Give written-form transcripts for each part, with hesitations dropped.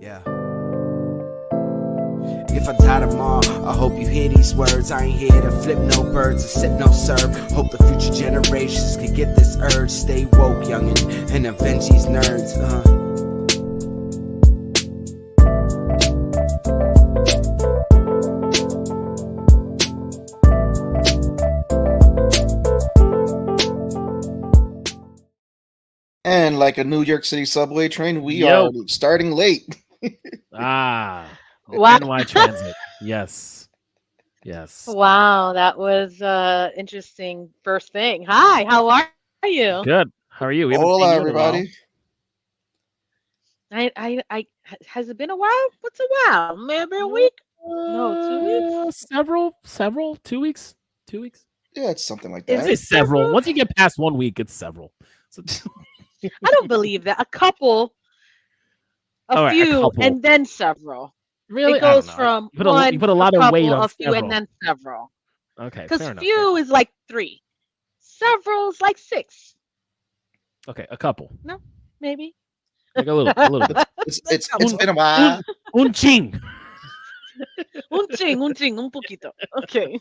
Yeah. If I die tomorrow, I hope you hear these words. I ain't here to flip no birds or sip no serve. Hope the future generations can get this urge. Stay woke, youngin', and avenge these nerds. And like a New York City subway train, we are starting late. Wow. NY Transit. Yes. Wow, that was interesting first thing. Hi, how are you? Good. How are you? Hola, everybody. I has it been a while? What's a while? Maybe a week? No, 2 weeks? Several. 2 weeks? 2 weeks? Yeah, it's something like that. I'd say several. Once you get past 1 week, it's several. So I don't believe that. A couple, a few, and then several. Really? It goes from one, you put a lot of weight on a few, and then several. Okay, because few is like 3, several is like 6. Okay, a couple. No, maybe. Like a little bit. It's been a while. Un ching. Un poquito. Okay.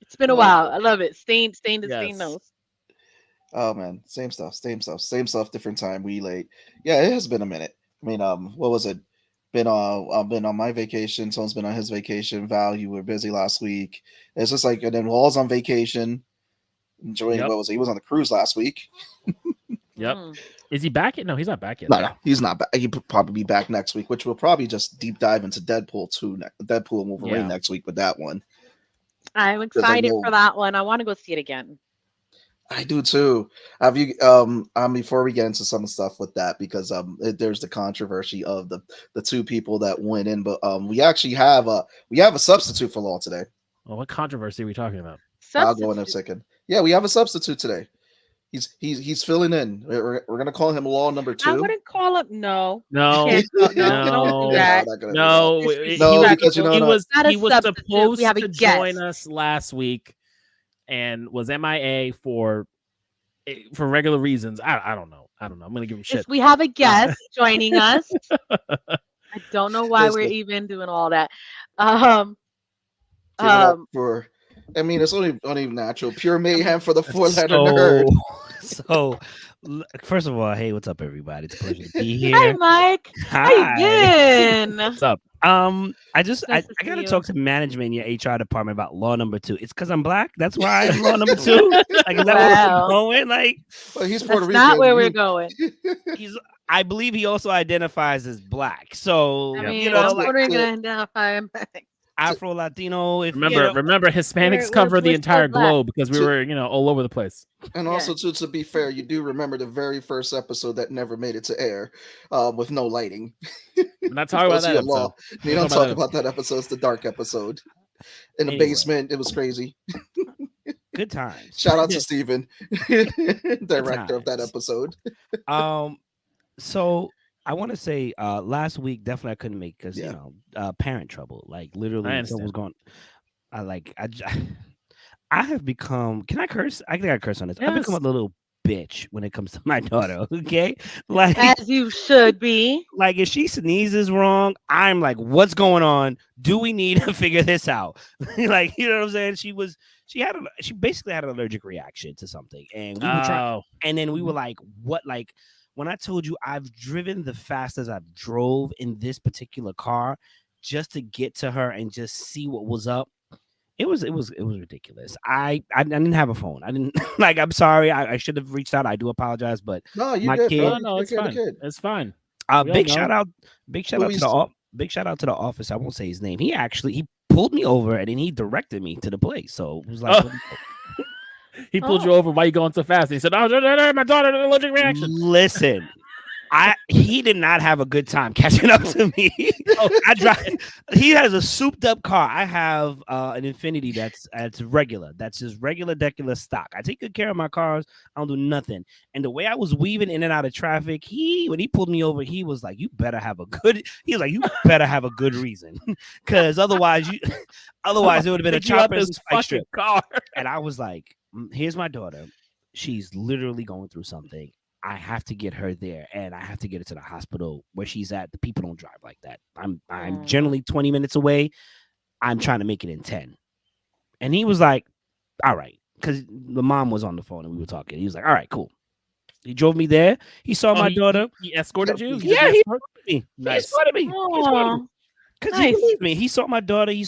It's been a while. I love it. Stain knows. Oh man, same stuff, different time. We late. Yeah, it has been a minute. I mean, what was it? Been I've been on my vacation. Someone's been on his vacation. Val, you were busy last week. It's just like, and then Wall's on vacation, enjoying what was it? He was on the cruise last week. Yep. Is he back yet? No, he's not back yet. No, he's not back. He'll probably be back next week, which will probably just deep dive into Deadpool 2, Deadpool and Wolverine next week with that one. I'm excited for that one. I want to go see it again. I do too. Have you before we get into some stuff with that, because there's the controversy of the 2 people that went in, but we actually have a substitute for Law today. Well, what controversy are we talking about? Substitute. I'll go in a second. Yeah, we have a substitute today. He's filling in. We're gonna call him Law number 2. I wouldn't call him. No. No. Don't do that. No, because he was supposed to join us last week and was MIA for regular reasons. I don't know. I'm gonna give him shit. We have a guest joining us. I don't know why we're even doing all that. I mean, it's only natural. Pure mayhem for the 4-letter nerd. So, first of all, hey, what's up, everybody? It's a pleasure to be here. Hi, Mike. Hi. How you been? What's up? I gotta talk to management in your HR department about Law number 2. It's because I'm black. That's why I'm Law number 2. Like, is that where we're going? Like, well, he's Puerto Rican. Not where we're going. I believe he also identifies as black. So I mean, I'm Puerto Rican identify him. Afro Latino. Remember, Hispanics cover the entire globe because we were, all over the place. And also, to be fair, you do remember the very first episode that never made it to air, with no lighting. I'm not talking about that episode. You don't talk about that episode. It's the dark episode in the basement. It was crazy. Good times. Shout out to Steven, director of that episode. So I want to say last week definitely I couldn't make because parent trouble, like literally something was going. I have become. Can I curse? I think I curse on this. Yes. I've become a little bitch when it comes to my daughter. Okay, like as you should be. Like if she sneezes wrong, I'm like, what's going on? Do we need to figure this out? Like, you know what I'm saying? She basically had an allergic reaction to something, and we were trying, and then we were like, what, like. When I told you I've driven the fastest I've drove in this particular car just to get to her and just see what was up, it was ridiculous. I didn't have a phone. I didn't like. I'm sorry. I should have reached out. I do apologize, but no, you my good, kid. No, it's fine. It's fine. Big shout out to the office. I won't say his name. He pulled me over and then he directed me to the place. So it was like. He pulled you over. Why are you going so fast? And he said, "Oh, my daughter had an allergic reaction." Listen, he did not have a good time catching up to me. I drive. He has a souped up car. I have an Infiniti that's regular. That's just regular stock. I take good care of my cars. I don't do nothing. And the way I was weaving in and out of traffic, when he pulled me over, he was like, "You better have a good." He was like, "You better have a good reason, because otherwise it would have been a chopper and spike strip." Car. And I was like, here's my daughter. She's literally going through something. I have to get her there, and I have to get her to the hospital where she's at. The people don't drive like that. I'm generally 20 minutes away. I'm trying to make it in 10. And he was like, all right, because the mom was on the phone and we were talking. He was like, all right, cool. He drove me there. He saw my daughter. He escorted you? He escorted me. Nice. He escorted me. Because he believed me. He saw my daughter. He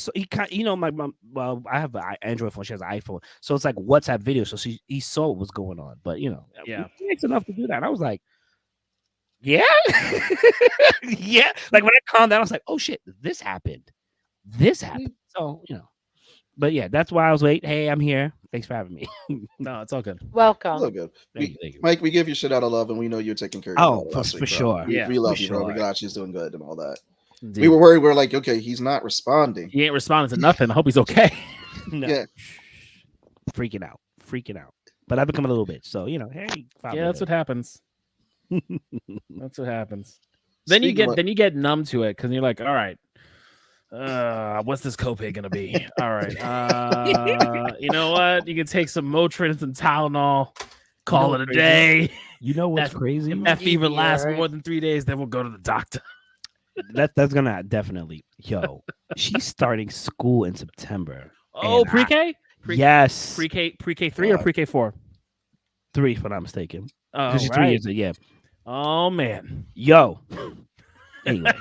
my mom. Well, I have an Android phone. She has an iPhone, so it's like WhatsApp video. So he saw what was going on. But yeah, it takes enough to do that. And I was like, yeah, yeah. Like when I calmed down, I was like, oh shit, this happened. So but yeah, that's why I was late. Hey, I'm here. Thanks for having me. No, it's all good. Welcome. It's all good. Thank you. Mike, we give you shit out of love, and we know you're taking care of. Oh, for sure. We love you, bro. We're glad she's doing good and all that. Indeed. We were worried. We're like, okay, he's not responding. He ain't responding to nothing. I hope he's okay. No. Yeah, freaking out. But I've become a little bitch. So hey, yeah, that's what happens. That's what happens. Then you get numb to it because you're like, all right, what's this copay gonna be? All right, you know what? You can take some Motrin and some Tylenol. Call it a day. You know what's crazy? If that fever lasts more than 3 days, then we'll go to the doctor. That's gonna definitely. Yo, she's starting school in September. Oh, pre-K? Yes. Pre-K 3 or pre-K 4? 3, if I'm not mistaken. Oh, she's right. 3 years. Yeah. Oh man. Yo. Anyway,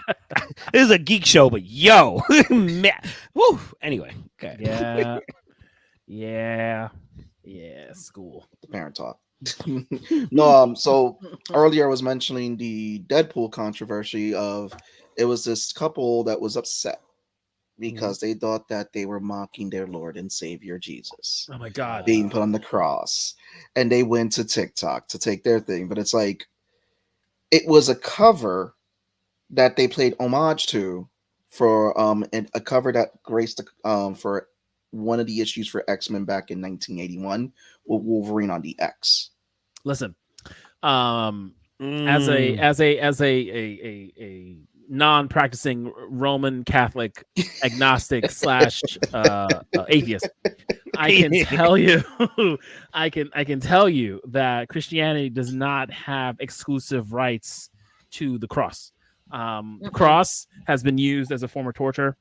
this is a geek show, but yo, man. Woo. Anyway, okay. Yeah. School. The parent talk. No, so earlier I was mentioning the Deadpool controversy of it was this couple that was upset because they thought that they were mocking their Lord and Savior Jesus. Oh my God. Being put on the cross. And they went to TikTok to take their thing. But it's like, it was a cover that they played homage to for and a cover that graced for one of the issues for X-Men back in 1981 with Wolverine on the X. Listen, as a non-practicing Roman Catholic agnostic / atheist, I can tell you, I can tell you that Christianity does not have exclusive rights to the cross. The cross has been used as a form of torture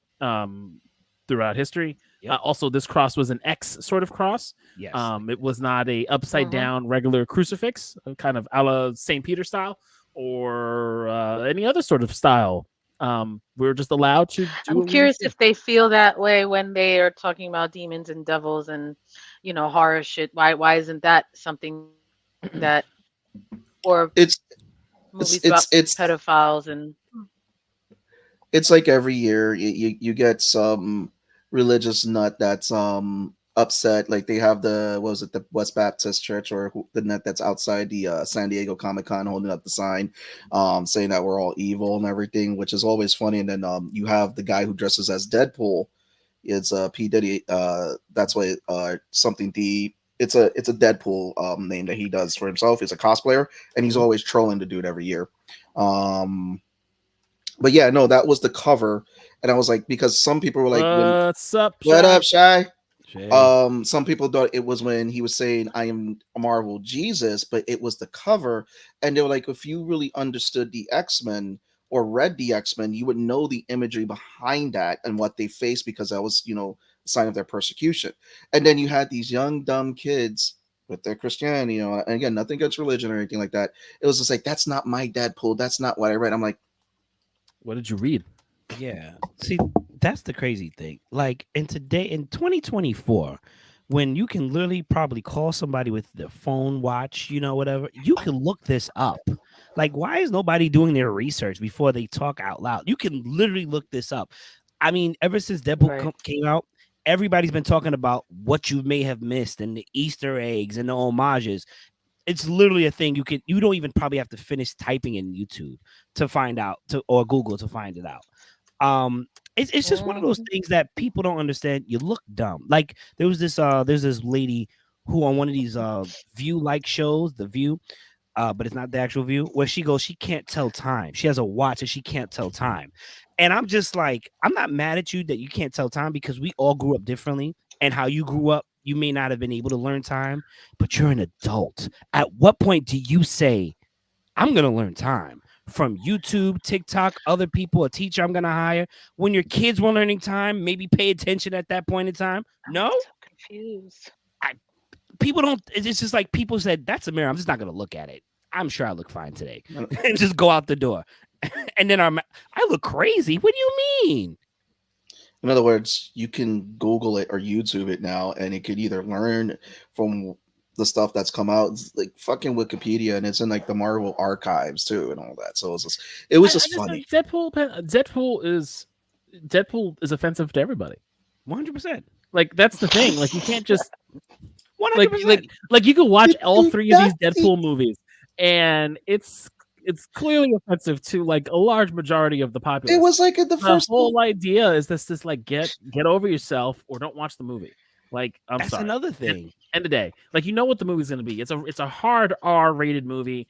throughout history. Yep. Also, this cross was an X sort of cross. Yes. It was not a upside down regular crucifix, kind of a la St. Peter style or any other sort of style. We're just allowed to. I'm curious if they feel that way when they are talking about demons and devils and horror shit. Why isn't that something that, or movies about pedophiles and? It's like every year you get some religious nut that's upset. Like they have the West Baptist Church or the nut that's outside the San Diego Comic-Con holding up the sign saying that we're all evil and everything, which is always funny. And then you have the guy who dresses as Deadpool. It's P. Diddy. That's why something D. It's a Deadpool name that he does for himself. He's a cosplayer and he's always trolling the dude every year. But yeah, no, that was the cover, and I was like, because some people were like, "What's up? What up, Shy?" Some people thought it was when he was saying, "I am Marvel Jesus," but it was the cover, and they were like, if you really understood the X-Men or read the X-Men, you would know the imagery behind that and what they faced, because that was, a sign of their persecution. And then you had these young, dumb kids with their Christianity, and again, nothing against religion or anything like that. It was just like, that's not my Deadpool. That's not what I read. I'm like, what did you read? Yeah. See, that's the crazy thing. Like in 2024, when you can literally probably call somebody with their phone, watch, whatever, you can look this up. Like, why is nobody doing their research before they talk out loud? You can literally look this up. I mean, ever since Deadpool came out, everybody's been talking about what you may have missed and the Easter eggs and the homages. It's literally a thing you don't even probably have to finish typing in YouTube to find out or Google to find it out. It's just one of those things that people don't understand. You look dumb. Like there's this lady who on one of these View-like shows, The View, but it's not the actual View, where she goes, she can't tell time. She has a watch and she can't tell time. And I'm just like, I'm not mad at you that you can't tell time, because we all grew up differently, and how you grew up, you may not have been able to learn time, but you're an adult. At what point do you say I'm gonna learn time from YouTube, TikTok, other people, a teacher I'm gonna hire. When your kids were learning time, maybe pay attention at that point in time. No, I'm so confused. people don't. It's just like people said, "That's a mirror. I'm just not gonna look at it. I'm sure I look fine today," and just go out the door. And then I look crazy. What do you mean? In other words, you can Google it or YouTube it now, and it could either learn from the stuff that's come out, it's like fucking Wikipedia, and it's in like the Marvel archives too, and all that. So it was just funny. Deadpool is offensive to everybody. 100%. Like that's the thing. Like you can't just 100%. like you can watch all three of these Deadpool movies, and it's clearly offensive to like a large majority of the populace. It was like the first whole idea is this like get over yourself or don't watch the movie. Like That's sorry. another thing. End of the day, like you know what the movie's gonna be. It's a hard R-rated movie.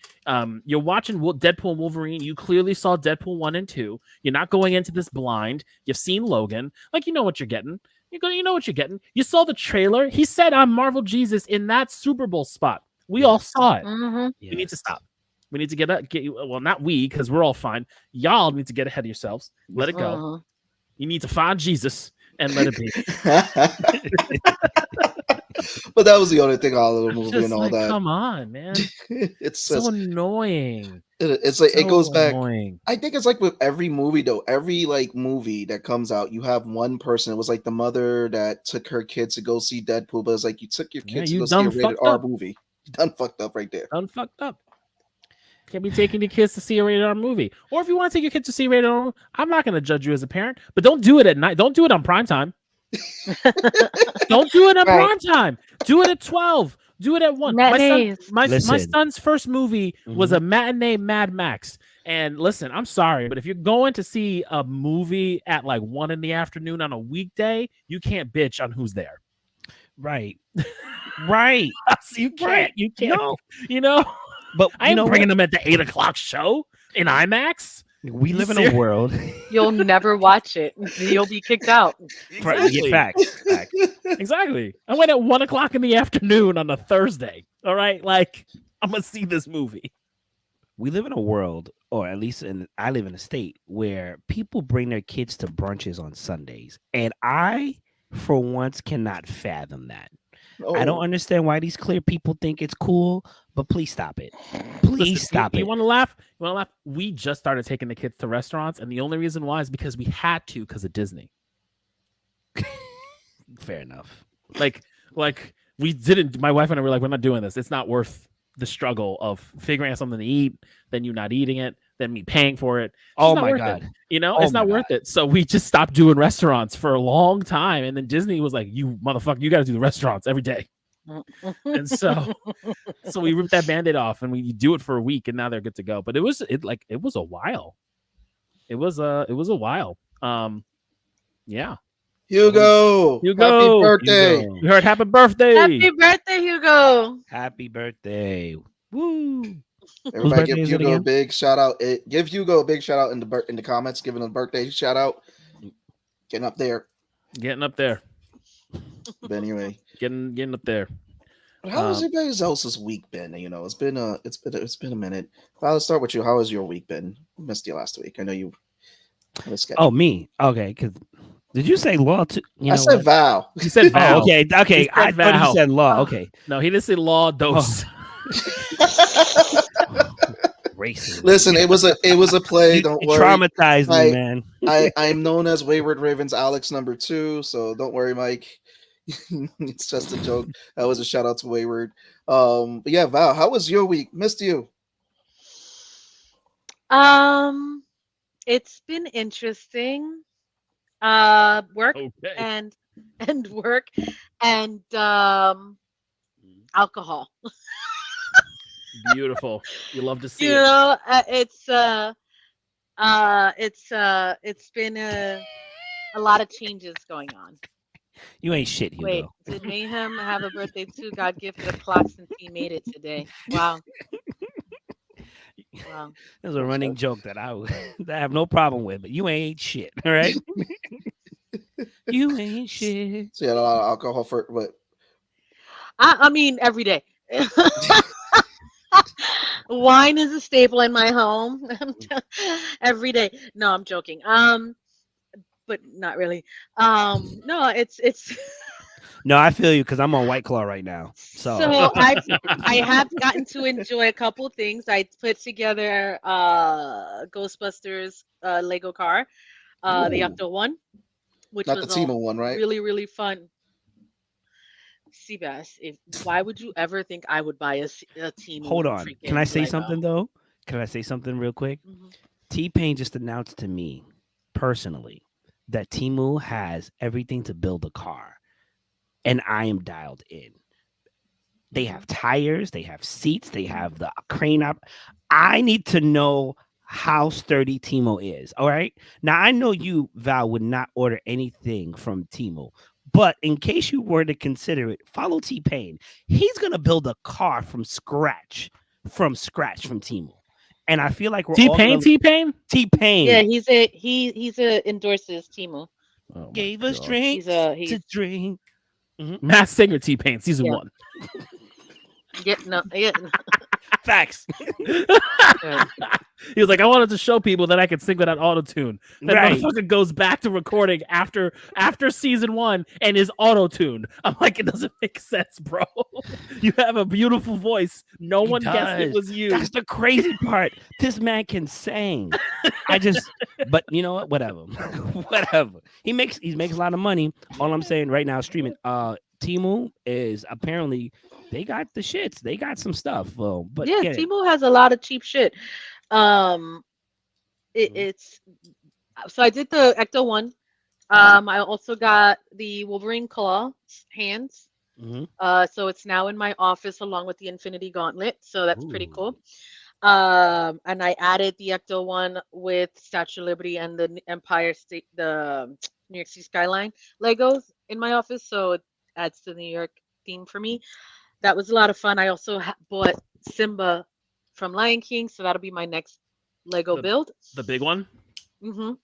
You're watching Deadpool and Wolverine. You clearly saw Deadpool 1 and 2. You're not going into this blind. You've seen Logan. Like you know what you're getting. You know what you're getting. You saw the trailer. He said, "I'm Marvel Jesus" in that Super Bowl spot. We all saw it. Mm-hmm. We need to stop. We need to get you. Well, not we, because we're all fine. Y'all need to get ahead of yourselves. Let it go. Uh-huh. You need to find Jesus and let it be. But that was the only thing out of the movie Just and all like, that. come on, man. It's So just, annoying. it's like it So goes back. annoying. I think it's like with every movie though. Every like movie that comes out, you have one person. It was like the mother that took her kids to go see Deadpool, but it's like you took your kids to you go see a done rated fucked R up. movie. You done fucked up right there. Unfucked up. Can't be taking your kids to see a rated R movie. Or if you want to take your kids to see a rated R, I'm not going to judge you as a parent, but don't do it at night. Don't do it on prime time. Don't do it on Right. prime time. Do it at 12. Do it at 1. Matinees. My Listen. son's first movie was a matinee Mad Max. And listen, I'm sorry, but if you're going to see a movie at like 1 in the afternoon on a weekday, you can't bitch on who's there. Right. Right. You can't. Right. You can't. No. You know, But I ain't bringing them at the 8 o'clock show in IMAX. we live in serious? a world. You'll never watch it. You'll be kicked out. Exactly. Facts. Exactly. I went at 1 o'clock in the afternoon on a Thursday. All right, like I'm gonna see this movie. We live in a world, or at least I live in a state where people bring their kids to brunches on Sundays, and I, for once, cannot fathom that. I don't understand why these clear people think it's cool, but please stop it. Please Listen, stop you it. want to laugh? You want to laugh? We just started taking the kids to restaurants, and the only reason why is because we had to, because of Disney. Fair enough. Like we didn't. My wife and I were like, we're not doing this. It's not worth the struggle of figuring out something to eat, then you not eating it, then me paying for it. Oh not my worth God. it. You know, Oh it's not my worth it. So we just stopped doing restaurants for a long time, and then Disney was like, "You motherfucker, you got to do the restaurants every day." And so we ripped that Band-Aid off, and we do it for a week, and now they're good to go. But it was a while. It was a while. Yeah. Hugo, happy birthday! Hugo. You heard happy birthday. Happy birthday, Hugo. Happy birthday. Woo. Everybody birthday give is it Hugo a again? big shout out. Give Hugo a big shout out in the comments. Giving him a birthday shout out. Getting up there. Getting up there. But anyway, Getting up there. how has everybody else's week been? You know, it's been a minute. Val, let's start with you. How has your week been? I missed you last week. I know you. Oh, me. Okay. Because did you say law too? I said Val. He said Val. Oh, okay. Okay. He said I thought Val. you said law. Okay. No, he didn't say law dose. Racing. Listen, it was a play. Don't worry. Traumatized me, man. I'm known as Wayward Ravens Alex number 2, so don't worry, Mike. It's just a joke. That was a shout out to Wayward. But yeah, Val, how was your week? Missed you. It's been interesting. Work Okay. and work and alcohol. Beautiful. You love to see You it. know, it's been a lot of changes going on. You ain't shit, Hugo. Wait, did Mayhem have a birthday too? God gifted a clock since he made it today. Wow. Wow. There's a running joke that I have no problem with, but you ain't shit. All right. You ain't shit. So you had a lot of alcohol for what? I mean, every day. Wine is a staple in my home every day. No, I'm joking. But not really. No, it's No, I feel you because I'm on White Claw right now. So so I have gotten to enjoy a couple things. I put together Ghostbusters Lego car, the Ooh, Octo one, which not the was a Timo one, right? really really fun. Seabass, if why would you ever think I would buy a hold Temu on. Can I freaking say Lego? something though? Can I say something real quick? Mhm. T-Pain just announced to me personally that Timu has everything to build a car, and I am dialed in. They have tires, they have seats, they have the crane up. I need to know how sturdy Timo is. All right. Now I know you, Val, would not order anything from Timo, but in case you were to consider it, follow T-Pain. He's gonna build a car from Timo. And I feel like we're all T-Pain, gonna T-Pain. Yeah, T-Pain he's a endorses Temu. Oh my gave us god. He's drinks a to he's drink. Mass Singer T-Pain, season yeah 1. yeah. Facts. Right. He was like, I wanted to show people that I could sing without auto-tune. That Right. motherfucker goes back to recording after season 1 and is auto-tuned. I'm like, it doesn't make sense, bro. You have a beautiful voice. No He one guessed it does. was you. That's the crazy part. This man can sing. But you know what? Whatever. Whatever. He makes a lot of money. All I'm saying right now, streaming. Timu is apparently they got the shits. They got some stuff. But Yeah, get it. Temu has a lot of cheap shit. Um, Mhm. it's so I did the Ecto one. I also got the Wolverine claw hands. Mhm. So it's now in my office along with the Infinity Gauntlet. So that's pretty Ooh. cool. And I added the Ecto one with Statue of Liberty and the Empire State, the New York City skyline Legos in my office. So it adds to the New York theme for me. That was a lot of fun. I also bought Simba from Lion King, so that'll be my next Lego The, build. the big one.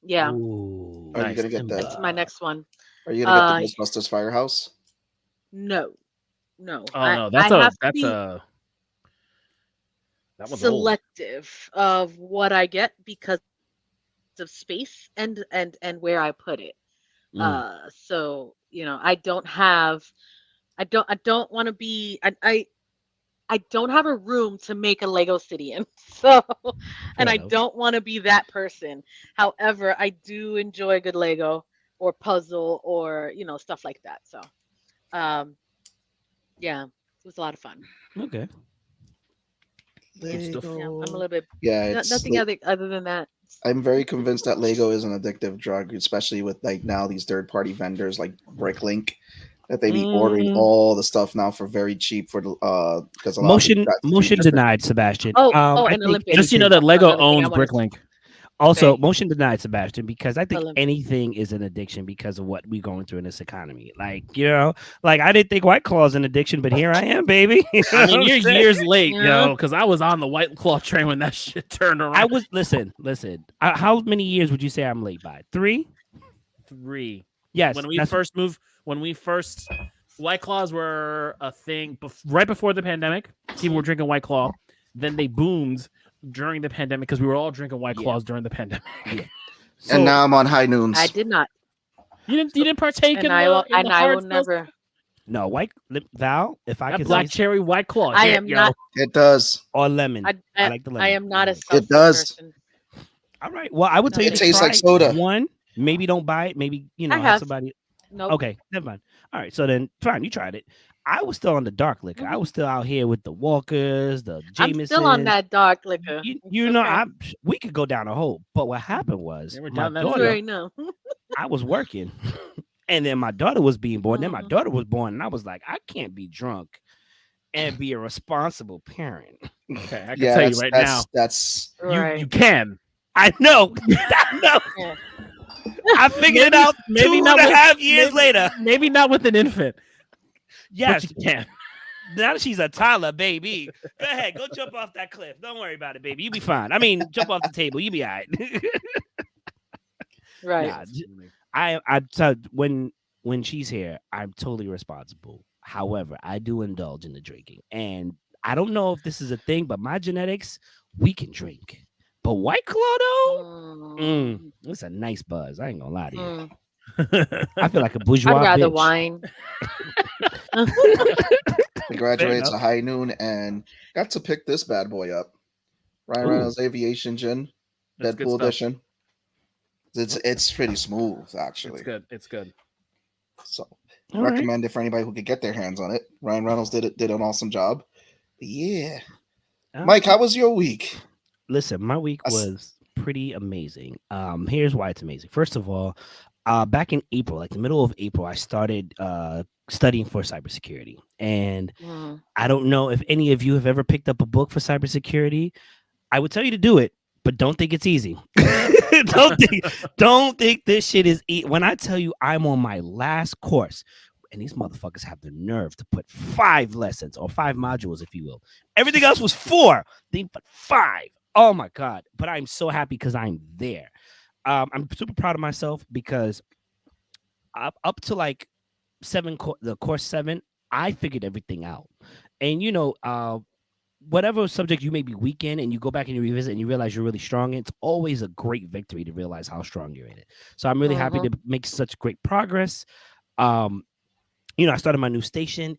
Yeah, Ooh. Are you Nice. gonna get Simba. that's my next one. Are you gonna get Uh, the Ghostbusters Firehouse? no, Oh no, I have to be that one's old. selective of what I get because of space and where I put it. So I don't have, I don't want to be, I don't have a room to make a Lego city in. So, and Fair I enough. don't want to be that person. However, I do enjoy good Lego or puzzle or, stuff like that. So, yeah, it was a lot of fun. Okay. Good stuff. Yeah, I'm a little bit, Yeah, it's nothing other than that. I'm very convinced that Lego is an addictive drug, especially with like now these third-party vendors like Bricklink, that they be ordering Mm. all the stuff now for very cheap for because a lot of people got Motion features. denied, Sebastian. Oh, I and think Olympics. Just so you know anything, that Lego Another thing I owns wanted to Bricklink. also say. motion denied, Sebastian, because I think Olympics. anything is an addiction because of what we're going through in this economy. Like, like I didn't think White Claw's an addiction, but here I am, baby. You know I mean, what you're I'm saying? years late, Yeah. because I was on the White Claw train when that shit turned around. I was listen. How many years would you say I'm late by? 3? 3. Yes. When we that's- first moved, White Claws were a thing right before the pandemic. People were drinking White Claw. Then they boomed during the pandemic because we were all drinking White Yeah. Claws during the pandemic. so, And now I'm on High Noons. I did not, You didn't partake and in I will, the and I hard will seltzer? never. no Val, if I That could black say, cherry White Claw. I Yeah, am yo. not. It does. or lemon. I like the lemon. I am not a Lemon. seltzer does. person. All right. Well, I would tell you It to tastes try like soda. one. Maybe don't buy it. Maybe I have have. somebody. Nope. Okay, never mind. All right, so then fine, you tried it. I was still on the dark liquor. I Mhm. was still out here with the Walkers, the Jameson. I'm still on that dark liquor. You, It's you know, okay. we could go down a hole. But what happened was Yeah, we're my down that You daughter, already know. I was working, and then my daughter was being born. Then my Mhm. daughter was born, and I was like, I can't be drunk and be a responsible parent. Okay, I can Yeah, tell you that's, right that's, now. that's Right. You can. I know. I know. Yeah. I figured it out maybe two not and a with- half years maybe- later. Maybe not with an infant. Yes, But you can. now that she's a toddler, baby. Go ahead, go jump off that cliff. Don't worry about it, baby. You be fine. I mean, jump off the table. You be all right. Right. Nah, I tell when she's here, I'm totally responsible. However, I do indulge in the drinking, and I don't know if this is a thing, but my genetics, we can drink. But White Claw though, it's a nice buzz. I ain't gonna lie to you. I feel like a bourgeois. I'd rather bitch. wine. We graduated to High Noon and got to pick this bad boy up. Ryan Reynolds Aviation Gin, Deadpool edition. It's pretty smooth, actually. It's good. So recommend it for anybody who could get their hands on it. Ryan Reynolds did an awesome job. But yeah. Mike, how was your week? Listen, my week was pretty amazing. Here's why it's amazing. First of all, back in April, like the middle of April, I started studying for cybersecurity. And I don't know if any of you have ever picked up a book for cybersecurity. I would tell you to do it, but don't think it's easy. don't think this shit is easy. When I tell you I'm on my last course, and these motherfuckers have the nerve to put 5 lessons or 5 modules, if you will. Everything else was 4. They put 5. Oh my God. But I'm so happy because I'm there. I'm super proud of myself because up to like the course 7, I figured everything out. And whatever subject you may be weak in and you go back and you revisit and you realize you're really strong in, it's always a great victory to realize how strong you're in it. So I'm really happy to make such great progress. I started my new station.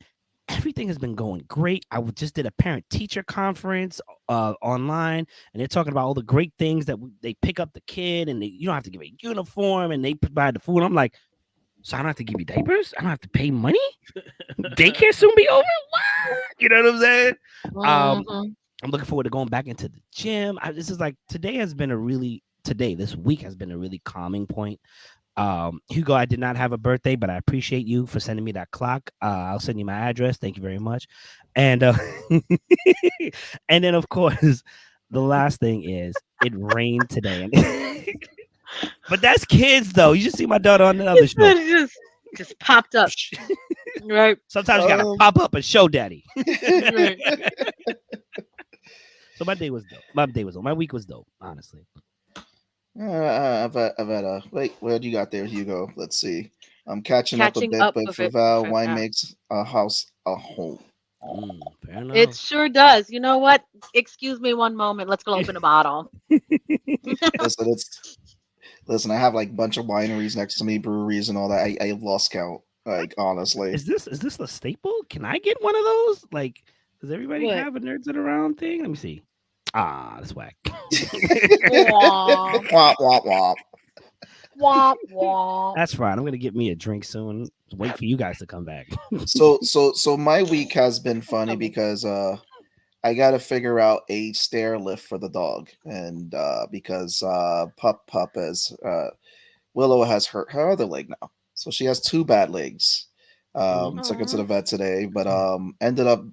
Everything has been going great. I just did a parent-teacher conference online, and they're talking about all the great things that they pick up the kid, and you don't have to give a uniform, and they provide the food. I'm like, so I don't have to give you diapers? I don't have to pay money? Daycare soon be over? What? You know what I'm saying? I'm looking forward to going back into the gym. This week has been a really calming point. Hugo, I did not have a birthday, but I appreciate you for sending me that clock. I'll send you my address. Thank you very much. And and then of course, the last thing is it rained today. But that's kids though. You just see my daughter on the other show. Just popped up. Right. Sometimes you gotta pop up and show daddy. Right. So my week was dope, honestly. I've had a wait. What do you got there, Hugo? Let's see. I'm catching up a bit, but for Val, wine makes a house a home. Fair enough. It sure does. You know what? Excuse me one moment. Let's go open a bottle. Listen. I have like a bunch of wineries next to me, breweries, and all that. I have lost count. Like honestly, is this a staple? Can I get one of those? Like, does everybody have a Nerds That Around thing? Let me see. That's whack. Womp, womp, womp. Womp, womp. That's fine. I'm gonna get me a drink soon. Wait for you guys to come back. So my week has been funny because I got to figure out a stair lift for the dog, and because Pup as Willow has hurt her other leg now, so she has 2 bad legs. Took her to the vet today, but ended up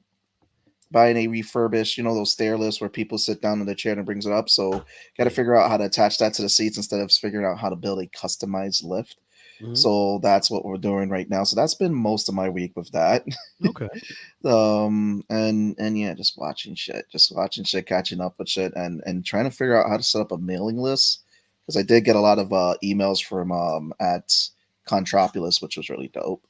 buying a refurbished, those stair lifts where people sit down in the chair and it brings it up. So got to figure out how to attach that to the seats instead of figuring out how to build a customized lift. So that's what we're doing right now. So that's been most of my week with that. Okay. And yeah, just watching shit, catching up with shit, and trying to figure out how to set up a mailing list, because I did get a lot of emails from at Contropolis, which was really dope.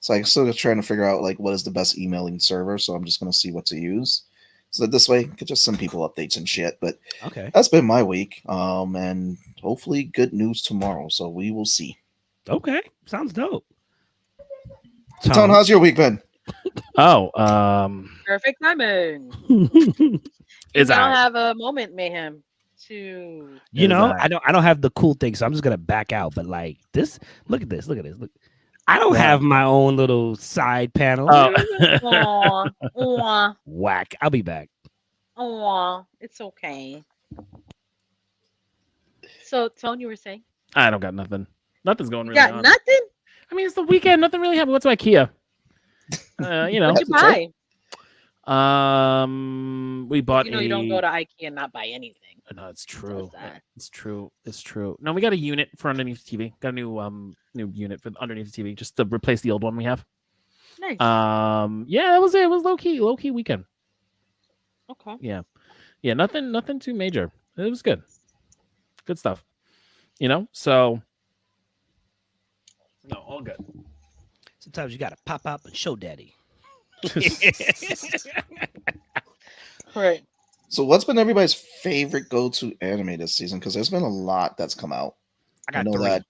So I'm still trying to figure out like what is the best emailing server. So I'm just gonna see what to use, so that this way I could just send people updates and shit. But okay, that's been my week. And hopefully good news tomorrow. So we will see. Okay, sounds dope. Tone, how's your week been? Perfect timing. I don't have a moment, Mayhem. I don't have the cool thing, so I'm just gonna back out. But like this, look at this. Look. I don't have my own little side panel. Whack. I'll be back. It's okay. So, Tone, you were saying? I don't got nothing. Nothing's going really got on. Nothing? I mean, it's the weekend. Nothing really happened. What's IKEA? What'd you buy? We bought. You don't go to IKEA and not buy anything. No, it's true. It's true. No, we got a unit for underneath the TV. Got a new unit for underneath the TV, just to replace the old one we have. Nice. Yeah, that was it. It was low key weekend. Okay. Yeah. Nothing too major. It was good. Good stuff. So. No, all good. Sometimes you gotta pop up and show daddy. Right. So, what's been everybody's favorite go-to anime this season? Because there's been a lot that's come out. I got know three. that.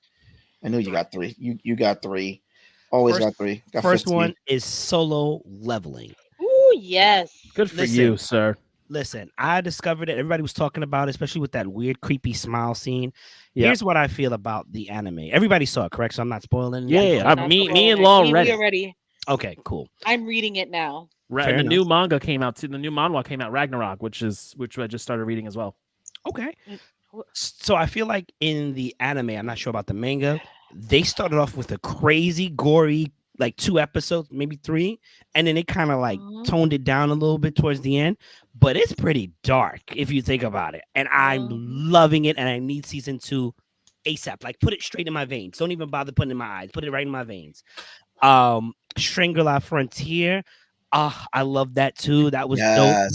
I know you got three. You got three. Always got three. Got First 15. one is Solo Leveling. Ooh, yes. Good for Listen. you, sir. Listen, I discovered it. Everybody was talking about it, especially with that weird, creepy smile scene. Yep. Here's what I feel about the anime. Everybody saw it, correct? So I'm not spoiling. Yeah, anything. yeah. Me and Law read we it. already. Okay, cool. I'm reading it now. Fair The enough. new manga came out too. The new manhwa came out, Ragnarok, which I just started reading as well. Okay. Mm. So I feel like in the anime, I'm not sure about the manga, they started off with a crazy, gory, like 2 episodes, maybe 3, and then they kind of like toned it down a little bit towards the end. But it's pretty dark if you think about it, and I'm loving it. And I need season 2 ASAP. Like, put it straight in my veins. Don't even bother putting it in my eyes. Put it right in my veins. Shangri-La Frontier. I love that too. That was dope.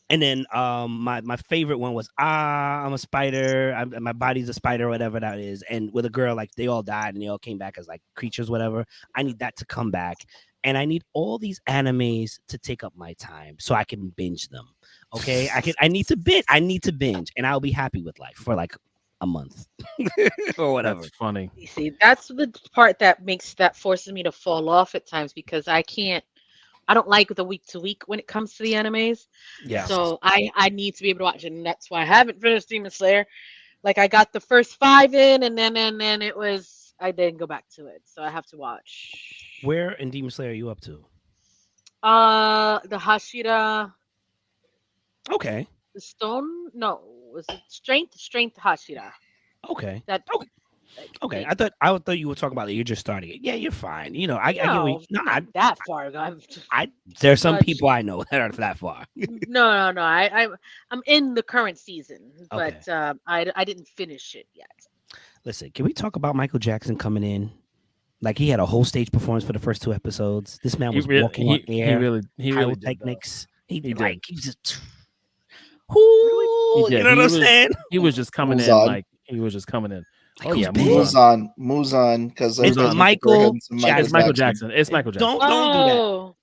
And then my favorite one was I'm a spider. My body's a spider, whatever that is. And with a girl, like they all died and they all came back as like creatures, whatever. I need that to come back. And I need all these animes to take up my time so I can binge them. Okay. I need to binge and I'll be happy with life for like a month or whatever. That's funny. You see, that's the part that forces me to fall off at times because I don't like the week to week when it comes to the animes. Yeah. So I need to be able to watch it, and that's why I haven't finished Demon Slayer. Like I got the first 5 in, and then I didn't go back to it. So I have to watch. Where in Demon Slayer are you up to? The Hashira. Okay. The stone? No, was it strength? Strength Hashira. Okay. That. Okay, I thought you were talking about that. You're just starting it. Yeah, you're fine. You know, I get what you, not that far. There's some people I know that are that far. No. I'm in the current season, but I didn't finish it yet. Listen, can we talk about Michael Jackson coming in? Like he had a whole stage performance for the first 2 episodes. This man was walking on air. He really techniques. He just. You know what I'm saying? He was just coming in like he was just coming in. Oh yeah, Muzan, because it's Michael Jackson. It's Michael Jackson. It's Michael Jackson. Don't do that.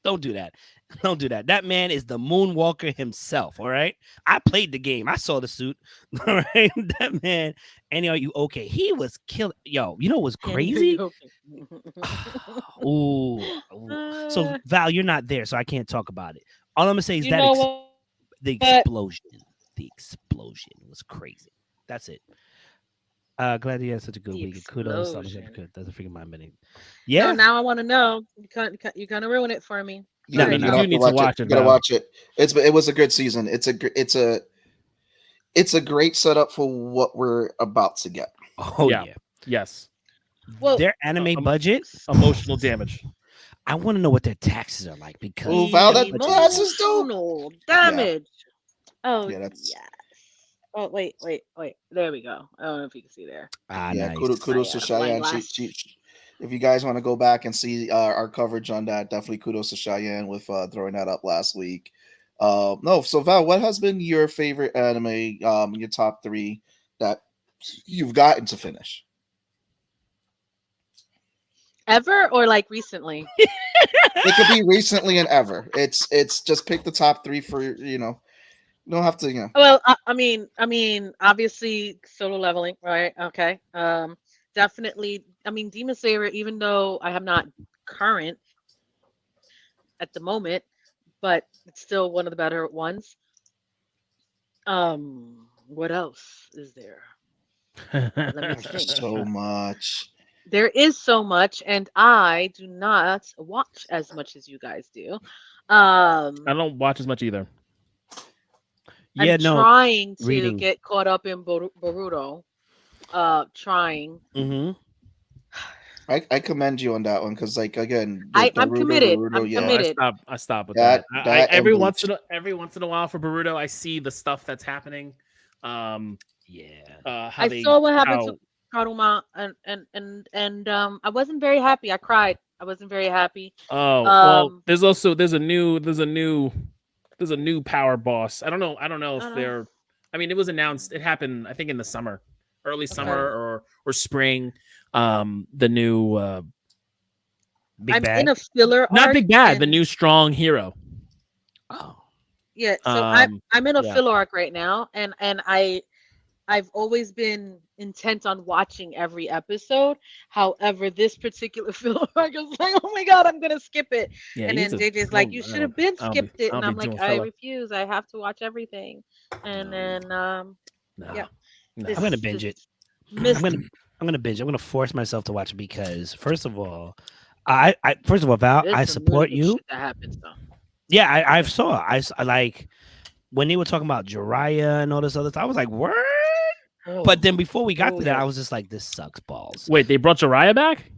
Don't do that. Don't do that. That man is the Moonwalker himself. All right. I played the game. I saw the suit. All right. That man. And are you okay? He was killing. Yo, you know what's crazy? Ooh. So Val, you're not there, so I can't talk about it. All I'm gonna say is the explosion was crazy. That's it. Glad you had such a good week. Kudos. Good. That's a freaking mind bending. Yeah. No, now I want to know. You're gonna ruin it for me. No, you do need to watch it. You gotta watch it. It was a good season. It's a great setup for what we're about to get. Oh yeah. Yes. Well, their anime budget, emotional damage. I want to know what their taxes are like because Val, that's just dope. Damage. Yeah. Oh yeah, that's. Yeah. Oh wait. There we go. I don't know if you can see there. Yeah, nice. kudos to Cheyenne. She, if you guys want to go back and see our coverage on that, definitely kudos to Cheyenne with throwing that up last week. So Val, what has been your favorite anime? Your top 3 that you've gotten to finish ever or like recently? It could be recently and ever. It's just pick the top 3 for You don't have to, Well, I mean, obviously, Solo Leveling, right? Okay. Definitely. I mean, Demon Slayer. Even though I have not current at the moment, but it's still one of the better ones. What else is there? Let me think. So much. There is so much, and I do not watch as much as you guys do. I don't watch as much either. I'm trying to get caught up in Boruto. Trying. Mm-hmm. I commend you on that one because, like, again, I'm committed. I'm committed. I stop with that. Every once in a while for Boruto, I see the stuff that's happening. I saw what happened to Karuma, and I wasn't very happy. I cried. I wasn't very happy. Well, there's a new power boss. I don't know if they're. I mean, it was announced. It happened, I think, in the summer, early summer or spring. The new Big Bad. In a filler. Not Big Bad. The new strong hero. Oh. Yeah, so I'm in a yeah. filler arc right now, and I've always been intent on watching every episode. However, this particular filler arc is like, oh my god, I'm gonna skip it. Yeah, And he's then a JJ's I like, you don't, should have been skipped it, I and don't I'm be like, doing I filler. refuse. I have to watch everything. And then No. yeah, No. this I'm gonna is binge it. just missed. I'm gonna binge. I'm gonna force myself to watch it because first of all, Val, There's I some really support good you. shit that happens though. Yeah, I like when they were talking about Jiraiya and all this other stuff. I was like, word. But then before we got to that, yeah. I was just like, this sucks balls. Wait, they brought Jiraiya back?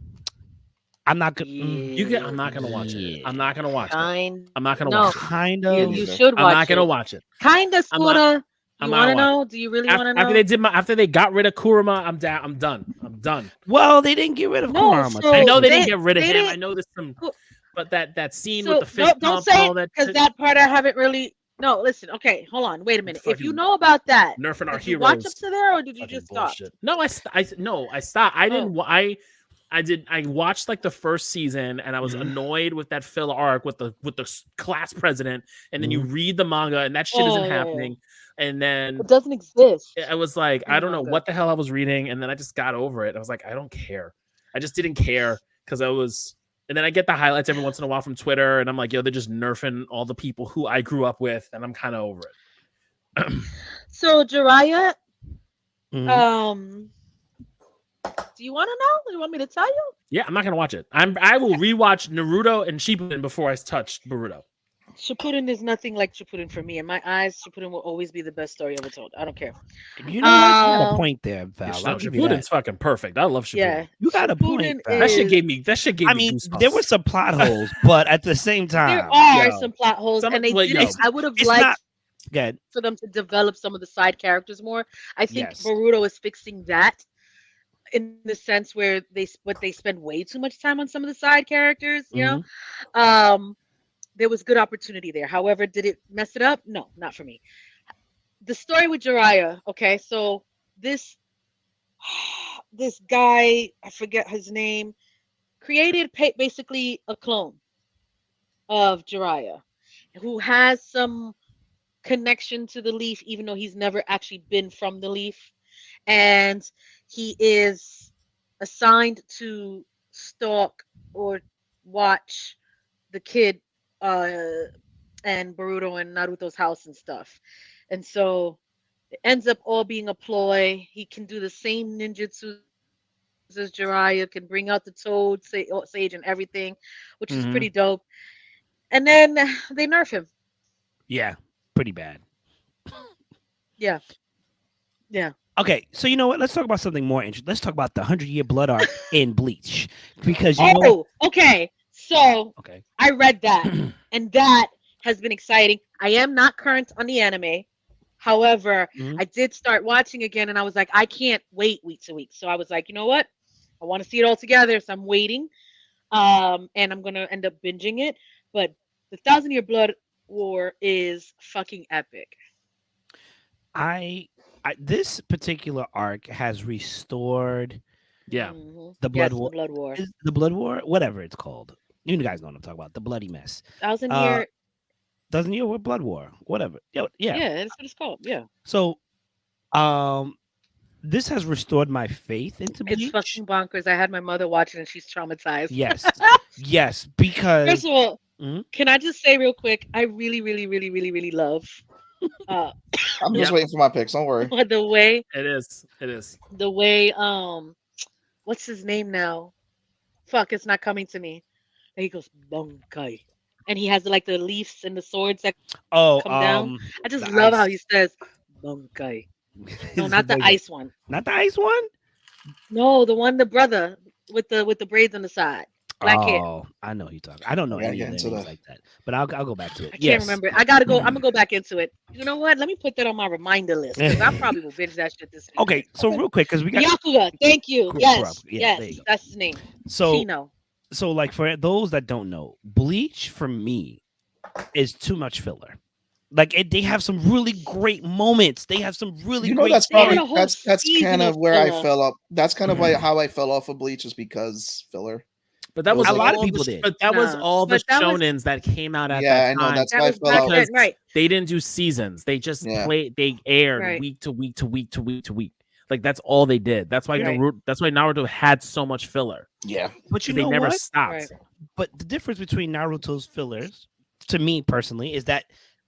I'm not gonna. I'm not gonna watch it. I'm not gonna watch it. I'm not gonna No, watch it. Kind you, of. you should watch I'm not gonna it. watch it. Kind of, I'm not- sorta. I'm You not want to watching. know? Do you really want to know? After they got rid of Kurama, I'm down. I'm done. I'm done. Well, they didn't get rid of No, Kurama. so I know they they- didn't get rid of they him. I didn't- know there's some, but that scene So, with the fist don't pump say and all it that. because that part I haven't really. No, listen. Okay, hold on. Wait a minute. If you Fucking know about that, nerfing our did you heroes. watch up to there or did you Fucking just stop? bullshit. No, I stopped. I didn't. I did. I watched like the first season, and I was annoyed with that filler arc with the class president. And then you read the manga, and that shit isn't happening. And then It doesn't exist. I was like, in I the don't know manga. what the hell I was reading, and then I just got over it. I was like, I don't care. I just didn't care because I was. And then I get the highlights every once in a while from Twitter, and I'm like, yo, they're just nerfing all the people who I grew up with, and I'm kind of over it. So Jiraiya, Mhm. do you want to know? Do you want me to tell you? Yeah, I'm not gonna watch it. I will rewatch Naruto and Shippuden before I touch Boruto. Shippuden is nothing like Shippuden for me. In my eyes, Shippuden will always be the best story ever told. I don't care. You know, what? You got a point there, Val. No, I'll give you that. Shippuden's fucking perfect. I love Shippuden. Yeah, You got a point. Shippuden Val. That shit is- gave me. That shit gave I me. mean, goosebumps. there were some plot holes, but at the same time, there are yo, some plot holes, some- and they well, did yo, it. I would have it's liked not good. for them to develop some of the side characters more. I think Yes. Boruto is fixing that in the sense where they spend way too much time on some of the side characters. You Mm-hmm. know, there was good opportunity there. However, did it mess it up? No, not for me. The story with Jiraiya. Okay, so this guy, I forget his name, created basically a clone of Jiraiya who has some connection to the Leaf, even though he's never actually been from the Leaf. And he is assigned to stalk or watch the kid and Boruto and Naruto's house and stuff. And so it ends up all being a ploy. He can do the same ninjutsu as Jiraiya, can bring out the toad sage and everything, which is pretty dope. And then they nerf him. Yeah, pretty bad. Yeah. Yeah. Okay, so you know what? Let's talk about something more interesting. Let's talk about the 100-year blood arc in Bleach, because you know. Okay. So Okay. I read that, and that has been exciting. I am not current on the anime. However, I did start watching again, and I was like, I can't wait week to week. So I was like, you know what? I want to see it all together, so I'm waiting. And I'm gonna end up binging it. But the 1,000-Year Blood War is fucking epic. This particular arc has restored Yeah. Mhm. the blood Yes, war. the Blood War. Is the blood war, whatever it's called. You guys know what I'm talking about. The bloody mess. 1,000-Year. Doesn't you? What blood war? Whatever. Yeah. Yeah, that's what it's called. Yeah. So, this has restored my faith into Bleach. It's fucking bonkers. I had my mother watch it and she's traumatized. Yes, yes, because First of all, Mhm. can I just say real quick, I really, really, really, really, really love I'm just waiting for my picks. Don't worry. the way It is. It is. what's his name now? Fuck, it's not coming to me. And he goes, Bunkai. And he has like the leaves and the swords that oh, come down. I just the love how ice. he says Bunkai. No, not the ice one. Not the ice one. No, the brother with the braids on the side. Black hair. Oh, I know who you're talking. I don't know Yeah, any get of into them names the- like that, but I'll go back to it. I can't Yes. remember. I'm gonna go back into it. You know what? Let me put that on my reminder list because I probably will binge that shit this week. Okay, so real quick, because we got Yakuza, thank you. Cool, Yes, yeah, there you yes, go. that's his name. so Chino. so like for those that don't know, Bleach for me is too much filler. Like they have some really great moments. They have some really You know, great. that's They had probably a whole that's season kind of of where I filler. fell off. That's kind of how I fell off of Bleach is because filler. But that was A lot of all people the, did. But that was No, all the but that was- shonens that came out at Yeah, I that know. time. That's That why I was fell back out. then, right? They didn't do seasons. They just Yeah. they aired Right. week to week to week to week to week. Like that's all they did. That's why Right. Naruto had so much filler. Yeah. But you They know never what? stopped. Right. But the difference between Naruto's fillers, to me personally, is that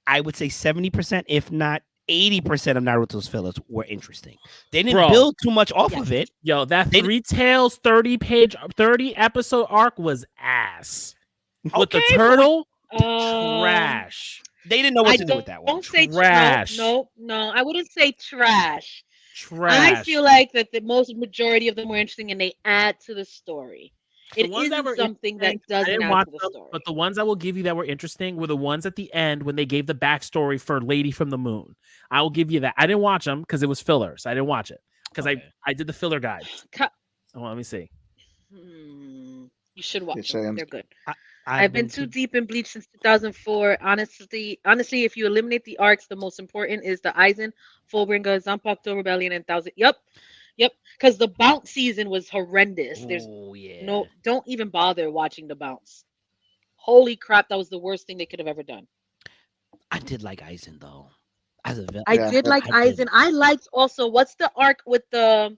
I would say 70%, if not 80% of Naruto's fillers were interesting. They didn't Bro. build too much off of it. Yo, that They- Three Tails 30 episode arc was ass. With the Okay, but turtle, Trash. trash. They didn't know what I to do with that one. Don't say Trash. No, I wouldn't say trash. Trash. I feel like that the most majority of them were interesting, and they add to the story. The It ones that isn't were something that interesting, I doesn't didn't add watch to the them, story. but the ones I will give you that were interesting were the ones at the end when they gave the backstory for Lady from the Moon. I will give you that. I didn't watch them because it was filler, so I didn't watch it because Okay. I did the filler guide. Ca- Oh, let me see. You should watch It's, them. They're good. I've I've been too deep in Bleach since 2004. Honestly, if you eliminate the arcs, the most important is the Aizen, Fullbringer, Zanpakuto Rebellion, and Thousand. Yep. Because the bounce season was horrendous. There's Oh yeah. no, don't even bother watching the bounce. Holy crap, that was the worst thing they could have ever done. I did like Aizen though. As a villain. I Yeah, did like I did. Aizen. I liked also what's the arc with the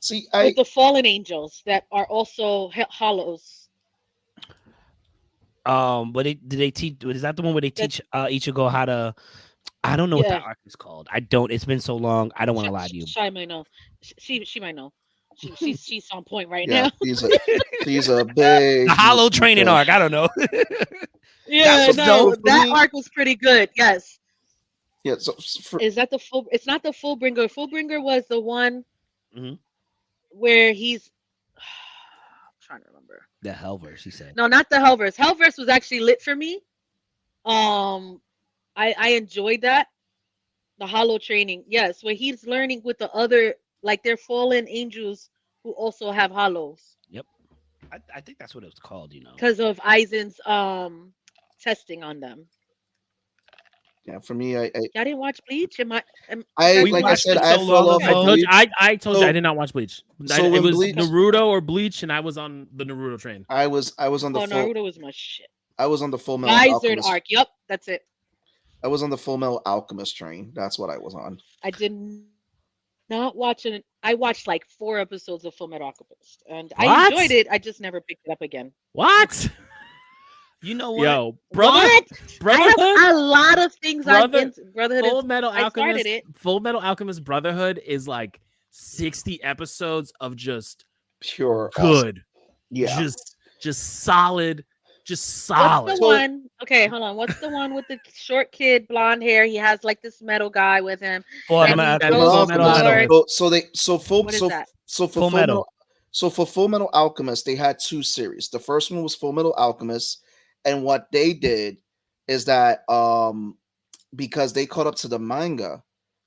See, with the fallen angels that are also hollows. But did they teach? Is that the one where they teach Ichigo how to? I don't know what that Yeah. arc is called. I don't. It's been so long. I don't want to lie to you. Shy might know. She might know. She's on point right yeah, now. he's a big The hollow training arc. I don't know. Yeah, That's no, dope for that me. arc was pretty good. Yes. Yeah, so for, Is that the full? It's not the Fullbringer. Fullbringer was the one Mhm. where he's. I'm trying to remember. The Hellverse, she said. No, not the Hellverse. Hellverse was actually lit for me. I enjoyed that. The hollow training, yes, where he's learning with the other, like they're fallen angels who also have hollows I think that's what it was called. You know. because of Aizen's testing on them. yeah, for me, I Y'all didn't watch Bleach? like We I watched said, it I so fell long off. I ago. of told you, Bleach. I told you So- I did not watch Bleach. so It when was Bleach- Naruto or Bleach, and I was on the Naruto train. I was on the Oh, full. Naruto was my shit. I was on the Full Metal Visor Alchemist. arc. Yep, that's it. I was on the Full Metal Alchemist train. That's what I was on. I did not watch it. I watched like 4 episodes of Full Metal Alchemist, and I What? enjoyed it. I just never picked it up again. What? You know what? Yo, brother, What? I Brotherhood, have a lot of things I've been to. Brotherhood Full is Metal I started Alchemist, it. Full Metal Alchemist Brotherhood is like 60 episodes of just Pure awesome. good, Yeah. just solid, What's solid. the one? Okay, hold on. What's the one with the short kid, blonde hair? He has like this metal guy with him. Full And Metal he Alchemist. goes Full Metal for- Alchemist. What is that? So for Full Metal. So for Full Metal Alchemist, they had 2 series. The first one was Full Metal Alchemist, and what they did is that because they caught up to the manga,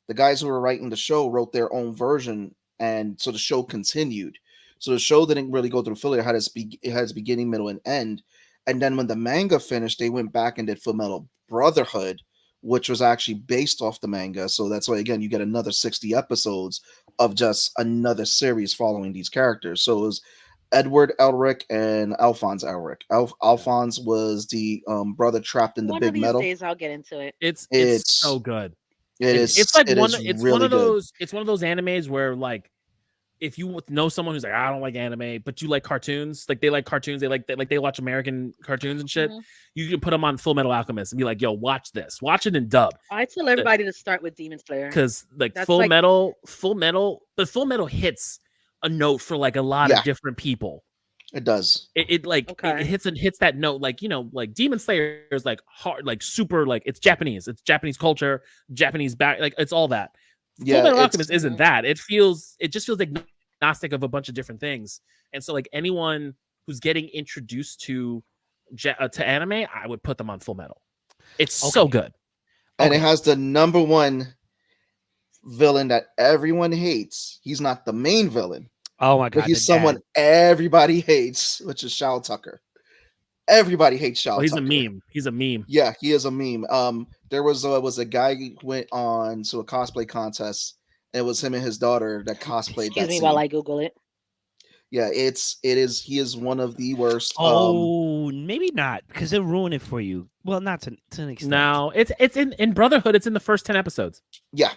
the guys who were writing the show wrote their own version, and so the show continued. So the show didn't really go through filler; it had its beginning, middle, and end. And then when the manga finished, they went back and did Full Metal Brotherhood, which was actually based off the manga. So that's why, again, you get another 60 episodes of just another series following these characters. So it was Edward Elric and Alphonse Elric. Alphonse was the brother trapped in the One big of these metal. days I'll get into it. It's It's- so good. It's like it one. is It's really one of good. those. It's one of those animes where like, if you know someone who's like, I don't like anime, but you like cartoons, like they like cartoons, they watch American cartoons and shit. Mhm. You can put them on Full Metal Alchemist and be like, yo, watch this, watch it in dub, I tell everybody to start with Demon Slayer. because like That's Full like- Metal, but Full Metal hits a note for like a lot Yeah. of different people. It does. It like Okay. it hits that note, like, you know, like Demon Slayer is like hard, like super, like it's Japanese culture, Japanese back, like it's all that. Yeah, Full Metal it's- Alchemist isn't that. It just feels agnostic of a bunch of different things. And so like anyone who's getting introduced to anime, I would put them on Full Metal. It's so Okay. good. And it has the number one villain that everyone hates. He's not the main villain, Oh my god. but he's the dad. someone everybody hates, which is Shao Tucker. Everybody hates Shao Oh, he's Tucker. a meme. He's a meme. Yeah, he is a meme. There was a guy who went on to a cosplay contest, and it was him and his daughter that cosplayed Excuse that me scene. while I Google it. Yeah, he is one of the worst. Oh, maybe not, because it'll ruin it for you. Well, not to an extent. No, it's in Brotherhood. It's in the first 10 episodes. Yeah.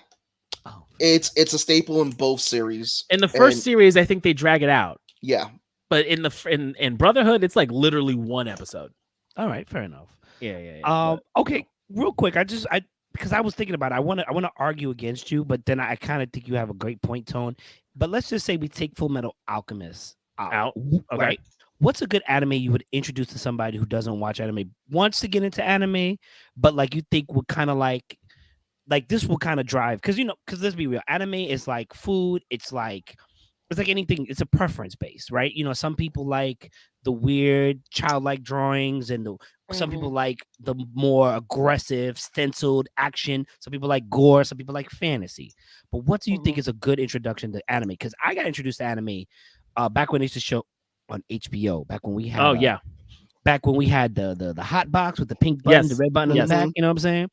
Oh, It's a staple in both series. In the first series, I think they drag it out. Yeah. But in Brotherhood, it's like literally one episode. all right, fair enough. Yeah. Okay, real quick, because I was thinking about it, I want to argue against you, but then I kind of think you have a great point, Tone. But let's just say we take Full Metal Alchemist out. Okay. Right? What's a good anime you would introduce to somebody who doesn't watch anime, wants to get into anime, but like you think would kind of like this will kind of drive? Because let's be real, anime is like food. It's like anything. It's a preference based, right? Some people like the weird childlike drawings, and some people like the more aggressive stenciled action. Some people like gore. Some people like fantasy. But what do you think is a good introduction to anime? Because I got introduced to anime back when they used to show on HBO. Back when we had back when we had the hot box with the pink button, the red button on the back. You know what I'm saying?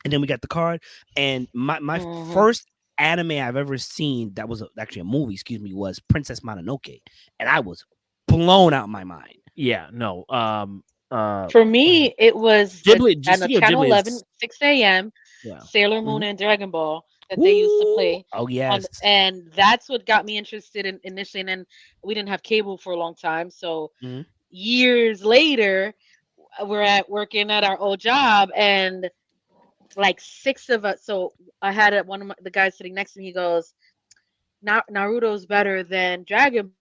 And then we got the card. And my first anime I've ever seen that was actually a movie, was Princess Mononoke, and I was blown out of my mind. Yeah, no. For me, it was Ghibli, on the Channel 11, 6 a.m. Sailor Moon and Dragon Ball that they used to play. Oh yes, and that's what got me interested in initially. And then we didn't have cable for a long time, so years later, we're working at our old job, and like 6 of us. So I had one of the guys sitting next to me. He goes, "Naruto's better than Dragon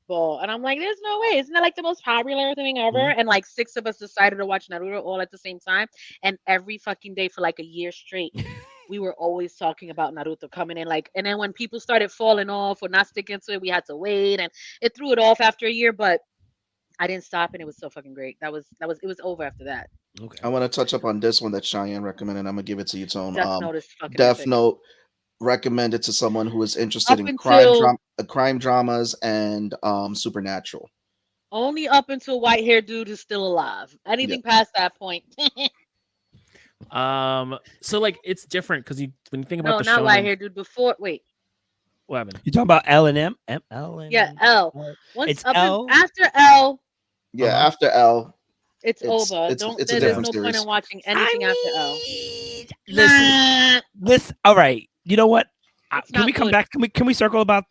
Ball," and I'm like, "There's no way! Isn't that like the most popular thing ever?" And like 6 of us decided to watch Naruto all at the same time, and every fucking day for like a year straight, we were always talking about Naruto coming in. Like, and then when people started falling off or not sticking to it, we had to wait, and it threw it off after a year. But I didn't stop, and it was so fucking great. It was over after that. Okay. I want to touch up on this one that Cheyenne recommended. I'm gonna give it to you, Tone. Death Note is fucking Death epic. Note recommended to someone who is interested Up in until- crime dramas and supernatural. Only up until white hair dude is still alive. Anything past that point. So like it's different because when you think about No, the not shonen, white hair dude. Before, wait. what happened? You talking about L and M? L and Yeah, L. Once It's up L? after L, Yeah, after L, it's It's- over. it's a There's different no point series. in watching anything after L. Listen. All right. You know what? It's Can not we come good. back? Can we circle back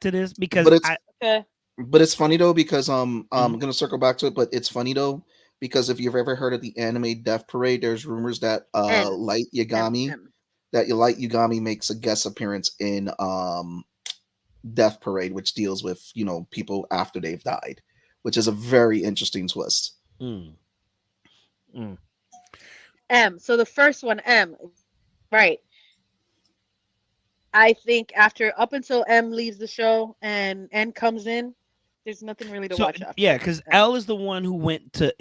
to this? Because But it's- Okay. but it's funny though because I'm gonna circle back to it. But it's funny though because if you've ever heard of the anime Death Parade, there's rumors that M. Light Yagami M. Light Yagami makes a guest appearance in Death Parade, which deals with people after they've died, which is a very interesting twist. M. So the first one, M. Right. I think up until M leaves the show and N comes in, there's nothing really to watch after. Yeah, because L is the one who went to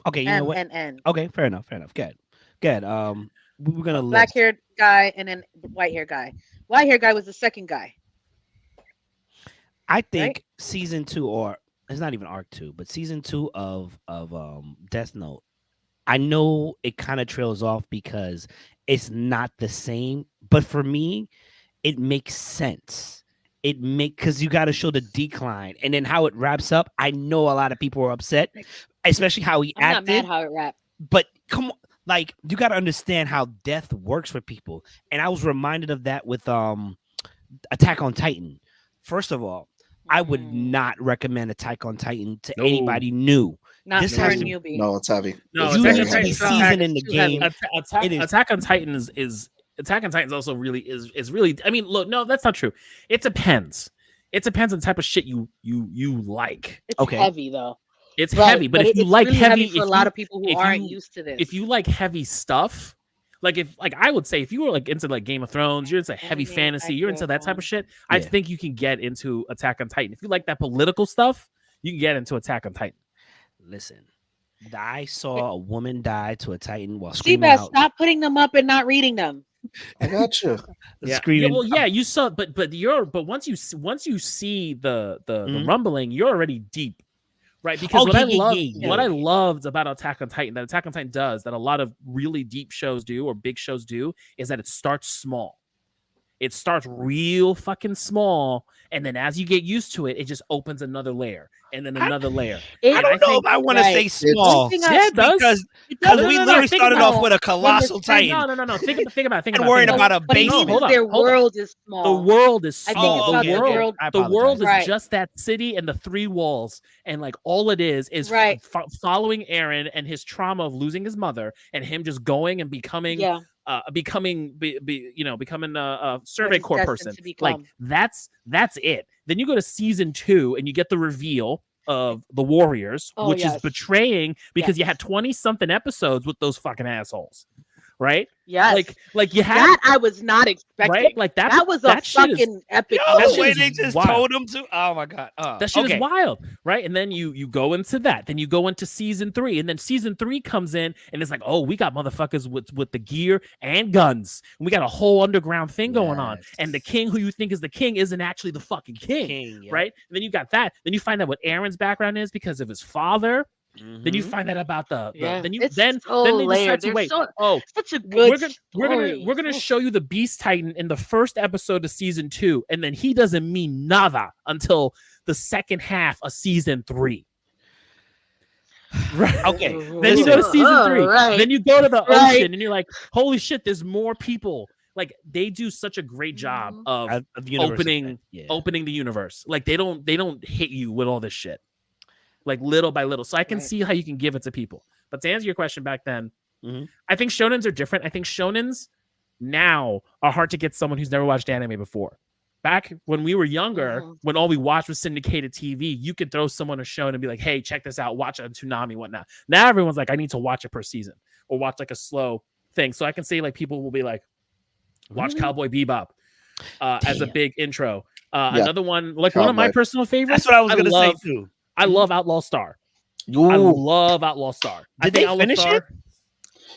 Okay, you know M what? and N. Okay, fair enough. Good. We were gonna Black list. haired guy and then white hair guy. White hair guy was the second guy. I think season 2, or it's not even arc 2, but season 2 of Death Note. I know it kind of trails off because it's not the same, but for me, it makes sense. Because you got to show the decline, and then how it wraps up. I know a lot of people were upset, especially how he I'm not acted. mad how it wrapped. But come on, like you got to understand how death works for people. And I was reminded of that with Attack on Titan. First of all, I would not recommend Attack on Titan to anybody new. Not This for a has to- newbie. No, it's heavy. No, It's You Attack very need to on be heavy. Titan- seasoned in the too heavy. game. Attack, It is- Attack on Titan is Attack on Titan is also really is really. I mean, look, no, that's not true. It depends. It depends on the type of shit you like. It's Okay. heavy though. It's But- heavy, but if you it's like really heavy, for a if lot you- of people who if aren't you- used to this. if you like heavy stuff, I would say if you were like into like Game of Thrones, you're into heavy Anime, fantasy, you're into that type of shit. I Yeah. think you can get into Attack on Titan. If you like that political stuff, you can get into Attack on Titan. Listen, I saw a woman die to a Titan while screaming Seabass, out. stop putting them up and not reading them. I got you. Screaming. Yeah, well, yeah, you saw, but once you see the Mhm. rumbling, you're already deep, right? Because Oh, what yeah. I loved about Attack on Titan does that a lot of really deep shows do or big shows do is that it starts small. It starts real fucking small, and then as you get used to it, it just opens another layer and then another layer. I don't know if I want to say small. Yeah, it does. Because we literally started off with a colossal titan. No. Think about it. And worrying about a basement. Hold on. Their world is small. The world is small. The world is just that city and the 3 walls, and like all it is following Eren and his trauma of losing his mother, and him just going and becoming becoming a Survey Corps person. Like that's it. Then you go to season 2 and you get the reveal of the Warriors, which is betraying because you had 20 something episodes with those fucking assholes. Right? Yeah. Like you had that I was not expecting. Right? Like that was a fucking epic. The way they just told him to. Oh my god. That shit is wild, right? And then you go into that. Then you go into season 3, and then season 3 comes in, and it's like, oh, we got motherfuckers with the gear and guns. And we got a whole underground thing going on. And the king who you think is the king isn't actually the fucking king. Right? And then you got that. Then you find out what Eren's background is because of his father. Mm-hmm. Then you find out about then they decide to wait. Such a good we're gonna show you the Beast Titan in the first episode of season 2, and then he doesn't mean nada until the second half of season 3. Right. Okay. Then you go to season 3. Right. Then you go to the ocean, and you're like, holy shit, there's more people. Like they do such a great job of opening the universe. Like they don't hit you with all this shit. Like little by little. So I can see how you can give it to people. But to answer your question back then, I think shonens are different. I think shonens now are hard to get someone who's never watched anime before. Back when we were younger, when all we watched was syndicated TV, you could throw someone a show and be like, hey, check this out, watch it on Toonami, whatnot. Now everyone's like, I need to watch it per season or watch like a slow thing. So I can say like people will be like, watch Cowboy Bebop as a big intro. Another one, like one of my personal favorites. That's what I was going to say too. I love Outlaw Star. Ooh. I love Outlaw Star. Did they finish it?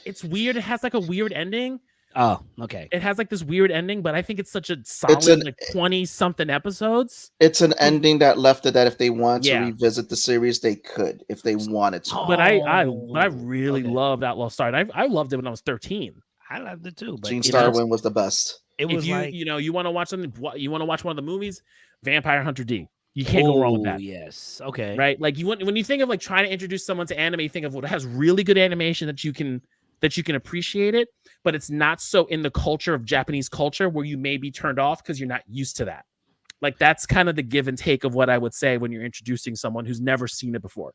It's weird. It has like a weird ending. Oh, okay. It has like this weird ending, but I think it's such a solid like 20-something episodes. It's an ending that left it that if they want to revisit the series, they could if they wanted to. But I really loved Outlaw Star. And I loved it when I was 13. I loved it too. But Gene Starwin was the best. It was you want to watch something, you want to watch one of the movies, Vampire Hunter D. You can't go wrong with that. Yes. Okay. Right. Like when you think of like trying to introduce someone to anime, you think of what has really good animation that you can appreciate it, but it's not so in the culture of Japanese culture where you may be turned off because you're not used to that. Like that's kind of the give and take of what I would say when you're introducing someone who's never seen it before.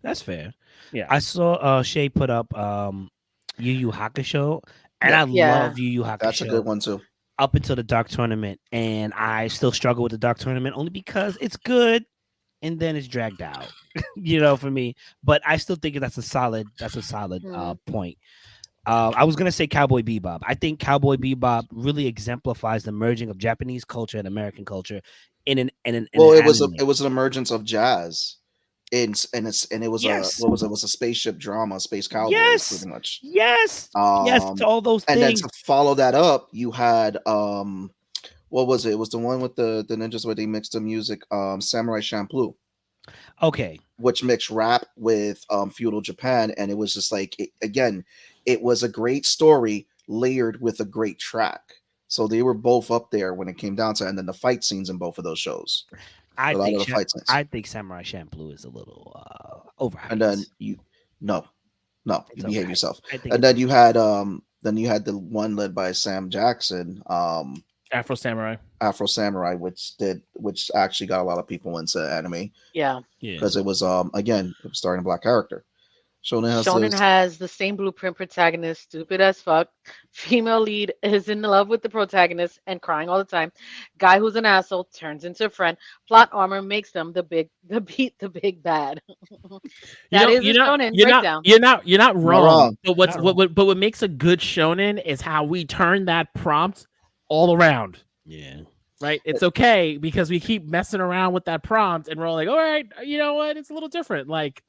That's fair. Yeah. I saw Shay put up Yu Yu Hakusho, and I love Yu Yu Hakusho. That's a good one too. Up until the Dark Tournament, and I still struggle with the Dark Tournament only because it's good and then it's dragged out, for me. But I still think that's a solid point. I was gonna say Cowboy Bebop. I think Cowboy Bebop really exemplifies the merging of Japanese culture and American culture it was an emergence of jazz. It was a spaceship drama, space cowboys, pretty much. Yes, to all those things. And then to follow that up, you had what was it? It was the one with the ninjas where they mixed the music, Samurai Champloo. Okay, which mixed rap with feudal Japan, and it was just like it was a great story layered with a great track. So they were both up there when it came down to, and then the fight scenes in both of those shows. I think Samurai Champloo is a little overhyped. And then you behave yourself. And then you had the one led by Sam Jackson, Afro Samurai, which actually got a lot of people into anime. Yeah. Because it was it was starring a black character. Shonen has the same blueprint protagonist, stupid as fuck. Female lead is in love with the protagonist and crying all the time. Guy who's an asshole turns into a friend. Plot armor makes them the big bad. Shonen breakdown. You're not wrong. But what makes a good shonen is how we turn that prompt all around. Yeah. Right? It's okay because we keep messing around with that prompt and we're all like, all right, you know what? It's a little different. Like,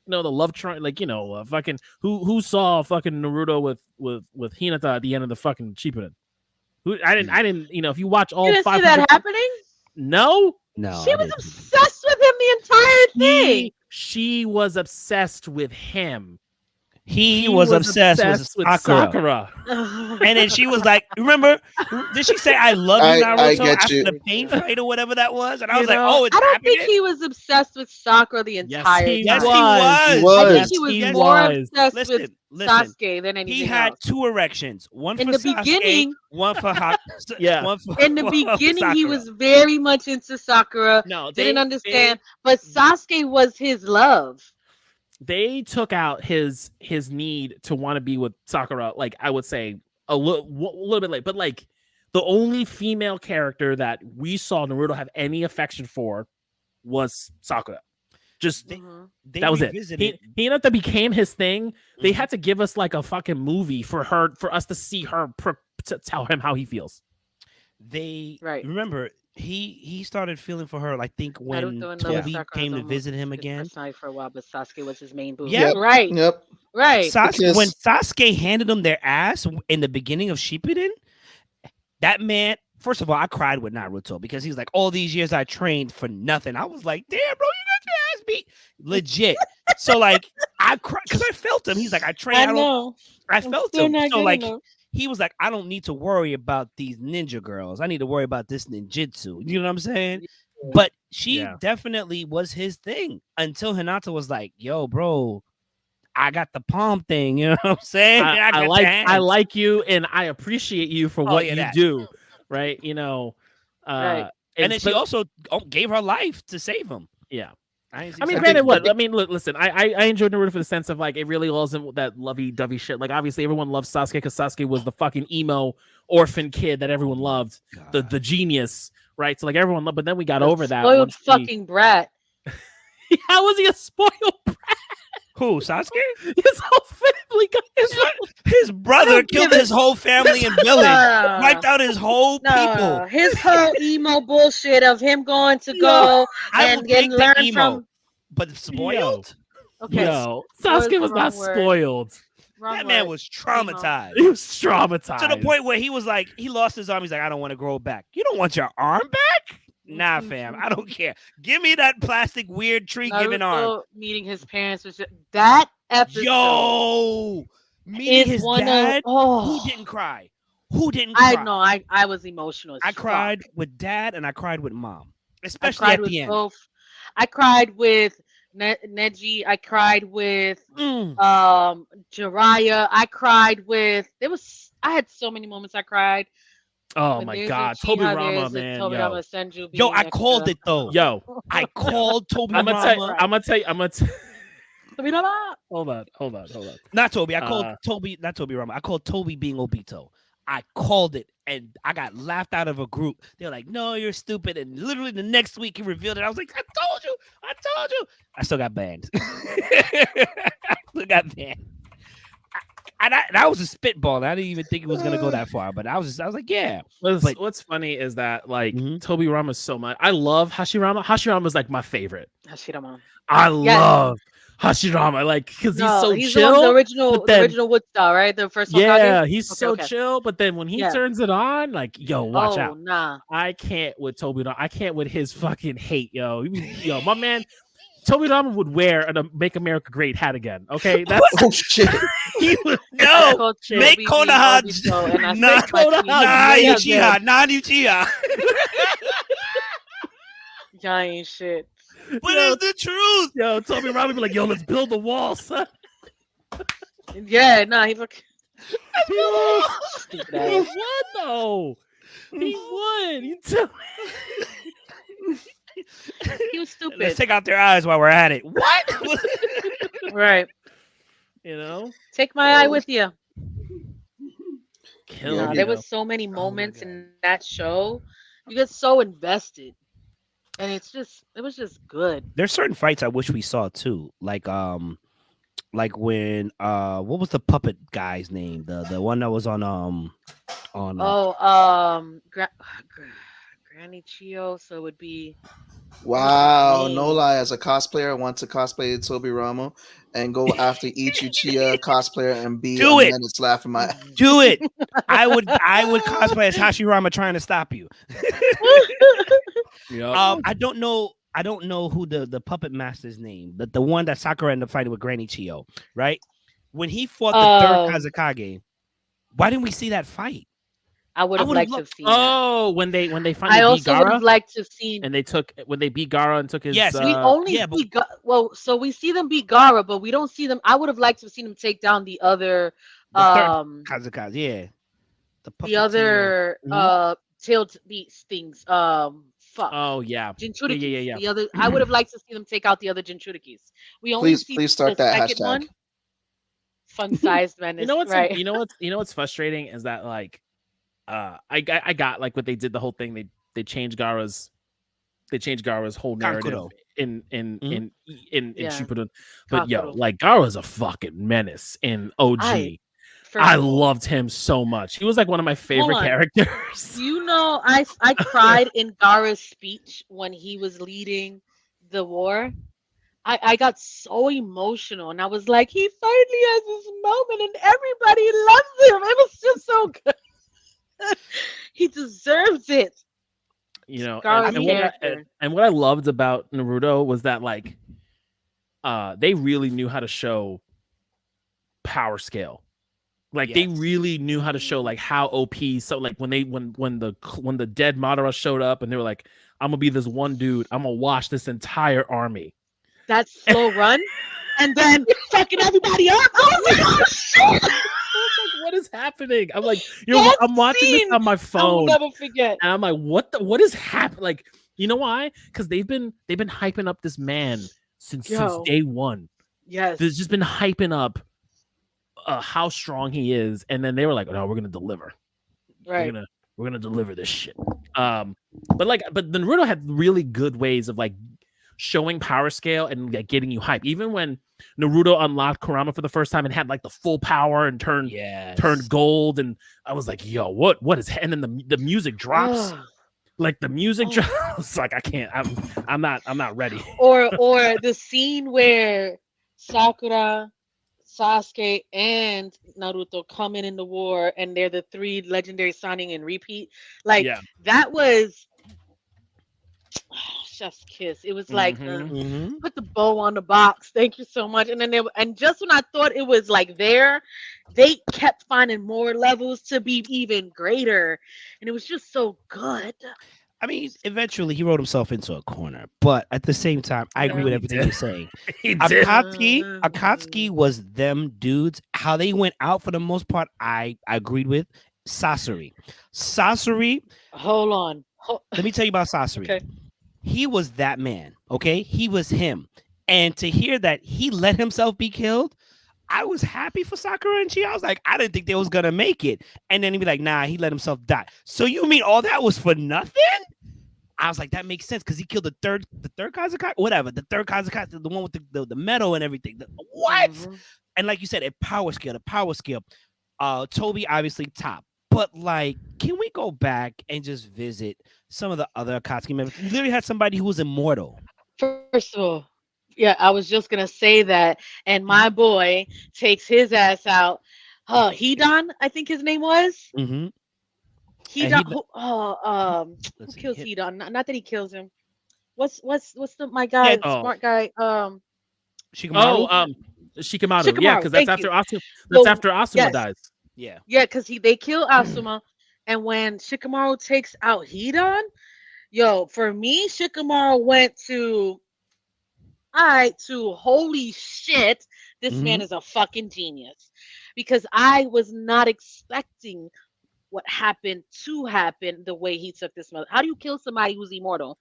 the love triangle, like fucking who saw fucking Naruto with Hinata at the end of the fucking Shippuden? I didn't. If you watch all, you didn't see that happening? No. She was obsessed with him the entire thing. She was obsessed with him. He was obsessed with Sakura. And then she was like, remember, did she say, I love you, Naruto, after the pain fight or whatever that was? And I was like, oh, it's I don't think he was obsessed with Sakura the entire time. Yes, he was. I think he was more obsessed with Sasuke than anything He had else. 2 erections. One in for the Sasuke, beginning, one for in the beginning, he was very much into Sakura. Didn't understand. But Sasuke was his love. They took out his need to want to be with Sakura, like I would say a little bit late, but like the only female character that we saw Naruto have any affection for was Sakura. Just that was it. He ended up that became his thing. They had to give us like a fucking movie for us to see her to tell him how he feels. Remember. He started feeling for her. I think when Toby came to visit him again. For a while, but Sasuke was his main boo. Yeah, right. Yep. Right. When Sasuke handed them their ass in the beginning of Shippuden, that man. First of all, I cried with Naruto because he's like, all these years I trained for nothing. I was like, damn, bro, you got your ass beat. Legit. So like, I cried because I felt him. He's like, I trained. I felt him. So like. He was like, I don't need to worry about these ninja girls. I need to worry about this ninjutsu. You know what I'm saying? Yeah. But she definitely was his thing until Hinata was like, yo, bro, I got the palm thing. You know what I'm saying? I like you and I appreciate you for what you do. Right. You know, and then she also gave her life to save him. Yeah. I mean, granted, listen, I enjoyed Naruto for the sense of like it really wasn't that lovey-dovey shit. Like obviously everyone loved Sasuke because Sasuke was the fucking emo orphan kid that everyone loved, the genius, right? So like everyone loved, but then we got over that. Spoiled fucking brat. How was he a spoiled brat? Who, Sasuke? His whole family got his brother killed his whole family and village, wiped out his whole people. His whole emo bullshit of him going to go and learn from. But spoiled? Okay. No, Sasuke was not spoiled. That man was traumatized. He was traumatized. To the point where he was like, he lost his arm. He's like, I don't want to grow back. You don't want your arm back? Nah, fam. I don't care. Give me that plastic weird tree giving arm. Meeting his parents was that episode. Yo, meeting his dad. Who didn't cry? Who didn't cry? I know. I was emotional. I cried with dad and I cried with mom, especially at the end. Both. I cried with Neji. I cried with Jiraiya. I cried with. I had so many moments I cried. Oh my God, Tobirama, man! Tobirama Senju. Yo, I called it though. Yo, I called Tobirama. I'm gonna tell you. Tobirama. Hold on. Not Toby. I called Toby. Not Tobirama. I called Toby being Obito. I called it, and I got laughed out of a group. They're like, "No, you're stupid." And literally the next week, he revealed it. I was like, "I told you. I still got banned. That was a spitball. And I didn't even think it was gonna go that far, but I was like, yeah. What's funny is that like Tobirama is so much. I love Hashirama. Hashirama is like my favorite. Hashirama. I love Hashirama, like because he's chill. The original Wood Star, right? The first one. Yeah, he's so chill. But then when he turns it on, like, yo, watch out. Nah. I can't with Tobirama. I can't with his fucking hate, yo. Yo, my man. Tobirama would wear a Make America Great hat again. Okay, that's shit. He would make Konoha Uchiha. Giant shit. But it's the truth. Yo, Tobirama would be like, yo, let's build the wall, son. Yeah, nah, he's like. He would though. He would. You tell me. He was stupid. Let's take out their eyes while we're at it. What? Right. You know? Take my eye with you. There was so many moments in that show. You get so invested. And it was just good. There's certain fights I wish we saw too. Like when what was the puppet guy's name? The one that was on Granny Chio, so it would be. Wow, no lie. As a cosplayer, I want to cosplay Tobirama and go after each Uchiha cosplayer and be Do it. Minutes laughing my. Do it. I would cosplay as Hashirama trying to stop you. Yep. I don't know who the puppet master's name, the one that Sakura ended up fighting with Granny Chio, right? when he fought the third Kazekage, why didn't we see that fight? I would have liked to have seen that. Oh, when they finally I beat also would Gaara, have liked to have seen. and they took when they beat Gaara and took his. Yes, We only see so we see them beat Gaara, but we don't see them. I would have liked to have seen them take down the other Kazekage, yeah. The other tailed beast things. Fuck. Oh yeah. Jinchurikis. Yeah. The other. I would have liked to see them take out the other Jinchurikis. We only see Please start the that second hashtag. one. Fun-sized menace. You know what's right? you know what's frustrating is that like I got like what they did the whole thing they changed Gaara's whole narrative Kankuro. in Yeah. Shippuden. But yo, Kankuro. like Gaara's a fucking menace in OG. I loved him so much. He was like one of my favorite on. characters. You know, I cried in Gaara's speech when he was leading the war. I got so emotional, and I was like, he finally has this moment, and everybody loves him. It was just so good. He deserves it. You know, Gaara's and what character. and what I loved about Naruto was that like they really knew how to show power scale. Like they Yes. really knew how to show like how OP. So like when the dead Madara showed up and they were like, I'm gonna be this one dude, I'm gonna wash this entire army. That slow run, and then fucking everybody up. I was like, oh shit! I was like, what is happening? I'm like, That I'm watching this scene, on my I will phone, never forget. and I'm like, what is happening? Like, you know why? Because they've been hyping up this man since day one. Yes. There's just been hyping up how strong he is, and then they were like, "No, we're gonna deliver. Right. We're gonna deliver this shit." But Naruto had really good ways of like showing power scale and like getting you hype. Even when Naruto unlocked Kurama for the first time and had like the full power and turned gold, and I was like, "Yo, what is?" And then the music drops. Like the music drops. Like I can't. I'm not ready. Or the scene where Sakura, Sasuke, and Naruto come in the war, and they're the three legendary signing and repeat. Like that was chef's kiss. It was like put the bow on the box. Thank you so much. And then and just when I thought it was like there, they kept finding more levels to be even greater, and it was just so good. I mean, eventually he wrote himself into a corner, but at the same time, I agree with everything you're saying. Akatsuki was them dudes. How they went out for the most part, I agreed with. Sasori. Hold on. Let me tell you about Sasori. Okay. He was that man. Okay, he was him. And to hear that he let himself be killed, I was happy for Sakura and Chi. I was like, I didn't think they was gonna make it. And then he'd be like, nah, he let himself die. So you mean all that was for nothing? I was like, that makes sense because he killed the third Kazekage, whatever. The third Kazekage, the one with the metal and everything. What? And like you said, the power scale. Toby obviously top. But like, can we go back and just visit some of the other Akatsuki members? You literally had somebody who was immortal. First of all, yeah, I was just gonna say that. And my boy takes his ass out. Hedon, I think his name was. Mm-hmm. Hedon. Who kills Hedon? Not that he kills him. What's my guy? Smart guy. Shikamaru. Shikamaru. Yeah, because that's after Asuma. That's after Asuma dies. Yeah, because they kill Asuma, and when Shikamaru takes out Hedon, for me, Shikamaru went to holy shit, this man is a fucking genius, because I was not expecting what happened to happen the way he took this mother. How do you kill somebody who's immortal?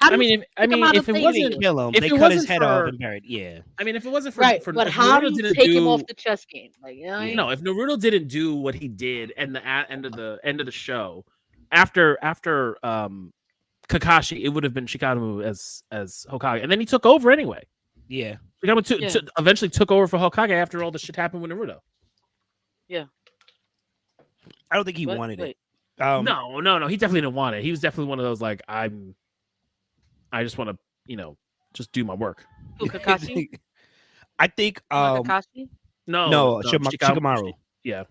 If it wasn't kill him, they cut his head off and buried. Yeah. I mean, if it wasn't for but how do you take him off the chess game? Like, no, if Naruto didn't do what he did in the end of the show, after Kakashi, it would have been Shikamaru as Hokage, and then he took over anyway. Yeah. Shikamaru eventually took over for Hokage after all the shit happened with Naruto. Yeah. I don't think he wanted it. No, he definitely didn't want it. He was definitely one of those like I just want to, just do my work. Who, Kakashi? I think Kakashi? No, Shikamaru. Yeah.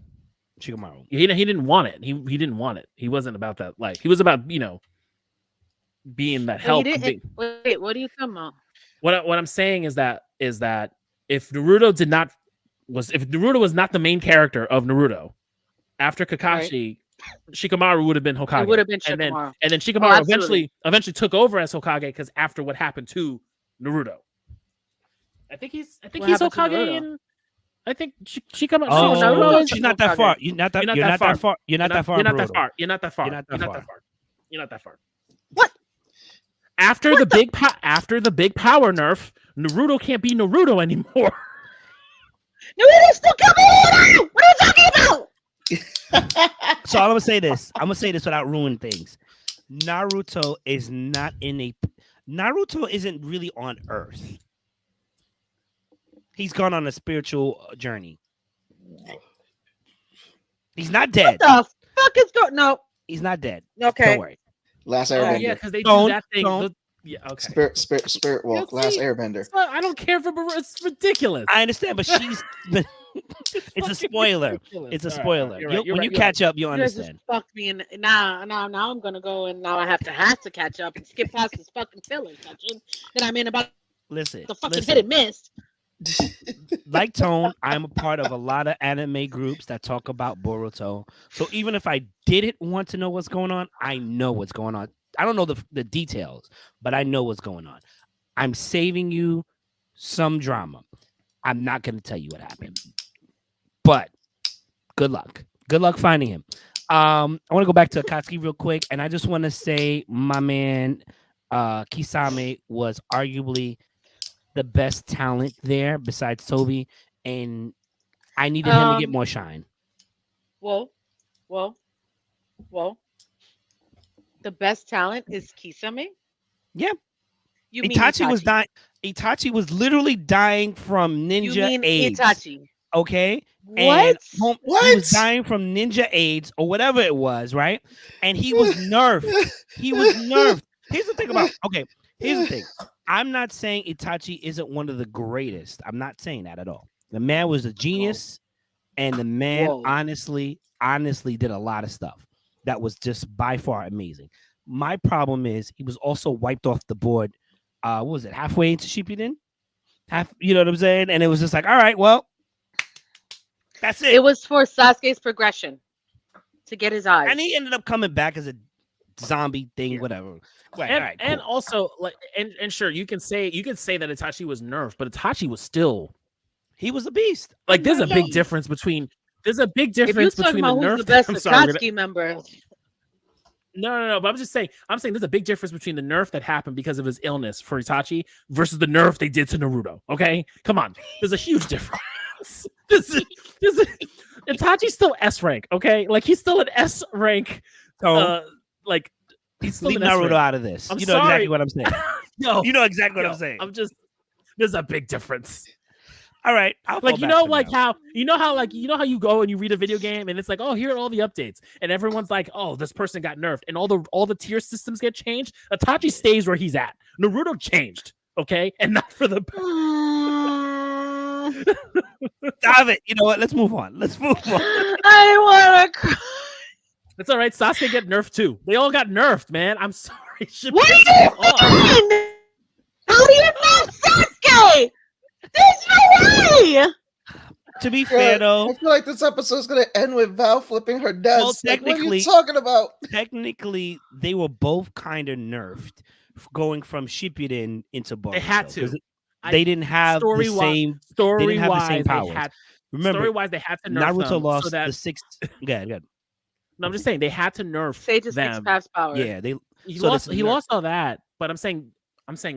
Shikamaru. He didn't want it. He didn't want it. He wasn't about that life. He was about, being that help. Wait, what are you talking about? What I'm saying is that if Naruto did not Naruto was not the main character of Naruto, after Kakashi, Shikamaru would have been Hokage. It would have been Shikamaru. And then Shikamaru eventually took over as Hokage because after what happened to Naruto. I think he's Hokage and I think Shikamaru. Oh, she's not that far. You're not that far. You're not that far. What? After the big power nerf, Naruto can't be Naruto anymore. Naruto still coming! What are you talking about? So I'm gonna say this without ruining things. Naruto isn't really on Earth. He's gone on a spiritual journey. He's not dead. What the fuck is going? No, he's not dead. Okay, don't worry. Last Airbender. Yeah, because they do that thing. Yeah, okay. Spirit walk. Last Airbender. I don't care for it's ridiculous. I understand, but she's. It's a spoiler. It's a spoiler. When you catch up, you'll understand. Just fucked me, and now I'm gonna go, and now I have to catch up and skip past this fucking filler section that I'm in about. Listen, the fucking hit and miss. Like Tone, I'm a part of a lot of anime groups that talk about Boruto. So even if I didn't want to know what's going on, I know what's going on. I don't know the details, but I know what's going on. I'm saving you some drama. I'm not going to tell you what happened, but good luck. Good luck finding him. I want to go back to Akatsuki real quick, and I just want to say my man Kisame was arguably the best talent there besides Toby, and I needed him to get more shine. Well. The best talent is Kisame? Yeah. You mean Itachi was dying. Itachi was literally dying from ninja AIDS. Itachi. Okay. What? And he was dying from ninja AIDS or whatever it was, right? And he was nerfed. Here's the thing about here's the thing. I'm not saying Itachi isn't one of the greatest. I'm not saying that at all. The man was a genius, and the man honestly did a lot of stuff that was just by far amazing. My problem is he was also wiped off the board. What was it? Halfway into Shippuden? You know what I'm saying? And it was just like, all right, well, that's it. It was for Sasuke's progression to get his eyes. And he ended up coming back as a zombie thing, whatever. Right, and, all right, cool. And also, like, and sure, you can say that Itachi was nerfed, but Itachi was still he was a beast. Like, there's a big difference between the nerf. The best Akatsuki member. No. But I'm saying there's a big difference between the nerf that happened because of his illness for Itachi versus the nerf they did to Naruto. Okay, come on, there's a huge difference. Itachi's still S rank. Okay, like he's still an S rank. Like he's still leave Naruto out of this. You know exactly what I'm saying. No, you know exactly what I'm saying. There's a big difference. All right, how you go and you read a video game and it's like, oh, here are all the updates, and everyone's like, oh, this person got nerfed, and all the tier systems get changed. Itachi stays where he's at. Naruto changed, okay, and not for the. Stop it. You know what? Let's move on. I want to cry. It's all right. Sasuke get nerfed too. They all got nerfed, man. I'm sorry. What are you doing? How do you nerf Sasuke? There's no way. To be fair, though, I feel like this episode is going to end with Val flipping her desk. Well, technically, what are you talking about? Technically, they were both kind of nerfed going from Shippuden into Boruto. They had to. They didn't have the same power. Remember, story-wise, they had to nerf Naruto them lost so that... the sixth. Good. No, I'm just saying they had to nerf Sage's them. six pass power. Yeah, he lost all that, but I'm saying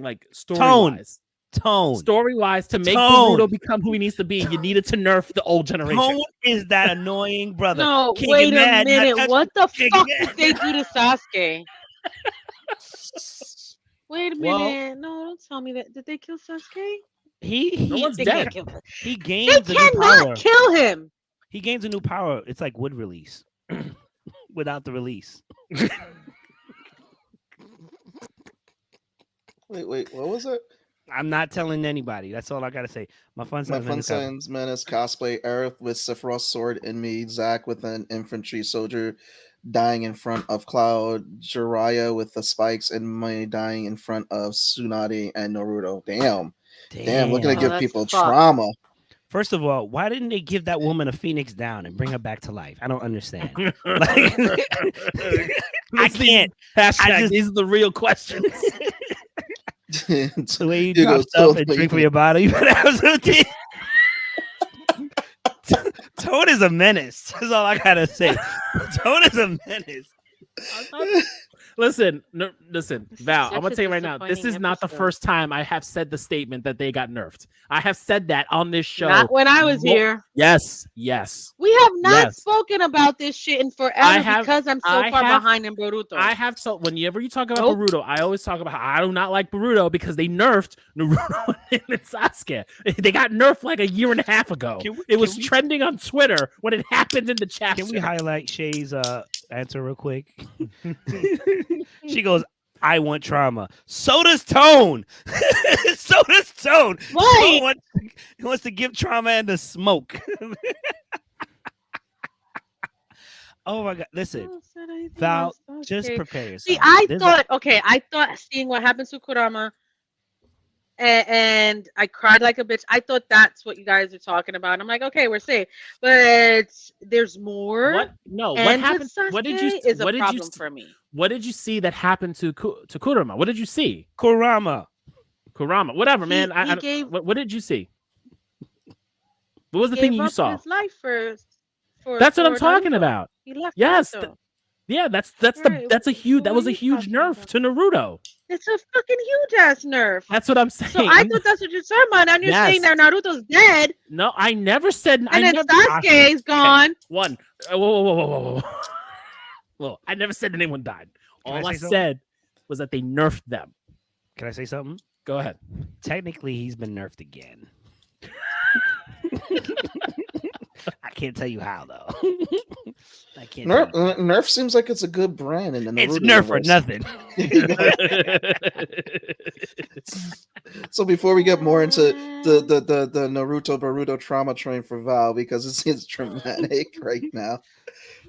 like story-wise. Tone. Story-wise, to make Naruto become who he needs to be, you needed to nerf the old generation. Tone is that annoying brother. No, wait a minute. What the fuck did they do to Sasuke? Wait a minute. No, don't tell me that. Did they kill Sasuke? No one's dead. He gains a new power. They cannot kill him. He gains a new power. It's like wood release. Without the release. Wait, what was it? I'm not telling anybody. That's all I gotta say. My fun son's Menace cosplay. Aerith with Sephiroth's sword in me. Zack with an infantry soldier dying in front of Cloud. Jiraiya with the spikes and Mai dying in front of Tsunade and Naruto. Damn. We're gonna give people trauma. First of all, why didn't they give that woman a phoenix down and bring her back to life? I don't understand. Like, I can't. These are the real questions. The way you drop stuff and drink from your bottle, you better have something. Toad is a menace. That's all I gotta say. Toad is a menace. Listen, Val, I'm gonna tell you right now, this is not the first time I have said the statement that they got nerfed. I have said that on this show. Not when I was here. Yes. We have not spoken about this shit in forever because I'm so far behind in Boruto. Whenever you talk about Boruto, I always talk about how I do not like Boruto because they nerfed Naruto and Sasuke. They got nerfed like a year and a half ago. It was trending on Twitter when it happened in the chat. Can we highlight Shay's answer real quick? She goes, I want trauma. So does Tone. So does Tone. Right. He wants to give trauma and the smoke. Oh my God. Listen, Val, just prepare yourself. See, I thought seeing what happens to Kurama and I cried like a bitch. I thought that's what you guys are talking about. I'm like, okay, we're safe. But there's more. What? No, and what happened? What did you is a problem for me. What did you see that happened to Kurama? What did you see? Kurama. Whatever, man. What did you see? What was the thing you saw? His life for that's what I'm talking Naruto. about. He left. Yes. Naruto. That was a huge nerf to Naruto. It's a fucking huge ass nerf. That's what I'm saying. So I thought that's what you're talking about. Now you're saying that Naruto's dead. No, I never said. And then Sasuke's gone. One. Whoa. Well, I never said anyone died. All I said was that they nerfed them. Can I say something? Go ahead. Technically, he's been nerfed again. I can't tell you how though. I can't. Nerf seems like it's a good brand in the It's Nerf or nothing. So before we get more into the Naruto Boruto trauma train for Val, because it seems dramatic right now.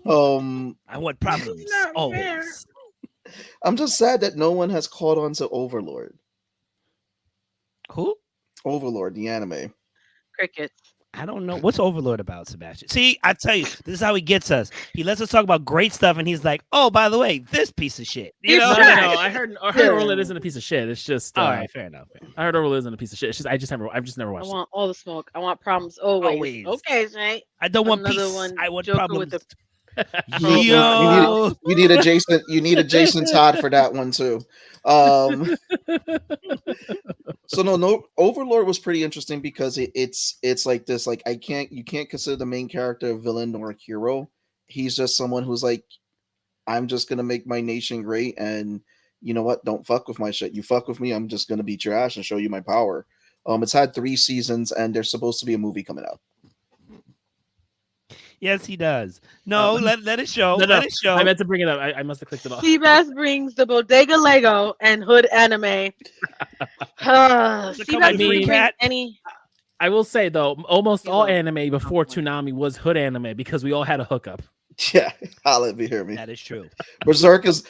I want problems always. I'm just sad that no one has caught on to Overlord. Who? Overlord, the anime. Crickets. I don't know. What's Overlord about, Sebastian? See, I tell you, this is how he gets us. He lets us talk about great stuff, and he's like, oh, by the way, this piece of shit. You know? No, I heard Overlord isn't a piece of shit. It's just all right, fair enough. I heard Overlord isn't a piece of shit. It's just I've just never watched it. I want all the smoke. I want problems always. Okay, Jay. I don't want Another peace. one, I want Joker problems. with the Yo, you need a Jason Todd for that one too. So no, Overlord was pretty interesting because it's like this, like you can't consider the main character a villain nor a hero. He's just someone who's like, I'm just gonna make my nation great, and you know what? Don't fuck with my shit. You fuck with me, I'm just gonna beat your ass and show you my power. It's had 3 seasons, and there's supposed to be a movie coming out. Yes, he does. No, let it show. No, let it show. I meant to bring it up. I must have clicked it off. Seabass brings the Bodega Lego and Hood anime. Seabass brings any. I will say though, almost all anime before Toonami was Hood anime because we all had a hookup. Yeah, I'll let me hear me. That is true. Berserk is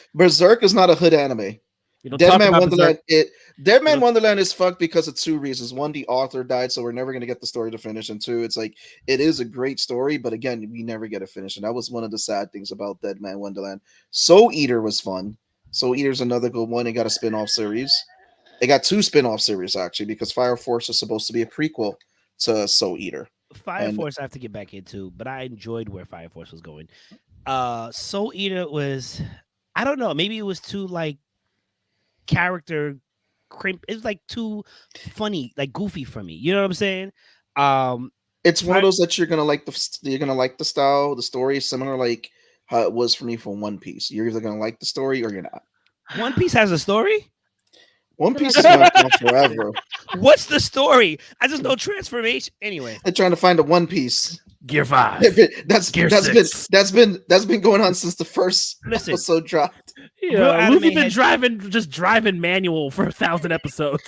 not a Hood anime. Deadman Wonderland. Deadman Wonderland is fucked because of 2 reasons. 1, the author died, so we're never gonna get the story to finish. And 2, it's like it is a great story, but again, we never get it finished. And that was one of the sad things about Deadman Wonderland. Soul Eater was fun. Soul Eater's another good one. It got a spin-off series. It got 2 spin-off series actually, because Fire Force is supposed to be a prequel to Soul Eater. Fire Force I have to get back into, but I enjoyed where Fire Force was going. Soul Eater was, I don't know, maybe it was too like character crimp. It was like too funny, like goofy for me. You know what I'm saying? It's one of those that you're gonna like the style. The story is similar, like how it was for me for One Piece. You're either gonna like the story or you're not. One Piece has a story. One Piece is going on forever. What's the story? I just know transformation. Anyway, they're trying to find a One Piece. Gear 5. That's been going on since the first episode dropped. Yeah, Luffy been driving manual for 1,000 episodes.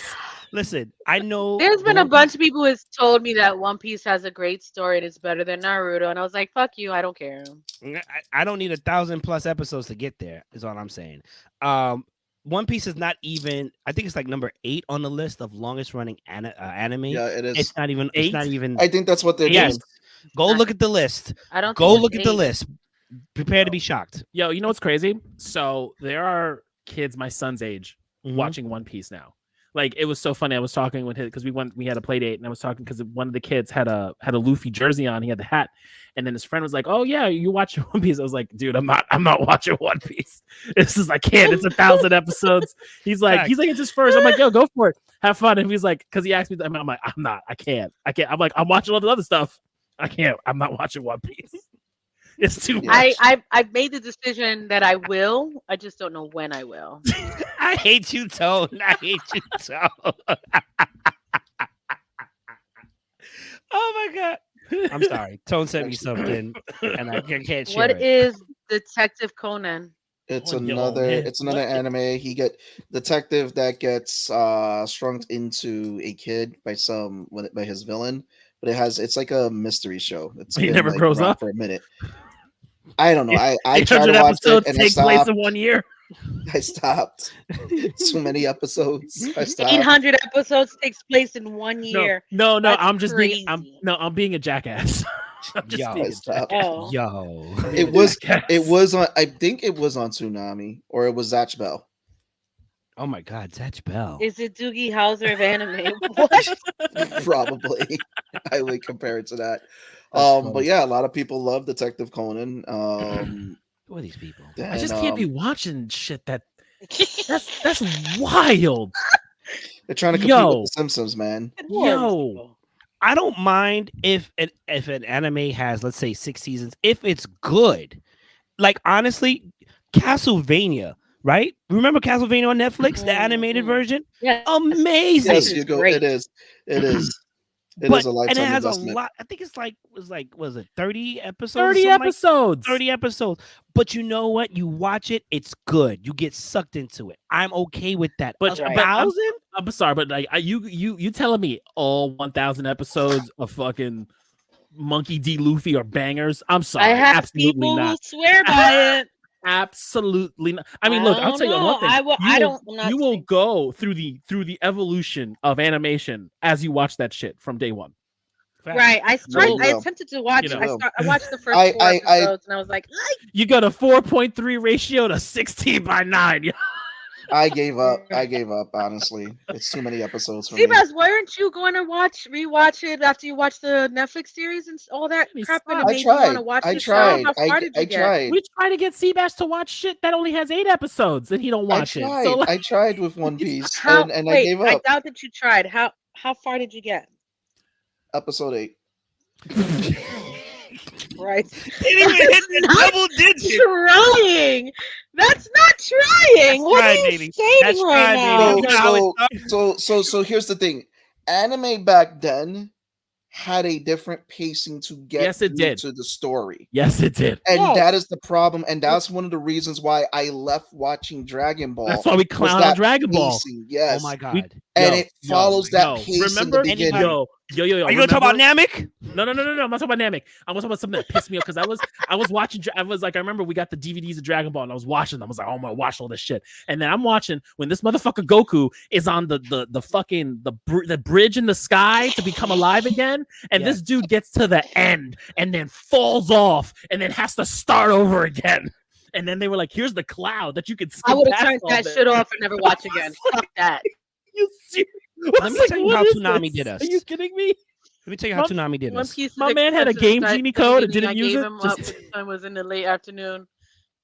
Listen, I know there's been a bunch of people who has told me that One Piece has a great story and it's better than Naruto, and I was like, "Fuck you, I don't care." I don't need 1,000+ episodes to get there. Is all I'm saying. One Piece is not even. I think it's like number 8 on the list of longest running anime. Yeah, it is. It's not even. 8? It's not even. I think that's what they're Yes. doing. Go look at the list. I don't Go think look it's at the 8. list. Prepare to be shocked. Yo, you know what's crazy? So there are kids my son's age Mhm. watching One Piece now. Like it was so funny. I was talking with him because we had a play date, and I was talking because one of the kids had a Luffy jersey on. He had the hat, and then his friend was like, "Oh yeah, you watching One Piece?" I was like, "Dude, I'm not watching One Piece. This is I can't. It's 1,000 episodes." He's like, "It's his first." I'm like, "Yo, go for it. Have fun." And he's like, because he asked me, I'm like, "I'm not. I can't. I'm like, I'm watching all the other stuff. I can't. I'm not watching One Piece. It's too much." I've made the decision that I will. I just don't know when I will. I hate you, Tone. I hate you, Tone. Oh my god. I'm sorry. Tone sent me something, and I can't share What it. is Detective Conan? It's Oh, yo, another. man. It's another anime. He get detective that gets shrunk into a kid by his villain, but it's like a mystery show. It's He been, never like, grows around up? for a minute. I don't know. I tried 800 to watch it episodes and I take place stopped. in 1 year. I stopped. Too many episodes. I stopped. 800 episodes takes place in 1 year. No. That's I'm just being. crazy. I'm being a jackass. I'm just Yo, being I a stopped. jackass. Oh. Yo. It was on. I think it was on Toonami or it was Zatch Bell. Oh my god, Zatch Bell. Is it Doogie Howser of anime? What? Probably. I would compare it to that. That's But funny. yeah, a lot of people love Detective Conan. Who are these people? I just and, can't be watching shit that's wild. They're trying to compete Yo. with the Simpsons, man. Yo. I don't mind if an anime has, let's say, 6 seasons, if it's good. Like honestly, Castlevania, right? Remember Castlevania on Netflix, the animated Mhm. version? Yeah. Amazing. Yes, is you go. great. It is. It is. It But is a and lifetime it has investment. a lot. I think it's was it 30 episodes? 30 something like- episodes. 30 episodes. But you know what? You watch it, it's good. You get sucked into it. I'm okay with that. But- A but 1,000? I'm sorry, but like you telling me all 1,000 episodes of fucking Monkey D. Luffy are bangers? I'm sorry. I have absolutely people not. who swear by it. Absolutely not. I mean, look, I'll don't tell you know. one thing. I will- You I will- don't- I'm not You will saying- go through the evolution of animation as you watch that shit from day one. Right. I you will. attempted to watch You it. know. I watched the first I- 4 I- episodes and I was like, You got a 4.3 ratio to 16:9. I gave up. Honestly, it's too many episodes for me. Seabass, weren't you going to rewatch it after you watched the Netflix series and all that Please crap? And it stop. I made you want to tried. watch I the tried. show? How far did you I get? tried. We try to get Seabass to watch shit that only has 8 episodes and he don't watch it. So like, I tried with One Piece, How, and I wait, gave I up. doubt that you tried. How far did you get? Episode 8. Right. Didn't even hit the Not double digit. Trying. That's not trying. What right, are you baby. saying That's right right, now? baby. You know how it So here's the thing. Anime back then had a different pacing to get Yes, it through did. to the story. yes, it did. And Yes. that is the problem. And that's one of the reasons why I left watching Dragon Ball. That's why we was clown on that Dragon Ball. pacing, yes. Oh my god. And Yo, it follows that pace Remember? in the beginning. Yo. Are you gonna talk remember- about Namek? No. I'm not talking about Namek. I'm talking about something that pissed me off because I was watching. I was like, I remember we got the DVDs of Dragon Ball and I was watching them. I was like, oh, I'm gonna watch all this shit. And then I'm watching when this motherfucker Goku is on the fucking the bridge in the sky to become alive again, and Yeah. this dude gets to the end and then falls off and then has to start over again. And then they were like, here's the cloud that you could. I would have skip turned past all that this. shit off and never watch again. Fuck that. You serious? Let me tell you how Toonami did us. Are you kidding me? Let me tell you how One- Toonami did One us. piece. My man had a game genie code and didn't use it. Him up when the sun was in the late afternoon,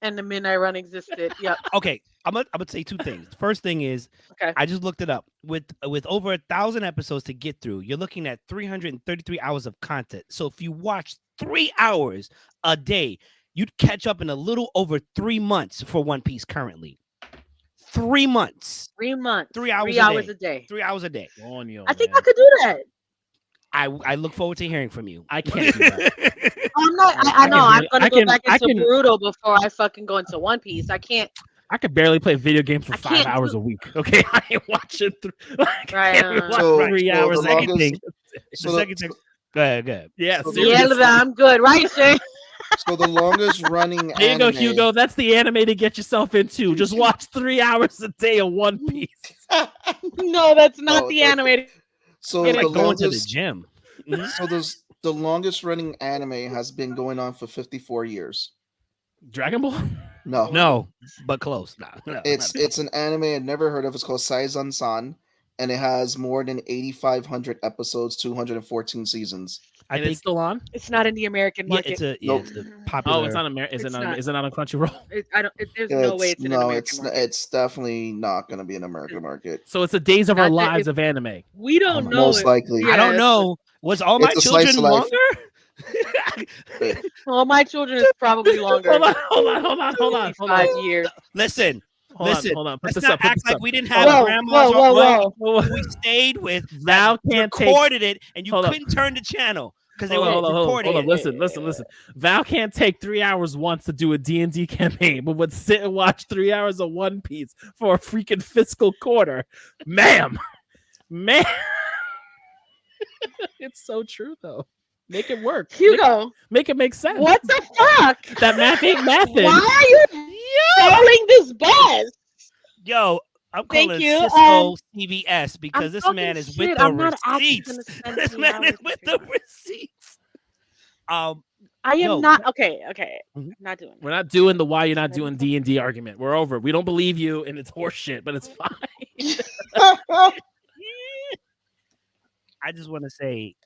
and the midnight run existed. Yep. Okay, I'm gonna say 2 things. First thing is, Okay. I just looked it up. With over 1,000 episodes to get through, you're looking at 333 hours of content. So if you watch 3 hours a day, you'd catch up in a little over 3 months for One Piece currently. 3 months, 3 months. 3 hours, 3 hours a a day. 3 hours a day. On you, I think man. I could do that. I look forward to hearing from you. I can't do that. I'm not. I know. can I'm do it. gonna I go can- back I into can- Boruto before I fucking go into One Piece. I can't. I could barely play video games for I 5 can't hours do- a week. Okay, I ain't watching Right, can't watch So- 3 so hours. the a longest- day. So The the- second thing. Go ahead. Yeah, so the- Yeah, seriously. I'm good, right, Shay? So the longest running There you anime. go, Hugo. That's the anime to get yourself into. Just watch 3 hours a day of One Piece. No, that's not No, the anime. So It's the like going to the longest, gym. so the longest running anime has been going on for 54 years. Dragon Ball? No, No, but close. No, it's an anime I've never heard of. It's called Saizan-san, and it has more than 8,500 episodes, 214 seasons. I And think it's still on? It's not in the American yeah, market. it's a Nope. it's a popular. Oh, it's on America. Is It's it not? not. Is it not on Crunchyroll? There's no way it's in an no, American market. it's definitely not going to be an American market. So it's a Days of Our Not that Lives it- of anime. We don't Oh my- know. Most likely. I don't Yes. know. Was all my It's a slice children of life. longer? Well, my children is probably longer. Hold on. 5 years. Listen, Hold listen. on. Put Let's this not up. Put act this like up. we didn't have Whoa, grandmas whoa, on whoa, who Whoa. we stayed with. Val that can't take. recorded it, and you Hold up. couldn't turn the channel because they Hold were on. recording it. Listen. Val can't take 3 hours once to do a D&D campaign, but would sit and watch 3 hours of One Piece for a freaking fiscal quarter. Ma'am. It's so true, though. Make it work. Hugo, Make it make sense. what the fuck? That math ain't mathing. Why are you calling this buzz? Yo, I'm Thank calling you, Cisco CVS because I'm this talking man is shit. with the I'm not actually receipts. gonna spend This 3 man is hours with with the you. receipts. I am No. not okay. Mhm. Not doing We're not doing the why you're not doing D&D argument. We're over. We don't believe you, and it's horseshit, but it's fine. I just want to say,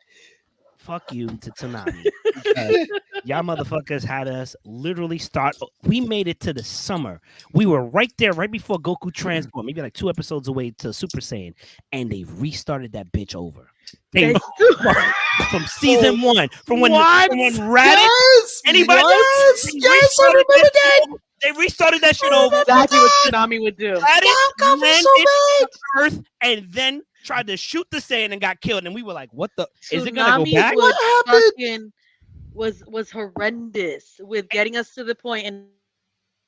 fuck you to Tanami. because y'all motherfuckers had us literally start. We made it to the summer. We were right there, right before Goku Transform, maybe like 2 episodes away to Super Saiyan, and they restarted that bitch over. They from season 1, from when Raditz. Yes! Anybody? Yes! Yes! I remember that! They restarted that shit over. Exactly what Tsunami would do. Raditz landed so big! on Earth and then tried to shoot the Saiyan and got killed. And we were like, "What the? Is it gonna go Tsunami back?" was What happened? fucking was horrendous with getting us to the point and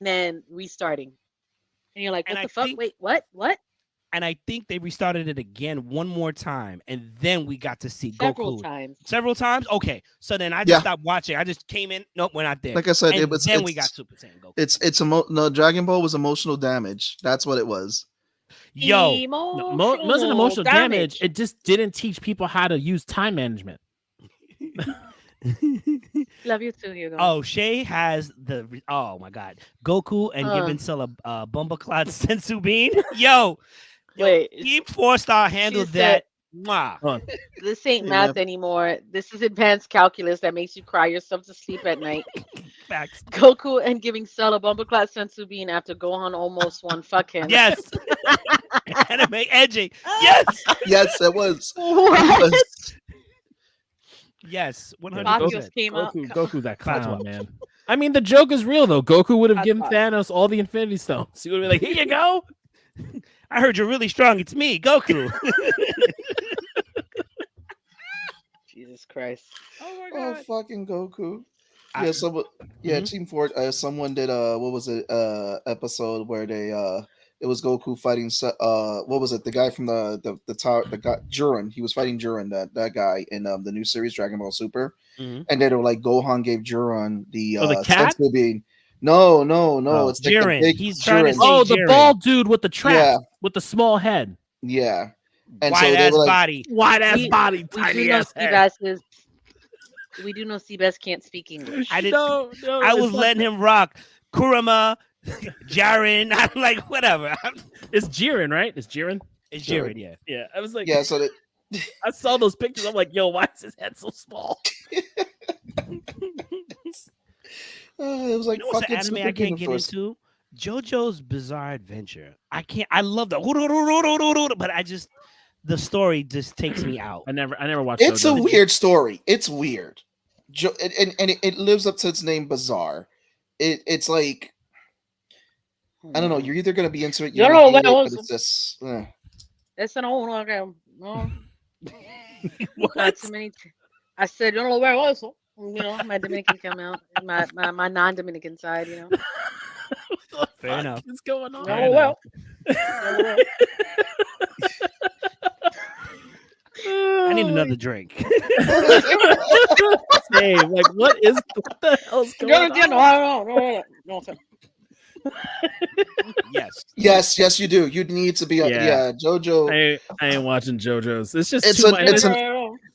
then restarting. And you're like, And what I the fuck? think- Wait, what? What? And I think they restarted it again one more time, and then we got to see Several Goku times. several times. Okay, so then I just Yeah. stopped watching. I just came in. Nope, we're not there. Like I said, and it was. then we got Super Saiyan Goku. No, Dragon Ball was emotional damage. That's what it was. Yo, It wasn't emotional damage. It just didn't teach people how to use time management. Love you too, Hugo. oh, Shay has oh my god, Goku and Uh. giving Cell a Bumbleclad Sensu Bean. Yo, Wait, Team 4-Star handled said- that. Mwah. this ain't Yeah. math anymore. This is advanced calculus that makes you cry yourself to sleep at night. Facts. Goku and giving Cell a Bumbleclad Sensu Bean after Gohan almost won. Fuck him. Yes. Anime edging. Yes. Yes, it was. It What? was. Yes. 100%. Facios came out. Goku, that That's clown, what- man. I mean, the joke is real though. Goku would have That's given fine. Thanos all the Infinity Stones. He would have been like, "Here you go." I heard you're really strong. It's me, Goku. Jesus Christ. Oh Oh, fucking Goku. I- Yeah, Mhm. Team Fort. Someone did what was it? Episode where they it was Goku fighting. What was it? The guy from the tower. The guy Jiren. He was fighting Jiren. That guy in the new series Dragon Ball Super. Mhm. And they were like Gohan gave Jiren the the cat? Senzu Bean. No, Oh, it's like the Jiren. big He's trying to Jiren. say- Oh, the Jiren. bald dude with the trap, Yeah. with the small head, Yeah, and so White they ass were like, body. wide ass We- body, We do tiny know ass head. We do know Seabass can't speak English. I didn't. No, I it's was like- letting him rock. Kurama, Jaren. I'm like, whatever. It's Jiren, right? It's Jiren. It's Jiren. Jiren, yeah. Yeah, I was like, yeah. So that I saw those pictures. I'm like, yo, why is his head so small? it was like You know what's an fucking anime Super I can't get Universe. into? JoJo's Bizarre Adventure. I love the, but I just the story just takes me out. I never watched. It's a JoJo. weird story. It's weird. And it lives up to its name, bizarre. It's like I don't know. You're either gonna be into it, Yo you're no gonna hate it, veo but eso. it's just. Ese no uno que no. What? Not too many. I said yo no lo veo eso. You know, my Dominican come out, my non-Dominican side. You know. What the Fair fuck enough. is going on? Yo Fair no lo enough. veo. Yo no lo veo. I need another drink. Same. Like, what the hell's going on? Yes, you do. You need to be on. Yeah, JoJo. I ain't watching JoJo's. It's just It's too a- much.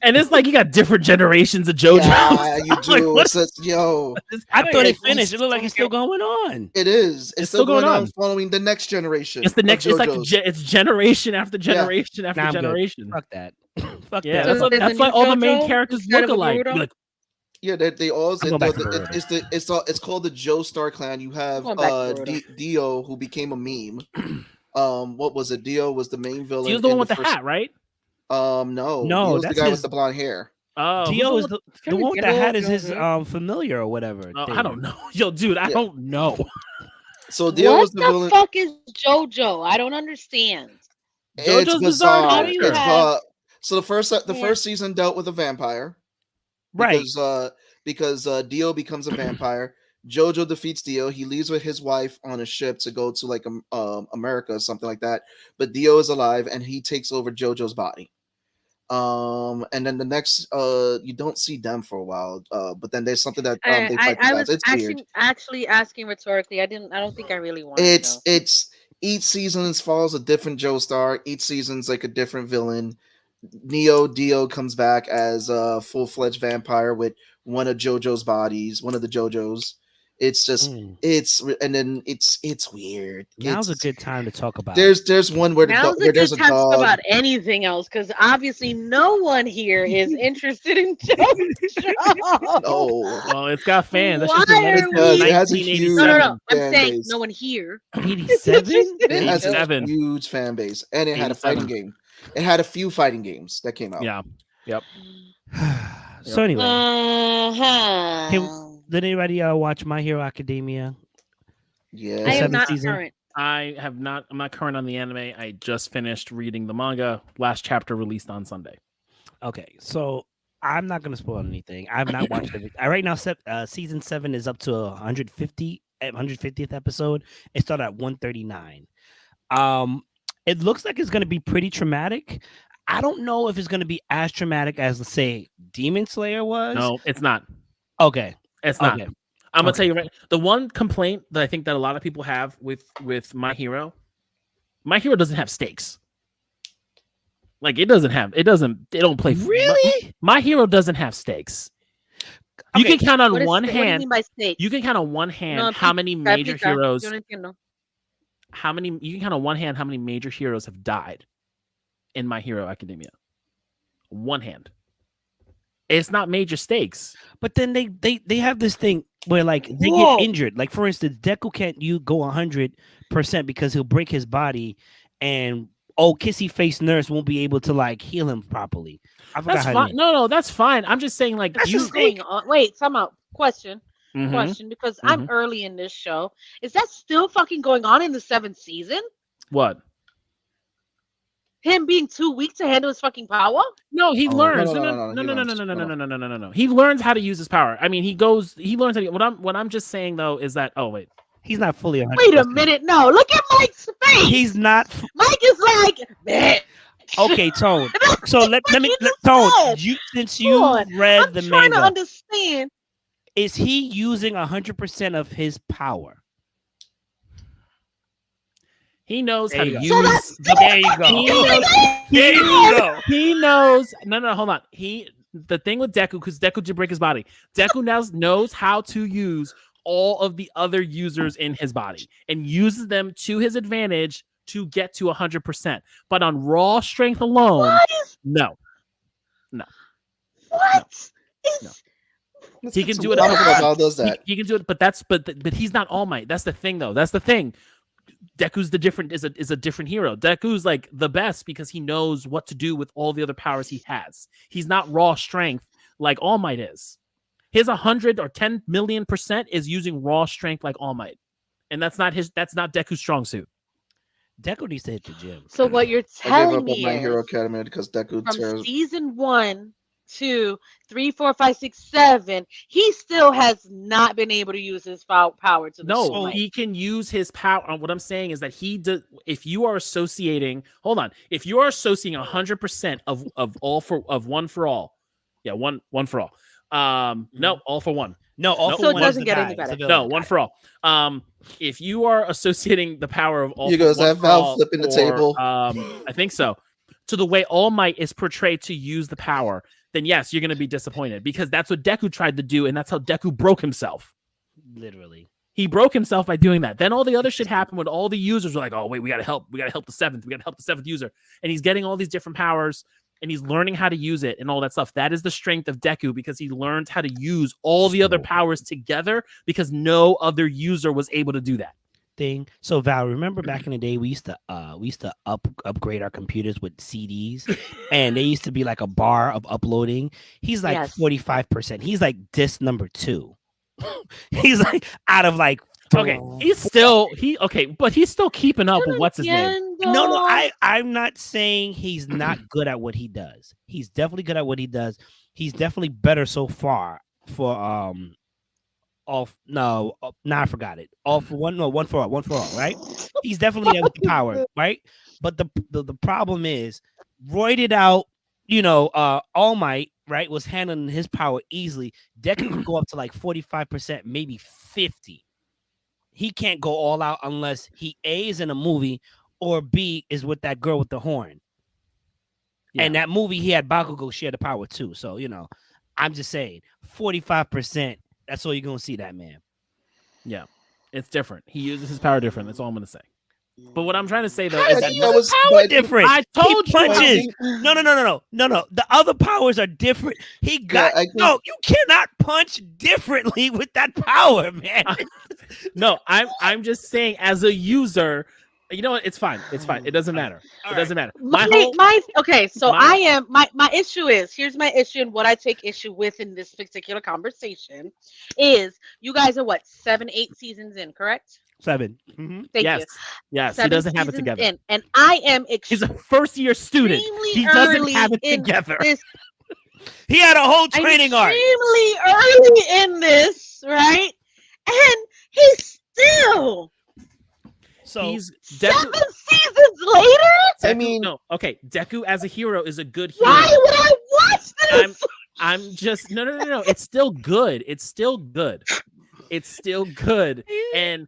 And it's like you got different generations of JoJo. Yeah, you Like, do. what Yo, I thought it finished. It looked like it's still going on. it is. It's still going on, following the next generation. It's the next. of It's like JoJo's. it's generation after generation after Nah, I'm good. generation. Fuck that. Fuck Yeah, that. that's why all the main characters look alike. Like, Yeah, they all. I'm going back to Naruto. It's called the Joestar Clan. You have Going back to Naruto. Dio, who became a meme. What was it? Dio was the main villain. he was the in one with the first- hat, right? No, No, Dio's the that's guy his- with the blonde hair. Oh, Dio who's is the one with the hat is his familiar or whatever. Oh, thing. I don't know, yo, dude. I Yeah. don't know. So Dio was What the the villain. fuck is JoJo? I don't understand. JoJo's It's Bizarre bizarre. Adventure. It's bizarre. So the Yeah. first season dealt with a vampire, Right. because Dio becomes a vampire. Jojo defeats Dio. He leaves with his wife on a ship to go to like America or something like that. But Dio is alive and he takes over Jojo's body. And then the next you don't see them for a while. But then there's something that they fight the I guys. was It's weird. actually asking rhetorically. I don't think I really want to know. It's each season follows a different Joestar. Each season's like a different villain. Dio comes back as a full-fledged vampire with one of JoJo's bodies, one of the JoJos. It's just it's weird. Now's a It's- good time to talk about. There's one where Now's a where good there's a time to talk dog. about anything else because obviously no one here is interested in JoJo. Oh, Well, it's got fans. That's Why just are because it has a 1987. huge No. fan I'm saying base. no one here. 87. It has a 87. huge fan base, and it had a fighting 87. game. It had a few fighting games that came out. Yeah. Yep. So anyway, Uh-huh. did anybody watch My Hero Academia? Yeah. I am seventh not season? current. I have not. I'm not current on the anime. I just finished reading the manga. Last chapter released on Sunday. Okay, so I'm not gonna spoil anything. I've not watched it. Right now, season 7 is up to 150th episode. It started at 139. It looks like it's gonna be pretty traumatic. I don't know if it's gonna be as traumatic as, let's say, Demon Slayer was. No, it's not. Okay. It's not. Okay. I'm gonna Okay. tell you right. The one complaint that I think that a lot of people have with My Hero doesn't have stakes. Like it don't play. Really? My Hero doesn't have stakes. You Okay, can count on What one do you hand. mean by stakes? You can count on one hand No, how many major Explica. heroes. Yo no entiendo. You can count on one hand how many major heroes have died in My Hero Academia. One hand. It's not major stakes. But then they have this thing where like they Whoa. get injured. Like for instance, Deku can't go 100% because he'll break his body, and kissy face nurse won't be able to like heal him properly. I forgot That's her fine. name. No, that's fine. I'm just saying, like, That's you. just going on. Wait, question, Mhm. because I'm early in this show. Is that still fucking going on in the 7th season? What? Him being too weak to handle his fucking power? No, he Oh, learns. no, No. He learns how to use his power. I mean, he learns how to. What I'm just saying though is that. Oh wait. He's not fully 100%. Wait a minute. No, look at Mike's face. He's not. Mike is like, man. Okay, Tone. So let me You just Tone. said. Since Hold you on. read I'm the trying to manga, understand. is he using 100% of his power? He knows how There to you use. go. There you go. He knows. There you go. He knows. No, hold on. The thing with Deku, because Deku did break his body. Deku now knows how to use all of the other users in his body and uses them to his advantage to get to 100%. But on raw strength alone, What is no. what is Let's He get can some do it Comic at- Book about does that. He can do it, but he's not All Might. That's the thing, though. That's the thing. Deku's is a different hero. Deku's like the best because he knows what to do with all the other powers he has. He's not raw strength like All Might is. His 100 or 10 million% is using raw strength like All Might, and that's not Deku's strong suit. Deku needs to hit the gym. so what you're I gave telling up on me My Hero is Academia because Deku from tears. season 1 2, 3, 4, 5, 6, 7. He still has not been able to use his power to the No, full might. he can use his power. What I'm saying is that he does. If you are associating, hold on. If you are associating 100% of one for all, yeah, one for all. No, all for one. No, all Nope. for So it one. doesn't is get the any guy. It's better. a No, villain one guy. for all. If you are associating the power of all, Here for goes one that for Val all, flipping the or, table. I think so. To the way All Might is portrayed to use the power, then yes, you're going to be disappointed because that's what Deku tried to do, and that's how Deku broke himself. Literally. He broke himself by doing that. Then all the other shit happened when all the users were like, "Oh wait, we gotta help the seventh. We gotta help the seventh user," and he's getting all these different powers. And he's learning how to use it and all that stuff. That is the strength of Deku because he learned how to use all the other powers together because no other user was able to do that. Thing. So Val, remember back in the day we used to upgrade our computers with CDs and they used to be like a bar of uploading. He's like Yes. 45%. He's like disc number 2. He's like out of like Okay, he's still but he's still keeping up with what's his name. No, I'm not saying he's not good at what he does. He's definitely good at what he does. He's definitely better so far for I forgot it. All for one, no, one for all, right? He's definitely there with the power, right? But the problem is roided out, All Might, right, was handling his power easily. Deku can go up to like 45%, maybe 50. He can't go all out unless he A is in a movie or B is with that girl with the horn. Yeah. And that movie, he had Bakugo share the power too. So, I'm just saying 45%. That's all you're going to see that man. Yeah, it's different. He uses his power different. That's all I'm going to say. But what I'm trying to say though How is is that he use power different? I told he you. punches. No. The other powers are different. He got you cannot punch differently with that power, man. No, I'm just saying as a user, you know what? It's fine. It's fine. It doesn't matter. It doesn't matter. My issue is here's my issue and what I take issue with in this particular conversation is you guys are 7, 8 seasons in, correct? 7. Mm-hmm. Thank you. Yes, 7 he doesn't have it seasons together. and I am He's a first-year student. He doesn't have it together. He had a whole training arc. Extremely early in this, right? And he's still he's 7 seasons later. I mean, no. Okay, Deku as a hero is a good hero. Why would I watch this? I'm just no. It's still good. It's still good. It's still good. And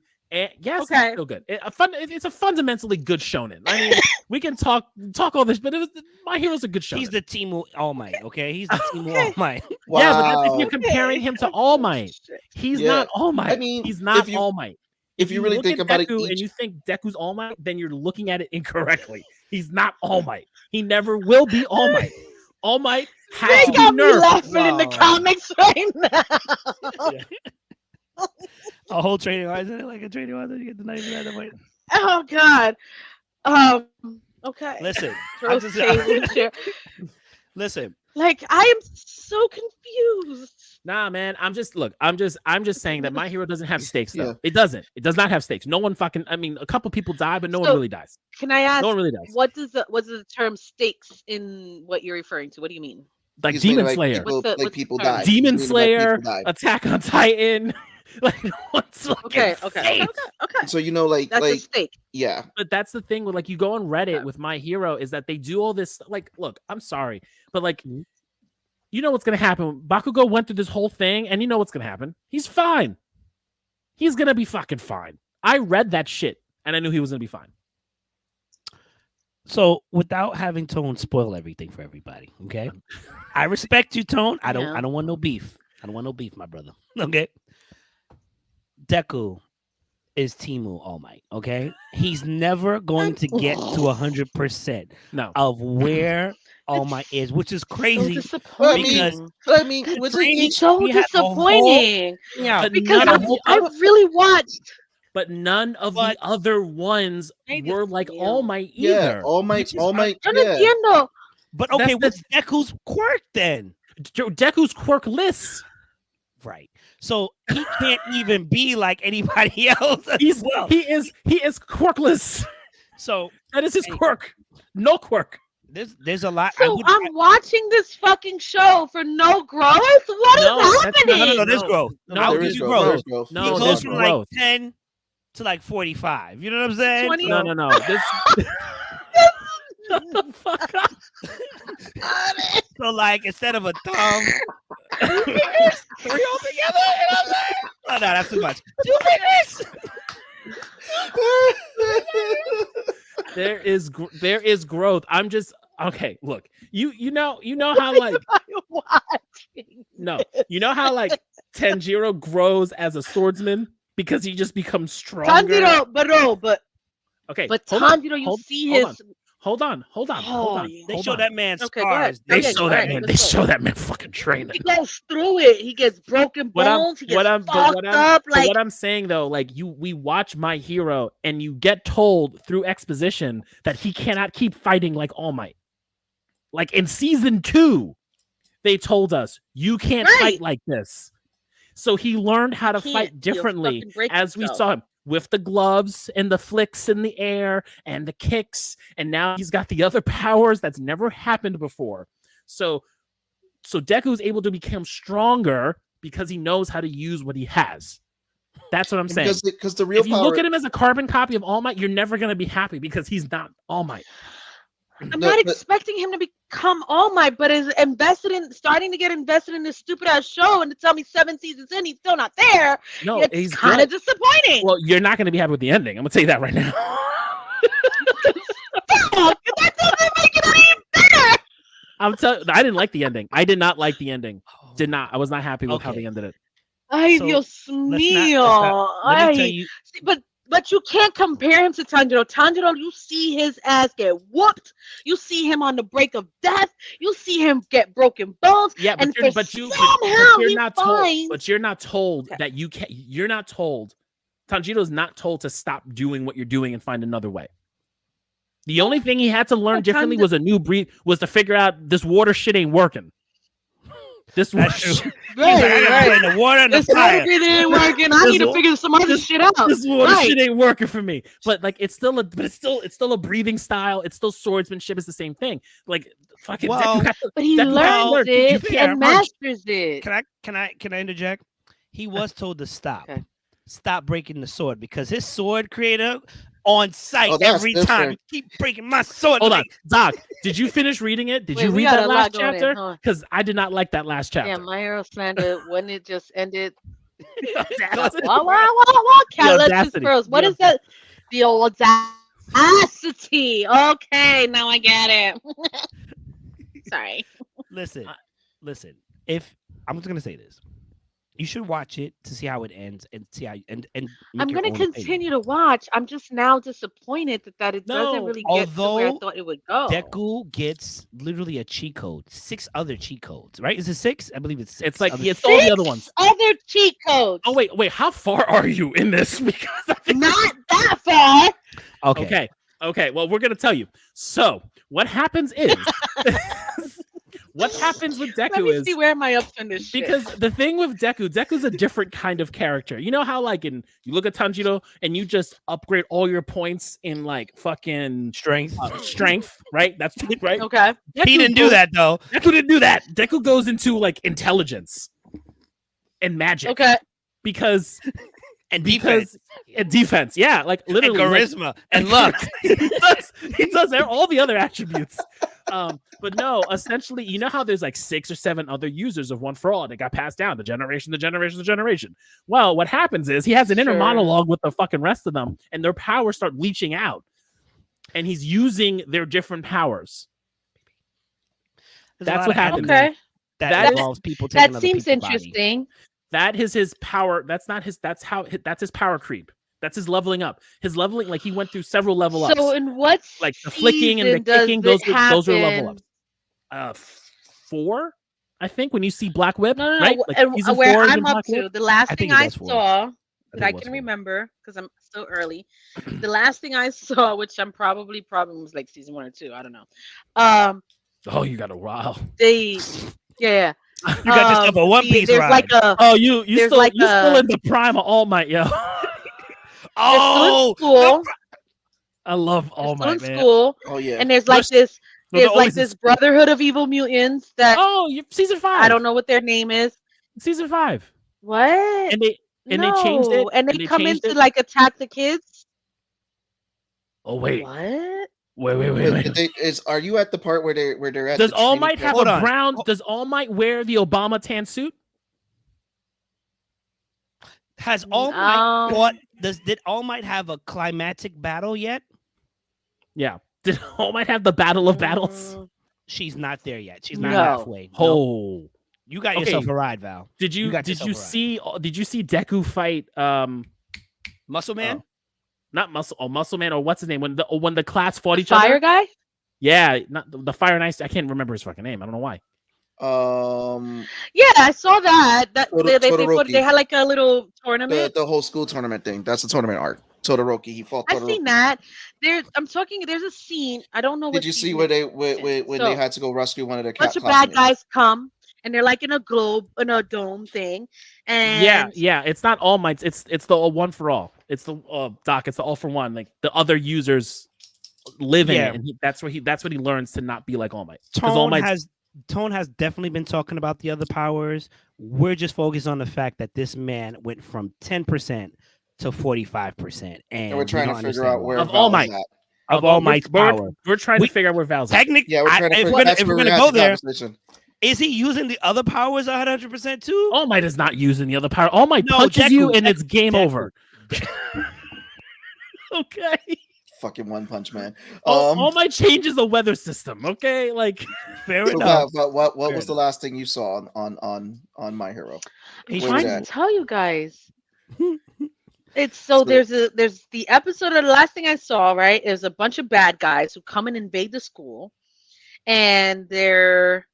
yes, it's still good. It's a fundamentally good shonen. I mean, we can talk all this, but My Hero's a good shonen. He's the Team All Might, okay? He's the Team All Might. Wow. Yeah, but that's if you're comparing him to All Might. He's not All Might. I mean, he's not All Might. If you really think about Deku it, and you think Deku's All Might, then you're looking at it incorrectly. He's not All Might. He never will be All Might. All Might has to be got me nerfed. laughing in the comics right now. A whole training arc, isn't it? Like a training arc that you get the 99 point. Oh God. Okay. Listen. Listen. Like I am so confused. Nah, man. I'm just saying that My Hero doesn't have stakes though. Yeah. It doesn't. It does not have stakes. No one a couple people die, but no one really dies. Can I ask? No one really dies. What's the term stakes in what you're referring to? What do you mean? Like Demon Slayer. People die. Demon Slayer, Attack on Titan. Like what's okay. So that's a stake. Yeah. But that's the thing with you go on Reddit with My Hero is that they do all this look, I'm sorry, but you know what's gonna happen. Bakugo went through this whole thing, and you know what's gonna happen. He's fine. He's gonna be fucking fine. I read that shit, and I knew he was gonna be fine. So, without having Tone spoil everything for everybody, okay? I respect you, Tone. I don't want no beef. I don't want no beef, my brother. Okay. Deku is Teemu All Might, okay? He's never going to get to 100% of where All Might is, which is crazy. So disappointing. It's so disappointing. Because I really watched. But none of the other ones were like All Might either. Yeah, All Might. Entiendo. But okay, what's Deku's quirk then? Deku's quirkless. Right. So he can't even be like anybody else. He is quirkless. So that is his quirk. No quirk. there's a lot. So I'm watching this fucking show for no growth. What is happening? No, there's growth. There is growth. No, he goes there's from growth. like 10 to like 45. You know what I'm saying? 20. No. This. Shut the fuck up. So like instead of a thumb, 3 altogether. You know what I'm saying? Oh no, that's too much. 2 fingers. There is growth. I'm just okay. Look, you know how like no, you know how like Tanjiro grows as a swordsman because he just becomes stronger. Tanjiro, but okay, but Tanjiro, you see his. Hold on. They show that man Okay, scars. They show that man fucking training. He goes through it. He gets broken bones. He gets fucked up. Like what I'm saying though, like we watch My Hero and you get told through exposition that he cannot keep fighting like All Might. Like in season 2, they told us you can't fight like this. So he learned how to fight differently as we saw him. With the gloves and the flicks in the air and the kicks, and now he's got the other powers that's never happened before. So Deku's able to become stronger because he knows how to use what he has. That's what I'm saying. Because the real if you look at him as a carbon copy of All Might, you're never going to be happy because he's not All Might. I'm not expecting him to become All Might, but is starting to get invested in this stupid ass show, and to tell me 7 seasons in he's still not there. No, he's kind of disappointing. Well, you're not going to be happy with the ending. I'm going to tell you that right now. That doesn't make it any better. I didn't like the ending. I did not like the ending. I was not happy with how they ended it. Ay, Dios mío. Let me tell you. But you can't compare him to Tanjiro. Tanjiro, you see his ass get whooped. You see him on the brink of death. You see him get broken bones. Yeah, but you're not told that you can't. You're not told. Tanjiro's not told to stop doing what you're doing and find another way. The only thing he had to learn differently was a new breed. Was to figure out this water shit ain't working. This water, right. The water and the fire. Ain't working. I need to figure some other shit out. This water shit ain't working for me. But like, it's still a breathing style. It's still swordsmanship. It's the same thing. Like fucking. But he learns it and masters it. Can I interject? He was told to stop. Okay. Stop breaking the sword because his sword creator on site every time. You keep breaking my sword. Hold on, Doc. Did you finish reading it? Did you read that last chapter? Because I did not like that last chapter. Yeah, My Hero slander when it just ended. Let's just froze. What is that? The audacity. Okay, now I get it. Sorry. Listen. If I'm just gonna say this. You should watch it to see how it ends and see how and I'm going to continue to watch. I'm just now disappointed that it doesn't really get to where I thought it would go. Deku gets literally a cheat code, 6 other cheat codes, right? Is it 6? I believe it's 6. It's like it's all the other ones. Other cheat codes. Oh wait, how far are you in this? Because not that far. Okay. Well, we're gonna tell you. So what happens is. What happens with Deku is see where am I up in this shit? Because the thing with Deku's a different kind of character. You know how like you look at Tanjiro and you just upgrade all your points in like fucking strength, right? That's right. Okay. He didn't do that though. Deku didn't do that. Deku goes into like intelligence and magic. Okay. Because defense. Defense, yeah, like literally and charisma and luck. he does all the other attributes. But no, essentially, you know how there's like 6 or 7 other users of One for All that got passed down, the generation. Well, what happens is he has an inner monologue with the fucking rest of them, and their powers start leaching out, and he's using their different powers. That's what happens. Okay, that involves people taking that seems interesting. Body. That is his power. That's his power creep. That's his leveling up. His leveling, like he went through several level ups. So in what like the flicking and the kicking, those are level ups. 4, I think, when you see Black Whip. No. Right? Like and where I'm up to, the last thing I saw that I can remember, because I'm still early. The last thing I saw, which I'm probably was like season 1 or 2, I don't know. Oh, you got a while. Yeah. You got yourself a One Piece there's ride. Like you still in the prime of All Might, yo. School. I love All Might, man. School. Oh yeah. And there's like this. There's like this Brotherhood of Evil Mutants that season 5. I don't know what their name is. Season 5. What? And they changed it. And they come in to like attack the kids. Oh wait. What? Wait. Are you at the part where they're at? Does All Might have a brown? Does All Might wear the Obama tan suit? Has All Might fought? Did All Might have a climactic battle yet? Yeah. Did All Might have the battle of battles? She's not there yet. She's not halfway. Oh, you got yourself a ride, Val. Did you see Deku fight Muscle Man? Not Muscle Man, or what's his name? When the class fought each Fire other. Guy? Yeah, not the Fire Nice. I can't remember his fucking name. I don't know why. Yeah, I saw that. They had like a little tournament. The whole school tournament thing. That's the tournament arc. Todoroki. He fought Todoroki. I've seen that. There's a scene. I don't know. Did you see where they had to go rescue one of their bunch of bad guys come and they're like in a dome thing. And yeah. It's not All Might. It's the one for all. It's the Doc. It's the all for one. Like the other users live in it, and that's what he learns to not be like All Might. Tone has definitely been talking about the other powers. We're just focused on the fact that this man went from 10% to 45%, and we're trying to figure out where of All Might. Of All Might's power. We're trying to figure out where Val's at. Technically, if we're gonna go there, is he using the other powers 100% too? All Might is not using the other power. All Might punches you and it's game over. Okay. Fucking One Punch Man. All Might changes the weather system. Okay, like fair enough. What was the last thing you saw on My Hero? I'm trying to tell you guys. It's there's the episode of the last thing I saw, right? Is a bunch of bad guys who come and invade the school, and they're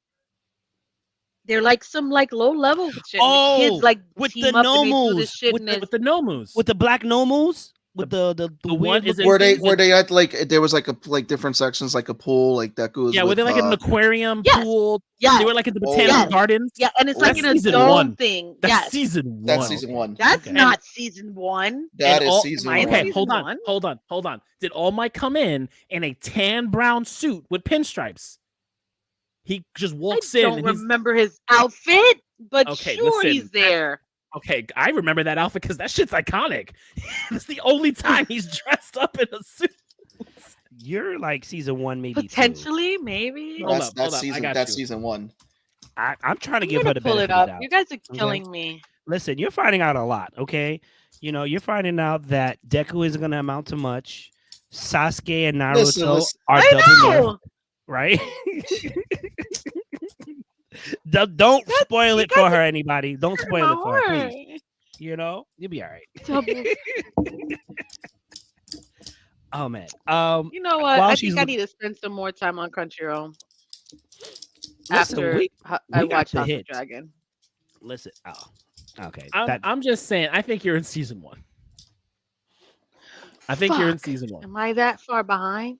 like some like low level shit. The kids like with the Nomus, with the Nomus, with the black Nomus. With the one is were they at like there was like different sections like a pool like Deku was were they like in an aquarium pool? Yeah, they were like in the botanical gardens. Yeah, and it's like in a dome thing. That's season 1. That's season 1. That's not season 1. That is season 1. Okay, hold on. Did All Might come in a tan brown suit with pinstripes? He just walks in. I don't remember his outfit, but sure he's there. Okay, I remember that outfit because that shit's iconic. It's the only time he's dressed up in a suit. You're like season 1, maybe potentially, maybe. That's season 1. I'm trying to give her the pull benefit it up. of the doubt. You guys are killing me. Listen, you're finding out a lot. Okay, you're finding out that Deku isn't going to amount to much. Sasuke and Naruto are double, right? Don't spoil it for her, anybody. Don't spoil it for her, please. You'll be all right. Oh man. You know what? I think I need to spend some more time on Crunchyroll after I watch House of Dragon. Listen. Oh, okay. I'm just saying. I think you're in season 1. I think you're in season 1. Am I that far behind?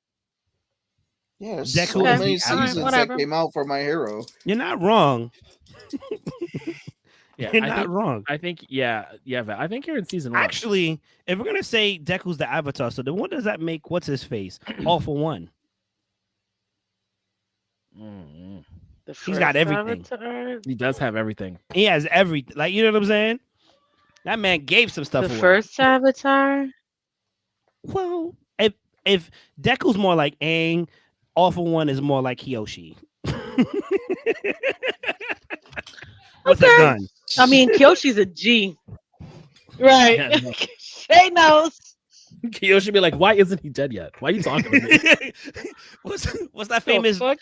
Yeah, there's so many seasons that came out for My Hero. You're not wrong. You're not wrong. I think, I think you're in season 1. Actually, if we're gonna say Deku's the Avatar, so then what does that make? What's his face? All for One. He's got everything. Avatar? He does have everything. He has everything. Like, you know what I'm saying? That man gave some stuff away. The first Avatar. Well, if Deku's more like Aang, All for One is more like Kyoshi. What's that gun? I mean, Kyoshi's a G. Right. Yeah, no. Shay knows. Kyoshi be like, why isn't he dead yet? Why are you talking to me? what's that famous like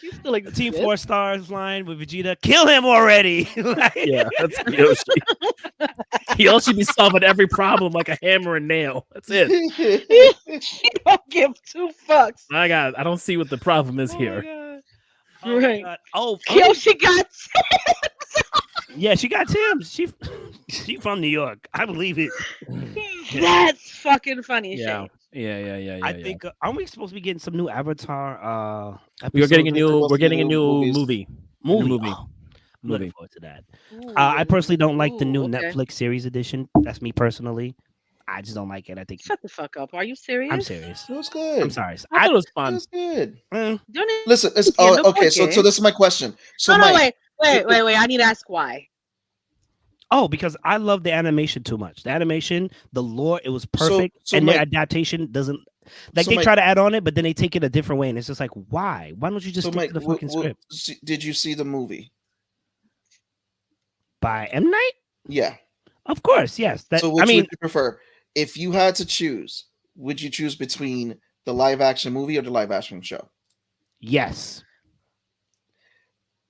Team 4 Stars line with Vegeta? Kill him already. Yeah, that's Kyoshi. Kyoshi be solving every problem like a hammer and nail. That's it. She don't give 2 fucks. I don't see what the problem is here. Oh, right. Kyoshi got Yeah, she got Tim. She from New York. I believe it. That's fucking funny. Yeah. I think aren't we supposed to be getting some new Avatar? We're getting a new movie. Looking forward to that. I personally don't like the new Netflix series edition. That's me personally. I just don't like it. I think Shut the fuck up. Are you serious? I'm serious. It was good. I'm sorry. I thought it was It fun. was good. Don't Listen, it's, entiendo okay. So por qué. this is my question. So No, Mike, wait. I need to ask why. Oh, because I love the animation too much. The animation, the lore, it was perfect, so and Mike- their adaptation doesn't. Like So they Mike- try to add on it, but then they take it a different way, and it's just like, why? Why don't you just so stick Mike, to the fucking script? did you see the movie? By M Night? Yeah. Of course, yes. That So which I mean, would you prefer? If you had to choose, would you choose between the live action movie or the live action show? yes,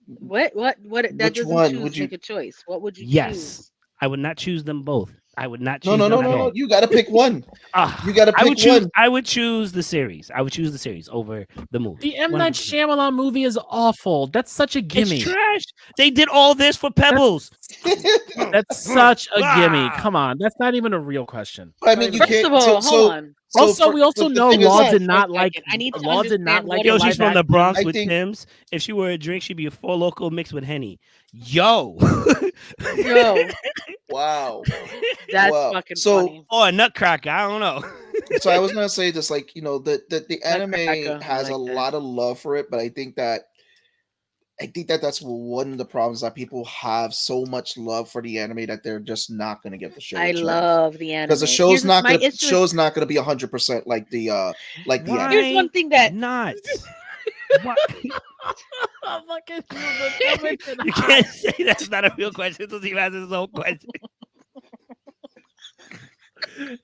What? That Which doesn't one choose would you- make a choice. What would you yes. choose? I would not choose them both. I would not No, choose no, them no, at no, all. no. You got to pick one. Ah, You got to I would pick choose. one. I would choose the series. I would choose the series over the movie. The M Night 100%. Shyamalan movie is awful. That's such a gimme. It's trash. They did all this for Pebbles. That's such a gimme. Ah. Come on, that's not even a real question. I mean, you First can't. of all, hold on. We also the know thing is- Law Yes, did for not a like. second. I need to Law did not understand like. what the Yo, it she's live from the action. Bronx I with think- Tim's. If she were a drink, she'd be a Four Loko mixed with Henny. Yo. Yo, Wow. that's Wow. fucking So- funny. Or a nutcracker. I don't know. So I was gonna say just like the anime Nutcracker, I has a like that. lot of love for it, but I think that that's one of the problems that people have so much love for the anime that they're just not gonna give the show. I love the anime. because the show's not my gonna issue is- show's not gonna be 100% like the Why? anime. Here's one thing that Not. What? Oh, fucking You can't say that's not a real question until he has his own question.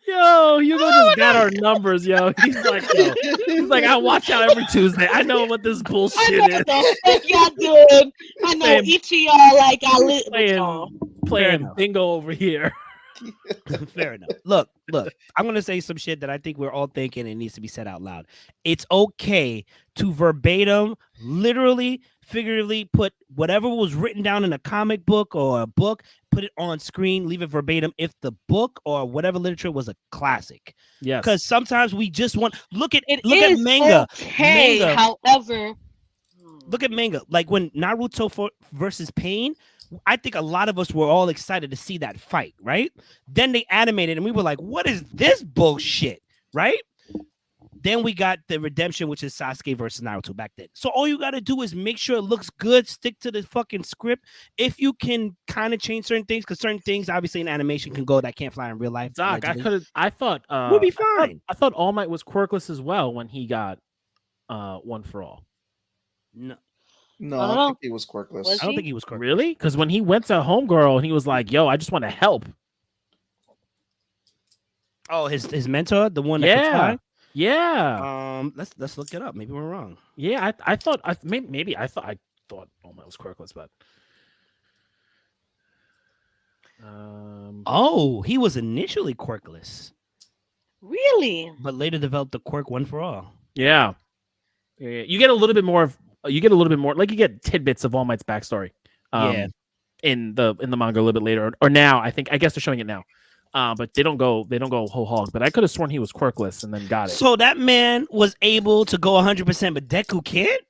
Yo, Hugo just got our numbers, yo. He's like, I watch out every Tuesday. I know what this I bullshit know is. what the fuck y'all doing. I know Same. each of y'all like I live with y'all. Playing enough. bingo over here. Fair enough. Look. I'm gonna say some shit that I think we're all thinking and needs to be said out loud. It's okay to verbatim, literally, figuratively put whatever was written down in a comic book or a book, put it on screen, leave it verbatim. If the book or whatever literature was a classic, Yes. because sometimes we just want look at It look at is manga. okay, Manga. however. Look at manga. Like when Naruto versus Pain, I think a lot of us were all excited to see that fight, right? Then they animated and we were like, what is this bullshit, right? Then we got the redemption, which is Sasuke versus Naruto back then. So all you got to do is make sure it looks good, stick to the fucking script. If you can kind of change certain things, because certain things, obviously, in animation can go that can't fly in real life. Doc, I thought We'll be fine. I thought All Might was quirkless as well when he got One for All. No, No, I I don't don't know. think he was quirkless. Was I don't he? think he was correct. Really? Because when he went to Homegirl and he was like, "Yo, I just want to help." Oh, his mentor, the one that could Yeah. fly? Yeah. Let's look it up. Maybe we're wrong. Yeah. I thought maybe I thought All Might was quirkless, but. Oh, he was initially quirkless, Really? but later developed the quirk One for All. Yeah. Yeah. You get a little bit more like you get tidbits of All Might's backstory. Yeah. In the manga a little bit later, or now I guess they're showing it now. But they don't go whole hog. But I could have sworn he was quirkless and then got it. So that man was able to go 100%, but Deku can't?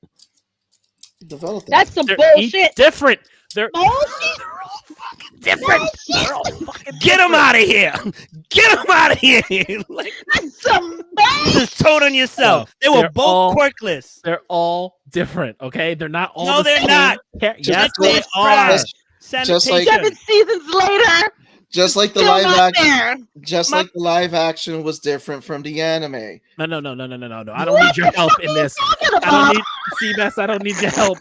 Developed That's some They're bullshit. different. They're Bullshit. different. Bullshit. They're all fucking Get him different. out of here! Get him out of here! Like, That's some bullshit. just told on yourself. They were They're both all- quirkless. They're all different. Okay, they're not all. No, the they're same. not. Yes, like they this are. trash. Just like- Sanitation. 7 seasons later, just like the still live not action. there. Just My- like the live action was different from the anime. No. I don't need your help in this. Talking I don't about? need Seabass. I don't need your help.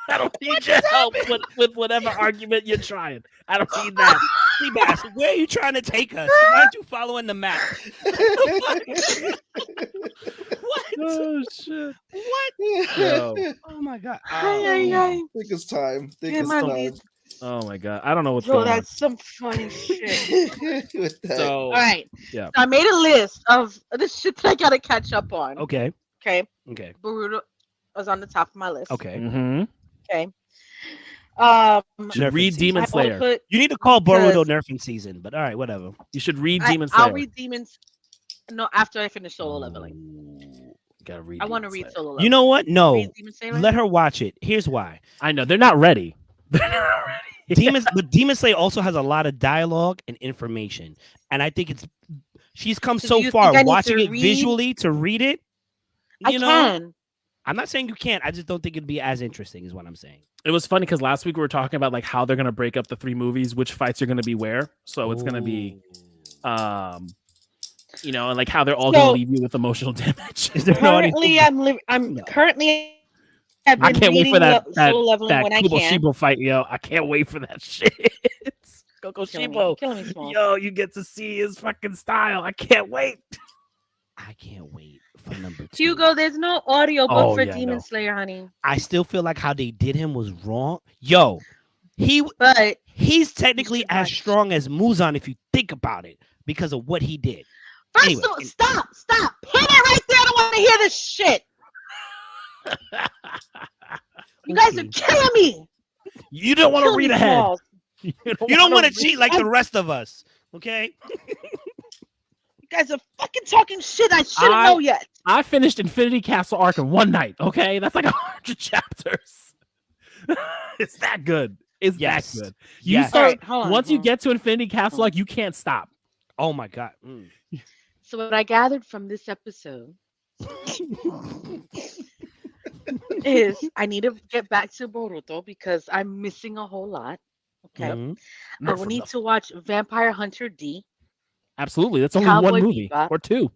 I don't need your help with whatever argument you're trying. I don't need that. Seabass, where are you trying to take us? Why aren't you following the map? What? Oh shit. What? Yo. Oh my god. Ay, ay, ay. Think it's time. Think Yeah, it's man, time. these- Oh my god. I don't know what's Yo, going on. that's some funny shit. With that. So All right. Yeah. So I made a list of the shit that I gotta catch up on. Okay. Okay. Okay. Boruto was on the top of my list. Okay. mhm. Okay. Should read Nerfing Demon I wanna Slayer. put- You need to call Boruto Because- nerfing season, but all right, whatever. You should read Demon Slayer. I'll read Demons. No, after I finish solo leveling. Ooh, gotta read. I want to Demon read Slayer. solo leveling. You know what? No. Read Demon Slayer? Let her watch it. Here's why. I know they're not ready. They're not ready. Demon Slayer also has a lot of dialogue and information, and I think she's come So so do you far think I need watching to it read? visually to read it. I can. I'm not saying you can't. I just don't think it'd be as interesting, is what I'm saying. It was funny because last week we were talking about like how they're gonna break up the 3 movies, which fights are gonna be where. So it's gonna be, you know, and like how they're all gonna leave you with emotional damage. Currently, I've been I can't wait for that Solo Leveling when I Kubo can. Shibo fight, yo. I can't wait for that shit. Coco Shibo. Killing me small. Yo, you get to see his fucking style. I can't wait. I can't wait for number 2. Hugo, there's no audio book Oh, for yeah, Demon no. Slayer, honey. I still feel like how they did him was wrong. Yo, But he's technically should as watch. strong as Muzan if you think about it, because of what he did. first Anyway, of all, stop. Pin it right there. I don't want to hear this shit. You guys are killing me. You don't want to Killing me read ahead. small. You You don't want to read cheat like the rest of us, okay? You guys are fucking talking shit I shouldn't know yet. I finished Infinity Castle arc in one night. Okay, that's like 100 chapters. It's that good. It's Yes. that good. You Yes. start Alright, hold on, once you hold on. get to Infinity Castle arc, you can't stop. Oh my god. So what I gathered from this episode is I need to get back to Boruto because I'm missing a whole lot. Okay. Mhm. I will need to watch Vampire Hunter D. Absolutely, that's only Cowboy one movie Bebop. or 2.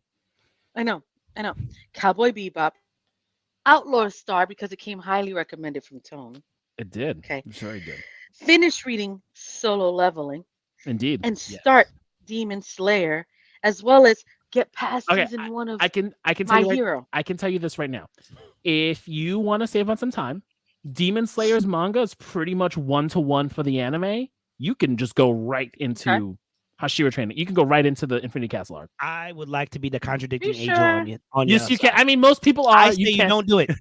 I know. Cowboy Bebop. Outlaw Star because it came highly recommended from Tone. It did. Okay. It's very good. Finish reading Solo Leveling Indeed. and start Demon Slayer, as well as get past Okay, season 1 of I can tell My you right, Hero. I can tell you this right now. If you want to save on some time, Demon Slayer's manga is pretty much 1-to-1 for the anime. You can just go right into Hashira training. You can go right into the Infinity Castle arc. I would like to be the contradicting You angel sure? on Yes, your you can. side. I mean, most people are. I say you can't. don't do it.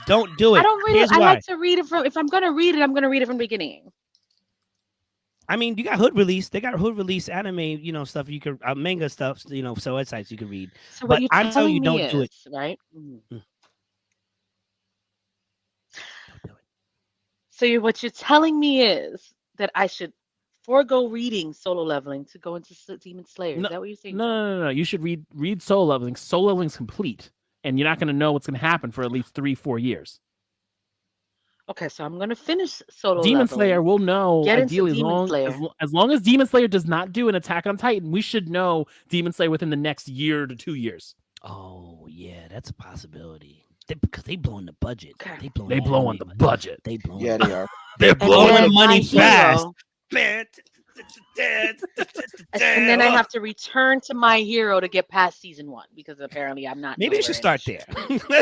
Don't do it. I don't read Here's it. I why. like to read it from. If I'm gonna read it, I'm gonna read it from the beginning. I mean, you got Hood Release. They got Hood Release anime, stuff you could manga stuff, so websites you can read. So But what you're I'm telling you, telling me don't do it. is, right? Don't do it. So what you're telling me is that I should forego reading Solo Leveling to go into Demon Slayer. No, Is that what you're saying? No. You should read Solo Leveling. Solo Leveling's complete, and you're not going to know what's going to happen for at least 3-4 years. Okay, so I'm gonna finish Solo Demon Leveling. Slayer will know Get into ideally Demon Slayer. as long as Demon Slayer does not do an Attack on Titan, we should know Demon Slayer within the next year to 2 years. Oh yeah, that's a possibility. Because they blowing the budget. Okay. They blowing They the blow on anime the budget. budget. They blowing. Yeah, they are. They're And blowing then the money My fast. Hero- And then I have to return to My Hero to get past season 1 because apparently I'm not. Maybe you nowhere should in start the there.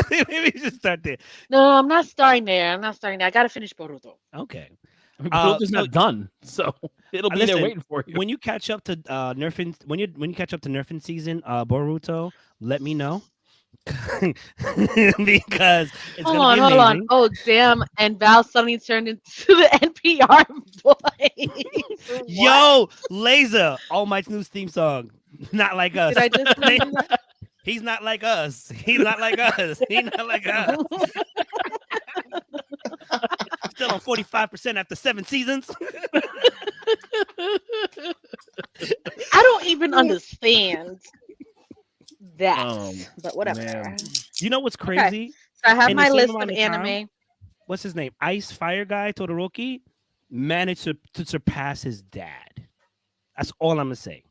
shit. Maybe you should start there. No, I'm not starting there. I gotta finish Boruto. Okay. I mean, Boruto's so- not done, so it'll be there listen, waiting for you. When you catch up to Nerfing, when you catch up to Nerfing season, Boruto, let me know. Because it's Hold gonna on, be amazing. Oh, damn. And Val suddenly turned into the NPR boy. Yo, Laser, All Might's new theme song. Not like us. Did I just listen to that? He's not like us. He's not like us. He's not like us. Still on 45% after 7 seasons. I don't even understand that. But whatever. man. You know what's crazy? So I have In the my same list amount of of time, anime. What's his name? Ice Fire Guy Todoroki managed to surpass his dad. That's all I'm gonna say.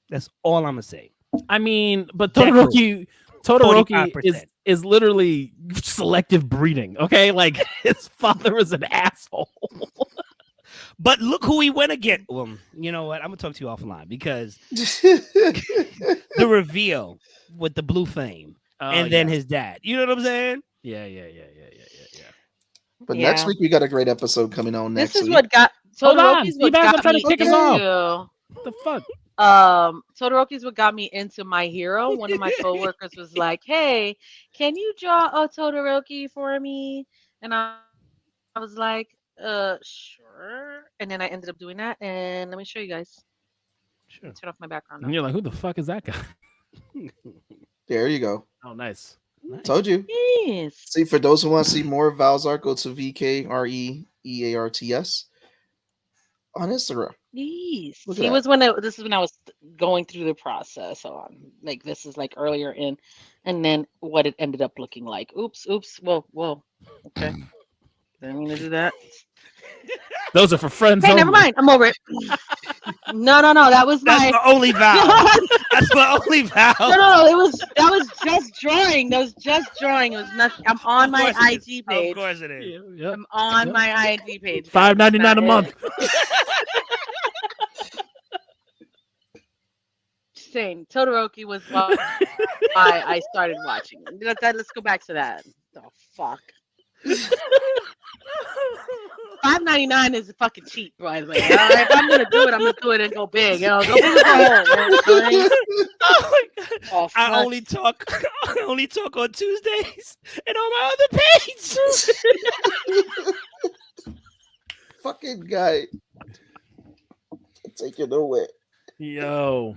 That's all I'm gonna say. I mean, but Definitely. Todoroki 45%. is literally selective breeding. Okay, like his father is an asshole. But look who he went against. Well, you know what? I'm gonna talk to you offline because the reveal with the blue flame and then his dad. You know what I'm saying? Yeah. But Yeah. next week we got a great episode coming on next This is week. what got Hold on, Todoroki's what Steve Adams, got I'm trying me to kick us into. What the fuck? Todoroki's what got me into My Hero. One of my coworkers was like, "Hey, can you draw a Todoroki for me?" And I was like, sure." And then I ended up doing that. And let me show you guys. Sure. Turn off my background. And now. you're like, who the fuck is that guy? There you go. Oh, nice. Told you. Yes. See, for those who want to see more of Val's art, go to VKREEARTS. on Instagram. Yes. Look at He that. was this is when I was going through the process. So like this is like earlier in, and then what it ended up looking like. Oops. Whoa. Okay. Didn't mean to do that. Those are for friends Hey, only. never mind. I'm over it. No. That was That's my. my only vow. That's my only vow. No. That was just drawing. That was just drawing. It was nothing. I'm on Of my course it is. IG page. Of course it is. Yep. I'm on Yep. my IG page. $5.99 a month. Saying Todoroki was why I started watching. Let's go back to that. The fuck. $5.99 is fucking cheap, by the way. All right, if I'm gonna do it and go big. You know, go big or go home. Man. Oh my God. Oh, I fuck. only talk on Tuesdays and on my other page. Fucking guy. Take it away. Yo.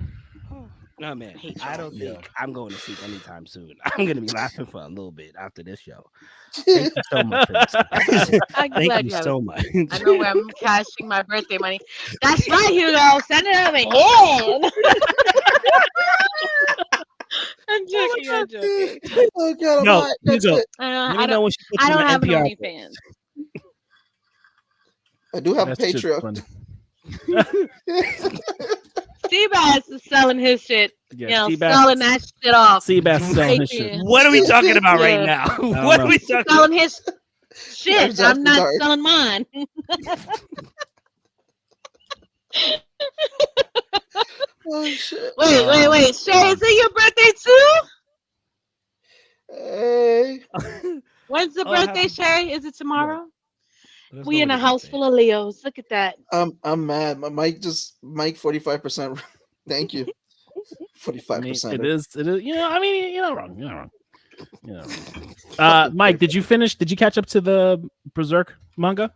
No man, hate I y'all. don't Yeah. think I'm going to sleep anytime soon. I'm gonna be laughing for a little bit after this show. Thank you so much for this. I'm Thank glad you you have so it. much. I know where I'm cashing my birthday money. That's right, Hugo. Send it over here. I'm joking. Oh god, No, alright, that's Hugo, it. Let me I know don't. when she puts I you don't on have an NPR. OnlyFans. I do have a That's just Patreon. funny. Seabass is selling his shit. Yeah, Selling that shit off. Seabass selling his shit. Patreon. What are we talking about right Yeah. now? don't What know. are we talking about? Selling his shit. That's I'm not dark. selling mine. Oh shit. Wait. Shay, is it your birthday too? Hey. When's the Oh, birthday, happy- Shay? Is it tomorrow? Let's We go in with a the house birthday. full of Leos. Look at that. I'm mad. My Mike 45%. Thank you. I mean, 45%. it is. You know, I mean, you're not wrong. You're not wrong. You know. Mike, did you finish? Did you catch up to the Berserk manga?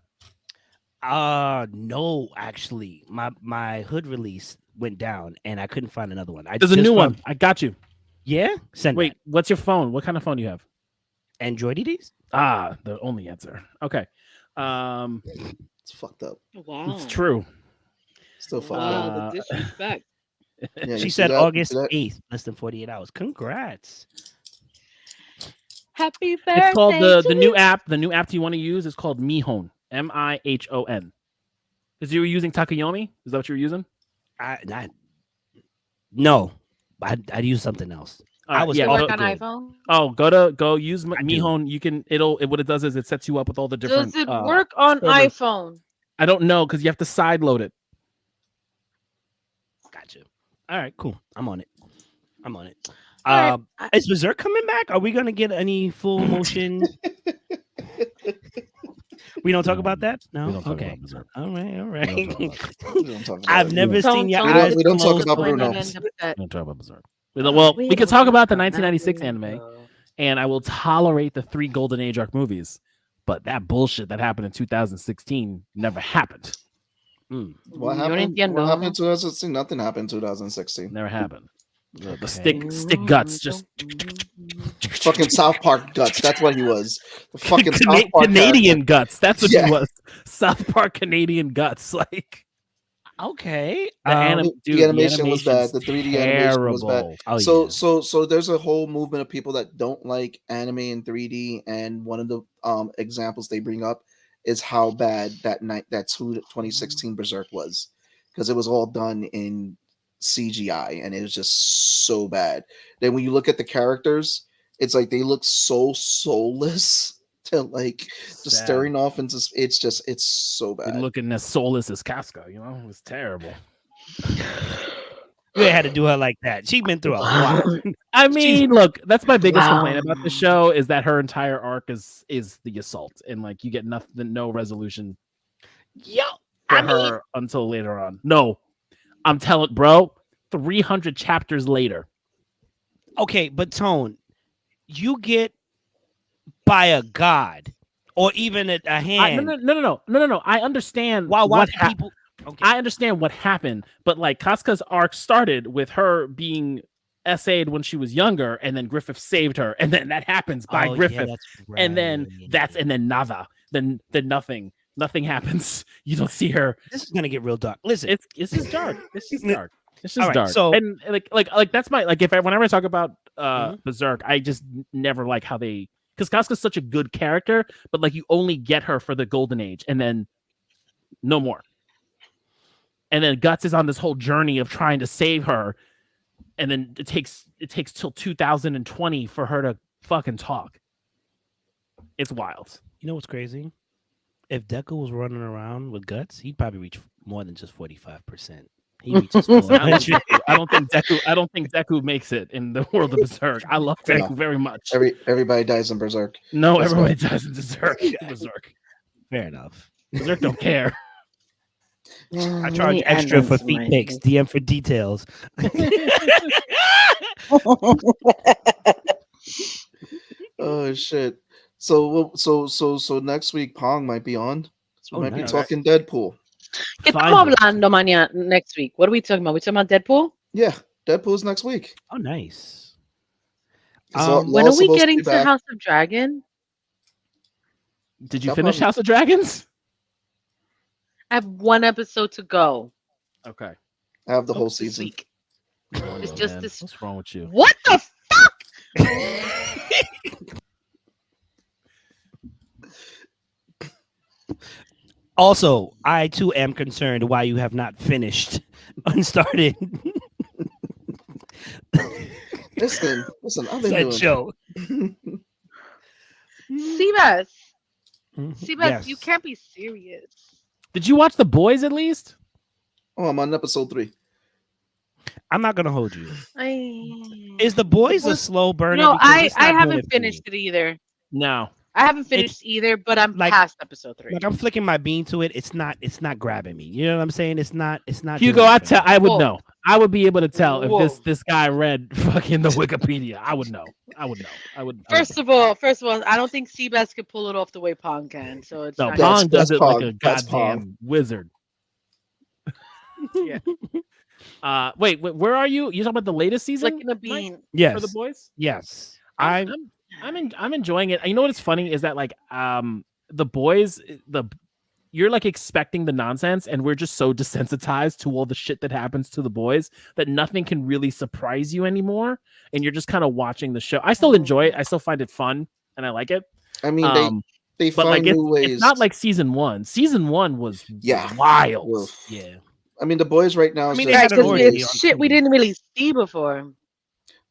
No, actually, my hood release went down and I couldn't find another one. There's a new one. I got you. Yeah, send Wait, what's your phone? What kind of phone do you have? Android EDs. Ah, the only answer. Okay. It's fucked up. Wow. It's true. Still fucked Wow, up. the disrespect. Yeah, you She see said that? You August see that? 8th, less than 48 hours. Congrats. Happy birthday. It's called to the new you. app. The new app you want to use is called Mihon. Mihon. Because you were using Takayomi? Is that what you were using? No, I'd use something else. All right, I was You yeah. off work Go, on good. iPhone? go use I do. Mihon. You can what it does is it sets you up with all the different. Does it work on servers. iPhone? I don't know because you have to side load it. Gotcha. All right, cool. I'm on it. All right. Is Berserk coming back? Are we gonna get any full motion? We don't talk about that. No. We don't talk Okay. about Berserk. All right. We don't talk about We don't talk about I've it. never Don't- seen your don't- eyes. we don't talk closed about on- Bruno. We're gonna end up that. We don't talk about Berserk. Well, we can talk about the 1996 anime, and I will tolerate the 3 Golden Age arc movies, but that bullshit that happened in 2016 never happened. What Yo no happened? entiendo. What happened in 2016? Nothing happened in 2016. Never happened. The Okay. stick guts just Fucking South Park guts. That's what he was. The fucking South Park Canadian guts. That's what Yeah. he was. South Park Canadian guts. Like Okay. the, The animation was bad. The 3D animation was bad. terrible. Oh, so yeah. so there's a whole movement of people that don't like anime in 3D, and one of the examples they bring up is how bad that 2016 Berserk was, because it was all done in CGI and it was just so bad. Then when you look at the characters, it's like they look so soulless to like just Sad. staring off into it's so They're bad. looking as soulless as Casca. You know, it was terrible. You ain't had to do her like that. She's been through a lot. I mean, look, that's my biggest Wow. complaint about the show is that her entire arc is the assault, and like you get no resolution Yo, for I mean, her until later on. No, I'm telling, bro, 300 chapters later. okay, but Tone, you get by a god or even a hand. No. I understand While what watching people. Okay. I understand what happened, but like Casca's arc started with her being essayed when she was younger, and then Griffith saved her, and then that happens by Oh, yeah, Griffith, that's and then right. and then nada, then nothing, Nothing happens. You don't see her. This is gonna get real dark. Listen, It's just dark. It's just dark. It's just All right, dark. so- and like that's my like whenever I talk about Mhm. Berserk, I just never like how they because Casca's such a good character, but like you only get her for the golden age and then no more. And then Guts is on this whole journey of trying to save her, and then it takes till 2020 for her to fucking talk. It's wild. you know what's crazy? If Deku was running around with Guts, he'd probably reach more than just 45%. He reaches 400. I don't think Deku makes it in the world of Berserk. I love Deku very much. Everybody dies in Berserk. No, That's everybody does in Berserk. Fair enough. Berserk don't care. I charge extra for feet pics. DM for details. Oh shit! So next week Pong might be on. So we Oh, might be nice. talking Deadpool. ¿Qué estamos hablando mañana next week? What are we talking about? We talking about Deadpool? Yeah, Deadpool's next week. Oh, nice. So When Law's are we supposed getting be to back. House of Dragon? Did you Jump finish on- House of Dragons? I have one episode to go Okay. I have the whole this season. week. Oh, It's no, just man. this- What's wrong with you? What the fuck? Also, I too am concerned why you have not finished Unstarted Listen, I've been that doing. show. Seabass, Yes. you can't be serious. Did you watch The Boys at least? Oh, I'm on episode 3. I'm not gonna hold you. I Is the boys The a Boys- slow burner? no, Because I it's not doing haven't it for me. finished it either. No. I haven't finished either, but I'm like- past episode 3. Like I'm flicking my bean to it. It's not grabbing me. You know what I'm saying? It's not. Hugo, doing it for me. I would Whoa. know. I would be able to tell Whoa. if this guy read fucking the Wikipedia. I would know. I would. First of all, I don't think Seabass could pull it off the way Pong can. So it's No, not That's- Pong does that's it like Pong. a That's goddamn wizard. Yeah. Wait, where are you? You talking about the latest season? flicking a Mike, bean. Yes. for the boys. Yes. I'm enjoying it. You know what's funny is that like the boys you're like expecting the nonsense, and we're just so desensitized to all the shit that happens to the boys that nothing can really surprise you anymore, and you're just kind of watching the show. I still enjoy it. I still find it fun, and I like it. I mean, they But find like new ways. it's not like season one. Season one was Yeah. wild. Woof. Yeah. I mean, the boys right now. I Is mean, they just, had an Because orgy it's on shit we TV. didn't really see before.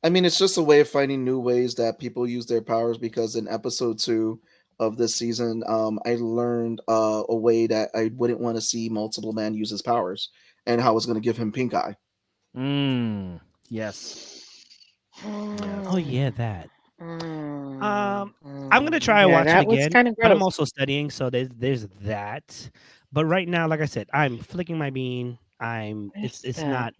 I mean, it's just a way of finding new ways that people use their powers. Because in episode 2 of this season, I learned a way that I wouldn't want to see multiple man use his powers, and how it's going to give him pink eye. Yes. Oh yeah, that. I'm I'm gonna try and watch it again, Kind of but I'm gross. also studying, so there's that. But right now, like I said, I'm flicking my bean. It's that?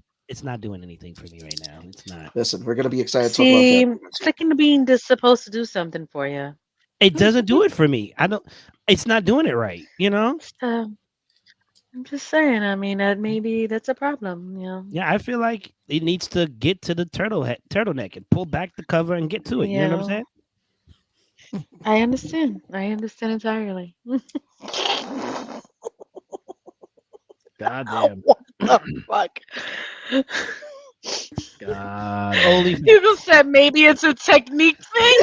not doing anything for me right now. It's not. Listen, we're going to be excited to See, talk about that. flicking the bean is supposed to do something for you. It doesn't do it for me. I don't. It's not doing it right. You know. I'm just saying. I mean, maybe that's a problem. You know. Yeah, I feel like it needs to get to the turtleneck and pull back the cover and get to it. You know what I'm Yeah. saying? I understand. I understand entirely. God damn. What the fuck? God. Holy. People said maybe it's a technique thing.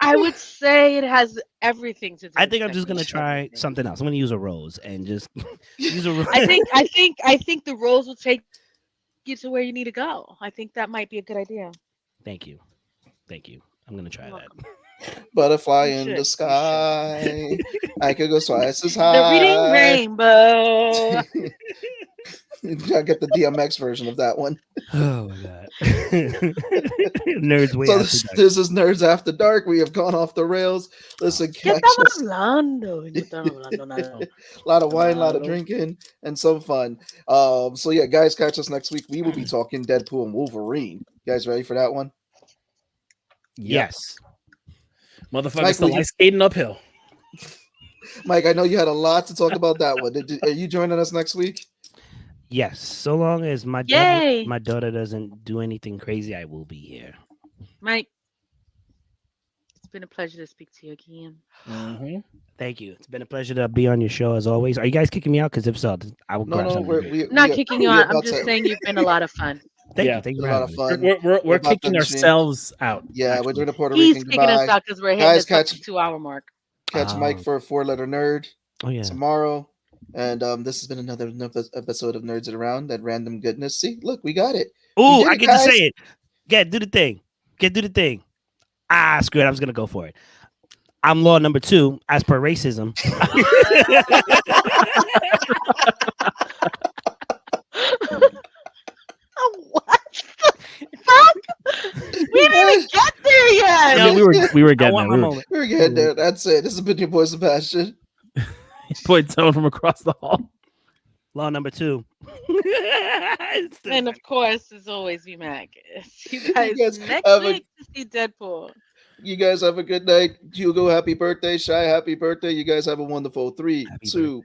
I would say it has everything to do. I with think I'm just gonna technique. try something else. I'm gonna use a rose and just use a rose. I think the roles will take you to where you need to go. I think that might be a good idea. Thank you. I'm gonna try You're that. Butterfly You in should, the you sky. I could go twice as The high. reading rainbow. You gotta get the DMX version of that one. Oh my god. Nerds way So after dark. this is Nerds After Dark. We have gone off the rails. Listen, ¿Qué catch estamos us. hablando? No estamos hablando nada. A lot of wine, a lot of Claro. drinking, and some fun. So yeah, guys, catch us next week. We will be talking Deadpool and Wolverine. You guys ready for that one? Yes. Motherfucker Mike, still will you- like skating uphill. Mike, I know you had a lot to talk about that one. Are you joining us next week? Yes. So long as my Yay! daughter doesn't do anything crazy, I will be here. Mike, been a pleasure to speak to you again. Mm-hmm. Thank you. It's been a pleasure to be on your show as always. Are you guys kicking me out? Because if so, I will grab something. I'm not kicking you out. I'm just saying you've been a lot of fun. Thank you. Thank you for a lot of having fun. We're kicking ourselves out. Yeah, actually. we're doing a Puerto He's Rican kicking us goodbye. out because we're hitting the 2-hour mark. Catch Mike for a 4-letter nerd tomorrow. And this has been another episode of Nerds It Around, that random goodness. See, look, we got it. Ooh, I get to say it. Get do the thing. Do the thing. Screw it. I was gonna go for it. I'm law number 2 as per racism. What the fuck? We didn't even get there yet. No, we were getting there. We were getting there. That's it. This has been your boy Sebastian. Boy Tone from across the hall. Law number 2. And of course, as always, we Mac. You guys next week to see Deadpool. You guys have a good night. Hugo, happy birthday. Shy, happy birthday. You guys have a wonderful 3, 2,